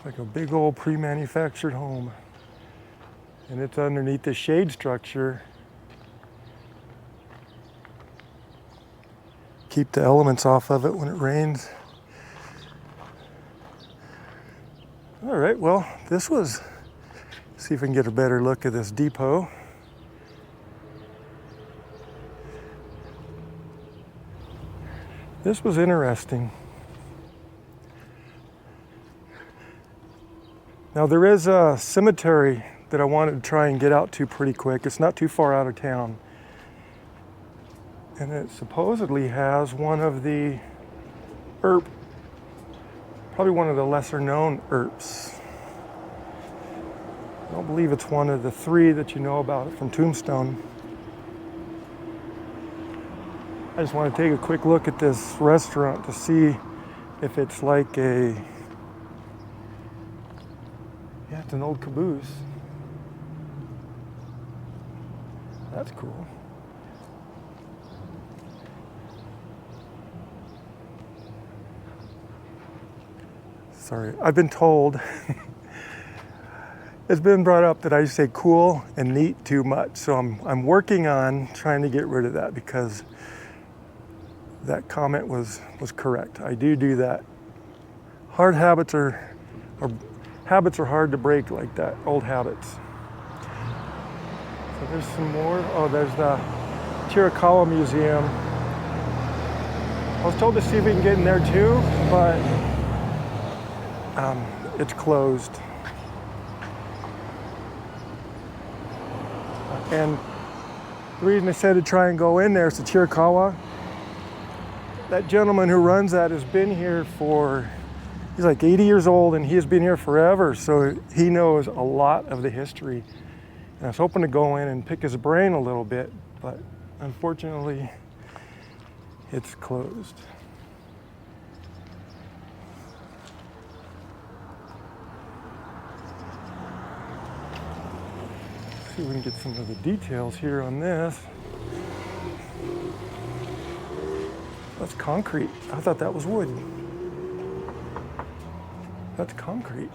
Like a big old pre-manufactured home. And it's underneath the shade structure. Keep the elements off of it when it rains. All right, well, this was, see if we can get a better look at this depot. This was interesting. Now there is a cemetery that I wanted to try and get out to pretty quick. It's not too far out of town. And it supposedly has one of the probably one of the lesser known ERPs. I don't believe it's one of the 3 that you know about from Tombstone. I just want to take a quick look at this restaurant to see if it's like yeah, it's an old caboose. That's cool. Sorry, I've been told, it's been brought up that I say cool and neat too much. So I'm working on trying to get rid of that, because that comment was correct. I do that. Hard habits are hard to break like that, old habits. So there's some more. Oh, there's the Chiricahua Museum. I was told to see if we can get in there too, but it's closed. And the reason I said to try and go in there is the Chiricahua. That gentleman who runs that has been here he's like 80 years old, and he has been here forever, so he knows a lot of the history. And I was hoping to go in and pick his brain a little bit, but unfortunately, it's closed. Let's see if we can get some of the details here on this. That's concrete. I thought that was wood. That's concrete.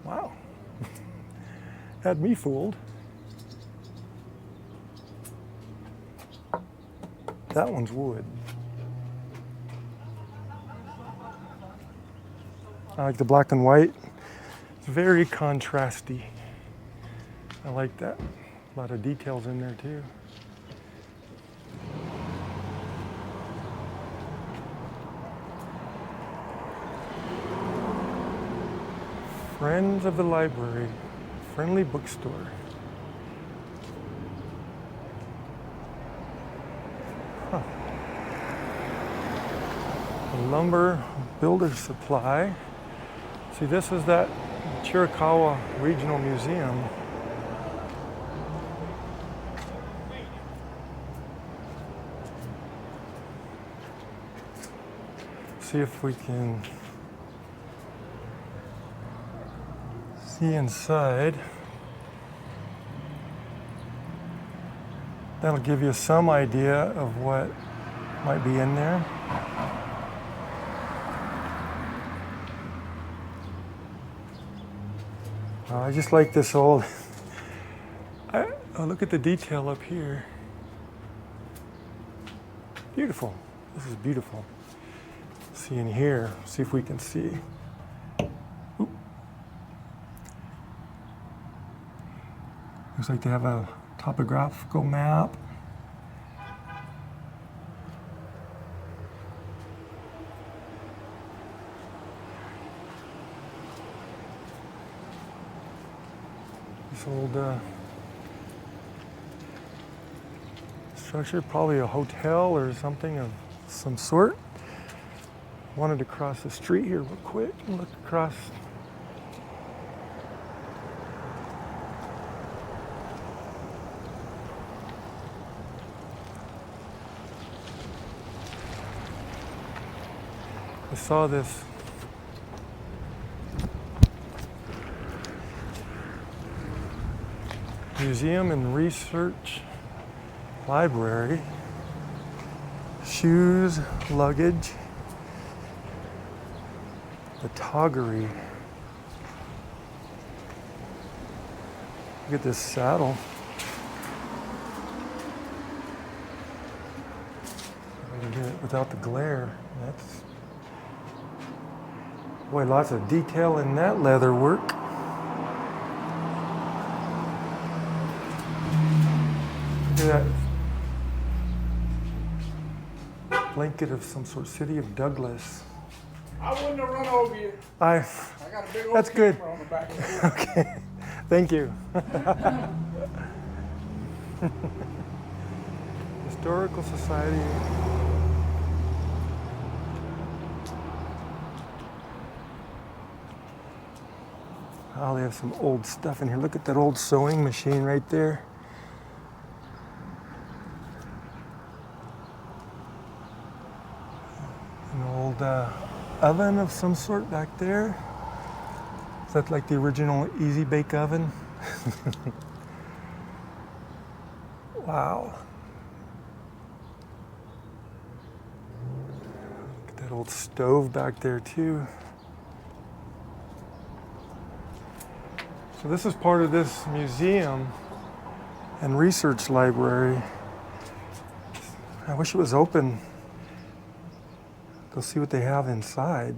Wow. Had me fooled. That one's wood. I like the black and white. It's very contrasty. I like that. A lot of details in there too. Friends of the Library, friendly bookstore. Huh. Lumber Builder Supply. See, this is that Chiricahua Regional Museum. See if we can see inside. That'll give you some idea of what might be in there. I just like this old, look at the detail up here. Beautiful. This is beautiful. See in here, see if we can see. Oop. Looks like they have a topographical map. This old structure, probably a hotel or something of some sort. Wanted to cross the street here real quick and look across. I saw this Museum and Research Library, shoes, luggage, the toggery. Look at this saddle. I can get it without the glare. That's, boy, lots of detail in that leather work. Look at that. Blanket of some sort, City of Douglas. I wouldn't have run over you. I got a big old That's good. camera on the back of the wheel. Okay, thank you. Historical Society. Oh, they have some old stuff in here. Look at that old sewing machine right there. An old oven of some sort back there. Is that like the original Easy Bake Oven? Wow. Look at that old stove back there too. So this is part of this museum and research library. I wish it was open. Go see what they have inside.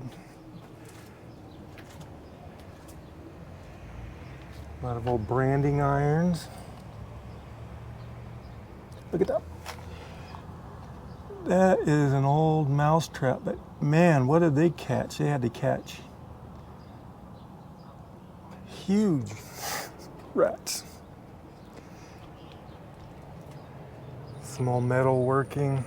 A lot of old branding irons. Look at that. That is an old mouse trap, but man, what did they catch? They had to catch huge rats. Small metal working.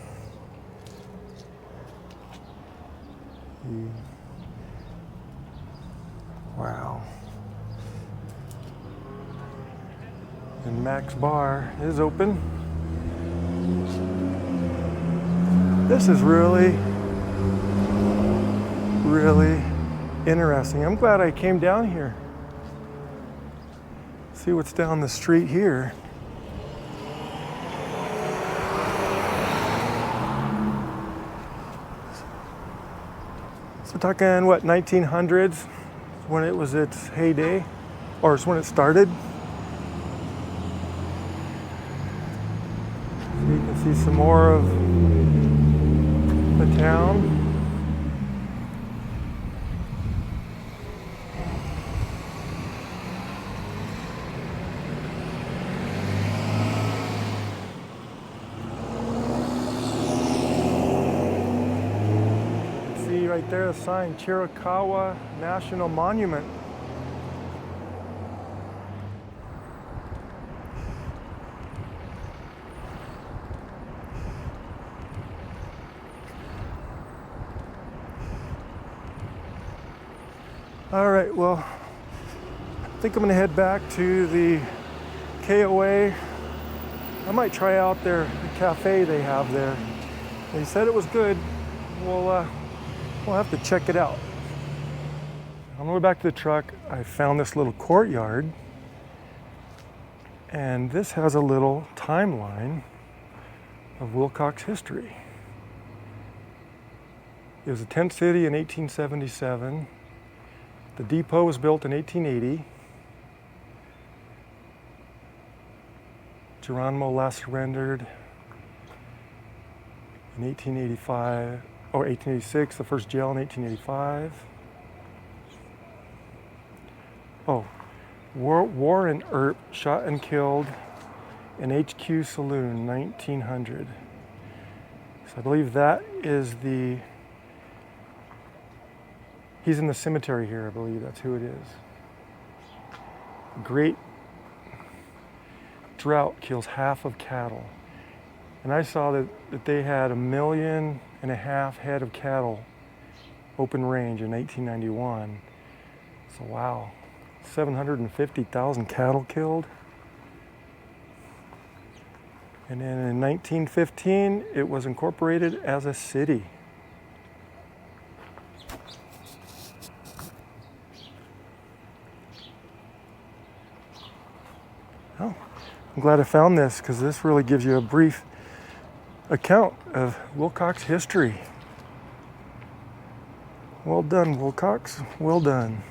Wow. And Mac's Bar is open. This is really, really interesting. I'm glad I came down here. See what's down the street here. So we're talking, what, 1900s when it was its heyday, or it's when it started. So you can see some more of the town. Right there, a sign, Chiricahua National Monument. All right, well, I think I'm gonna head back to the KOA. I might try out the cafe they have there. They said it was good. We'll have to check it out. On the way back to the truck, I found this little courtyard, and this has a little timeline of Wilcox history. It was a tent city in 1877. The depot was built in 1880. Geronimo last surrendered in 1885. Or 1886, the first jail in 1885. Oh, Warren Earp shot and killed in HQ Saloon, 1900. So I believe that is he's in the cemetery here, I believe that's who it is. Great drought kills half of cattle. And I saw that they had 1.5 million head of cattle open range in 1891. So wow, 750,000 cattle killed. And then in 1915, it was incorporated as a city. Oh, I'm glad I found this because this really gives you a brief account of Wilcox history. Well done, Wilcox. Well done.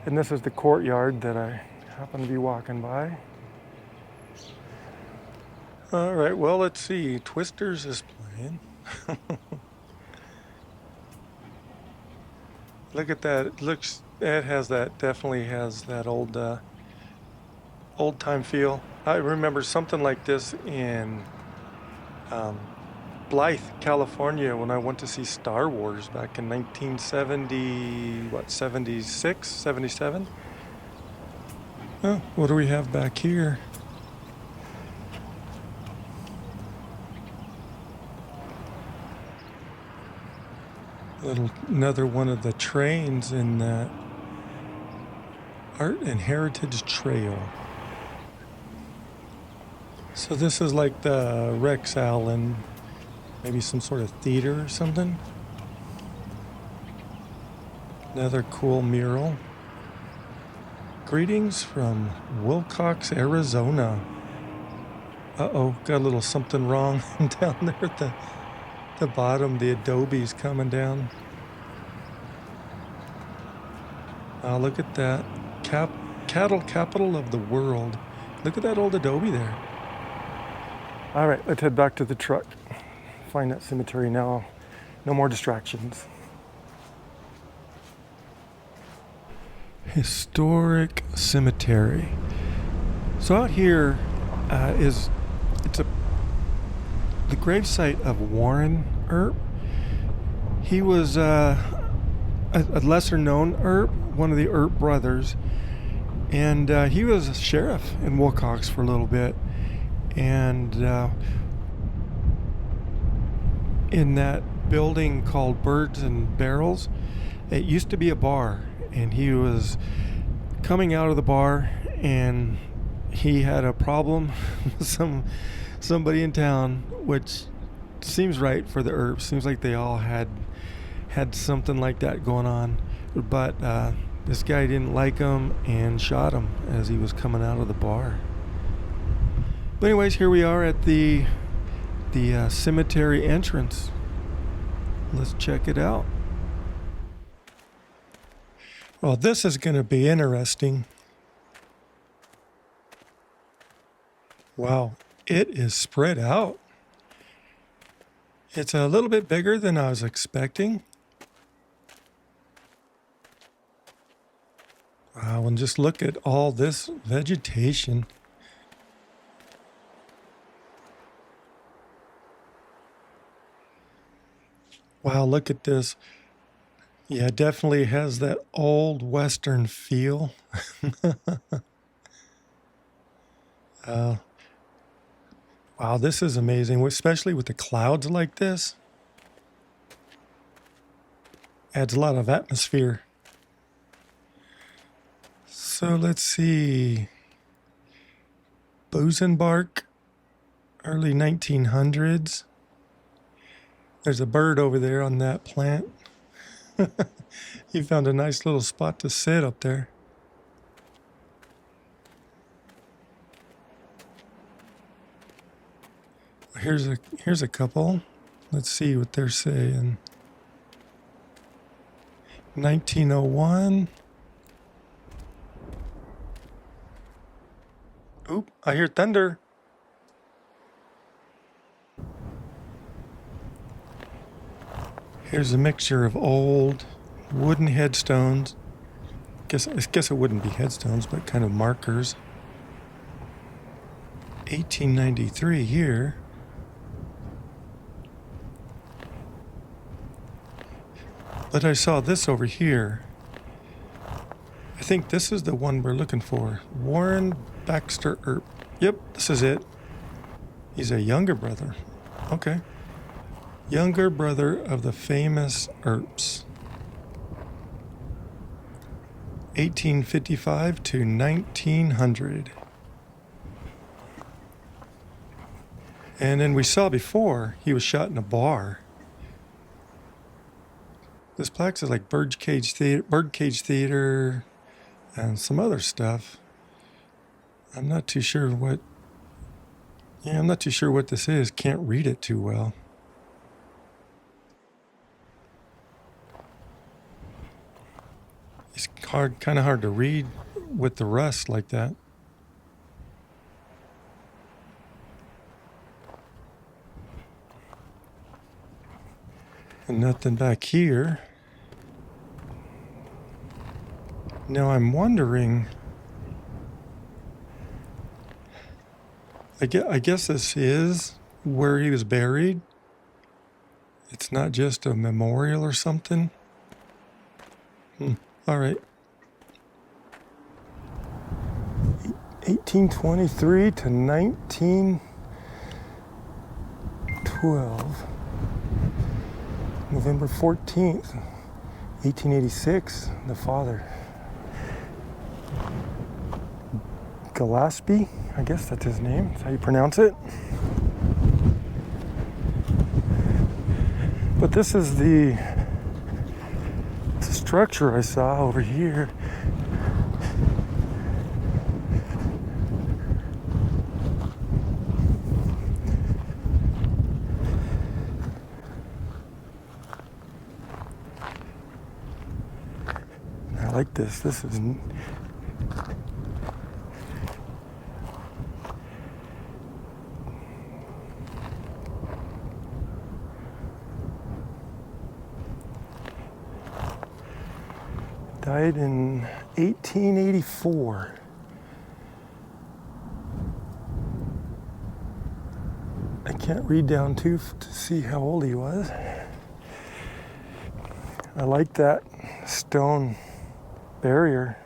And this is the courtyard that I happen to be walking by. All right, well, let's see. Twisters is playing. Look at that. It has that, definitely has that old time feel. I remember something like this in Blythe, California, when I went to see Star Wars back in 1970, 76, 77? Oh, what do we have back here? Another one of the trains in that Art and Heritage Trail. So this is like the Rex Allen, maybe some sort of theater or something. Another cool mural. Greetings from Wilcox, Arizona. Uh-oh, got a little something wrong down there at the bottom. The adobe's coming down. Look at that. Cattle capital of the world. Look at that old adobe there. All right, let's head back to the truck. Find that cemetery now. No more distractions. Historic cemetery. So out here it's the gravesite of Warren Earp. He was a lesser known Earp, one of the Earp brothers, and he was a sheriff in Wilcox for a little bit. And in that building called Birds and Barrels, it used to be a bar, and he was coming out of the bar and he had a problem with somebody in town, which seems right for the Earps. Seems like they all had something like that going on, but this guy didn't like him and shot him as he was coming out of the bar. But anyways, here we are at the cemetery entrance. Let's check it out. Well, this is going to be interesting. Wow, it is spread out. It's a little bit bigger than I was expecting. Wow, and just look at all this vegetation. Wow, look at this. Yeah, definitely has that old Western feel. Wow, this is amazing, especially with the clouds like this. Adds a lot of atmosphere. So let's see. Bosenbark, early 1900s. There's a bird over there on that plant. He found a nice little spot to sit up there. Here's a couple. Let's see what they're saying. 1901. Oop, I hear thunder. Here's a mixture of old wooden headstones. I guess it wouldn't be headstones, but kind of markers. 1893 here. But I saw this over here. I think this is the one we're looking for. Warren Baxter Earp. Yep, this is it. He's a younger brother. Okay. Younger brother of the famous Earps. 1855 to 1900. And then we saw before, he was shot in a bar. This plaque is like Birdcage Theater, and some other stuff. I'm not too sure what this is. Can't read it too well. It's kind of hard to read with the rust like that. And nothing back here. Now I'm wondering, I guess this is where he was buried. It's not just a memorial or something. All right. 1823 to 1912. November 14th, 1886. The father. Gillespie, I guess that's his name. That's how you pronounce it. But this is the structure I saw over here. I like this. This is died in 1884. I can't read down to see how old he was. I like that stone barrier.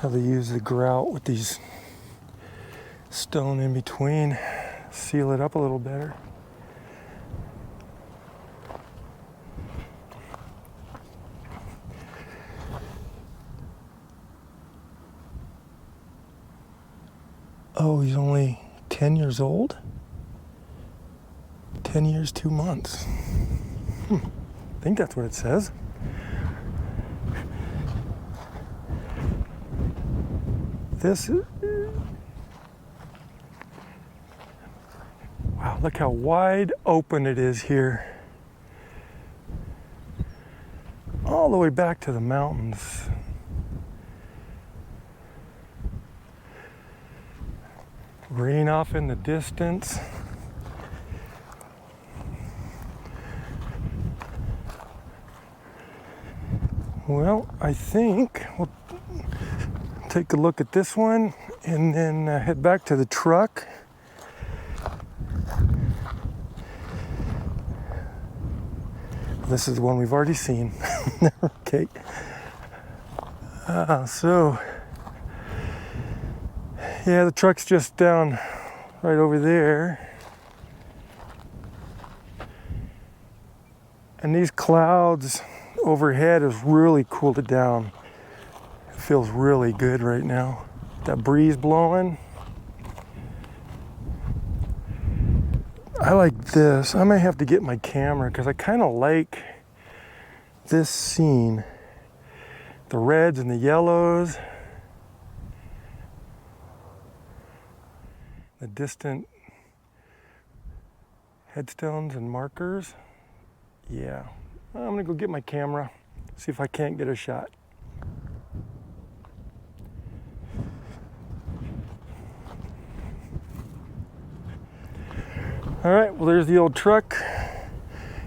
How they use the grout with these stone in between, seal it up a little better. Oh, he's only 10 years old? 10 years, 2 months. I think that's what it says. This is... Wow, look how wide open it is here. All the way back to the mountains. Rain off in the distance. Well, I think we'll take a look at this one and then head back to the truck. This is the one we've already seen. Okay. So, yeah, the truck's just down right over there. And these clouds overhead has really cooled it down. It feels really good right now. That breeze blowing. I like this. I might have to get my camera because I kind of like this scene. The reds and the yellows. The distant headstones and markers. Yeah. I'm gonna go get my camera, see if I can't get a shot. All right, well, there's the old truck.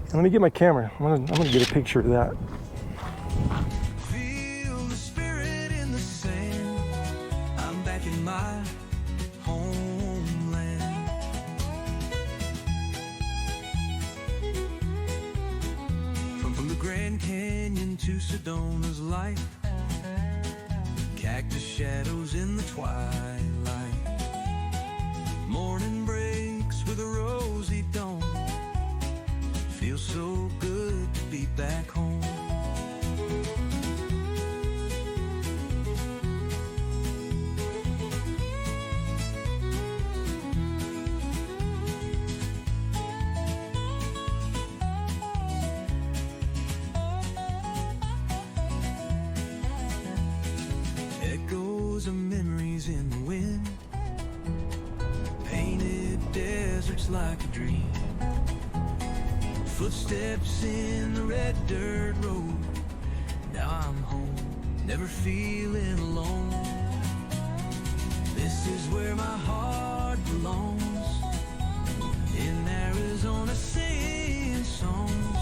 And let me get my camera. I'm gonna get a picture of that. Feel the spirit in the sand. I'm back in my homeland. From the Grand Canyon to Sedona's light, cactus shadows in the twilight. Morning breaks with a rosy dawn. Feels so good to be back home. Echoes of memories in the wind, painted deserts like a dream. Footsteps in the red dirt road. Now I'm home, never feeling alone. This is where my heart belongs. In Arizona, singing songs.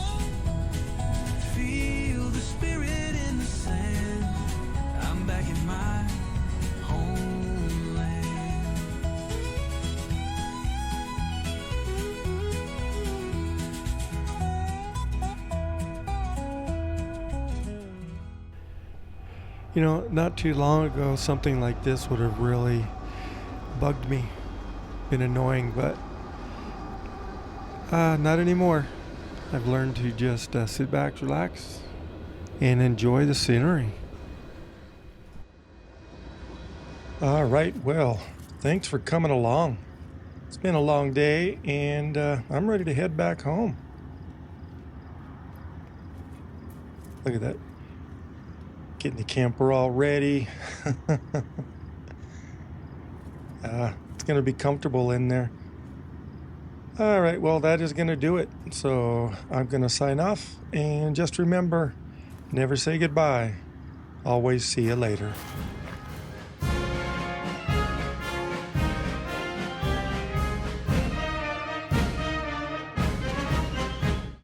Feel the spirit in the sand. I'm back in my homeland. You know, not too long ago, something like this would have really bugged me, been annoying, but not anymore. I've learned to just sit back, relax, and enjoy the scenery. All right, well, thanks for coming along. It's been a long day, and I'm ready to head back home. Look at that. Getting the camper all ready. It's going to be comfortable in there. All right, well, that is going to do it. So I'm going to sign off, and just remember, never say goodbye. Always see you later.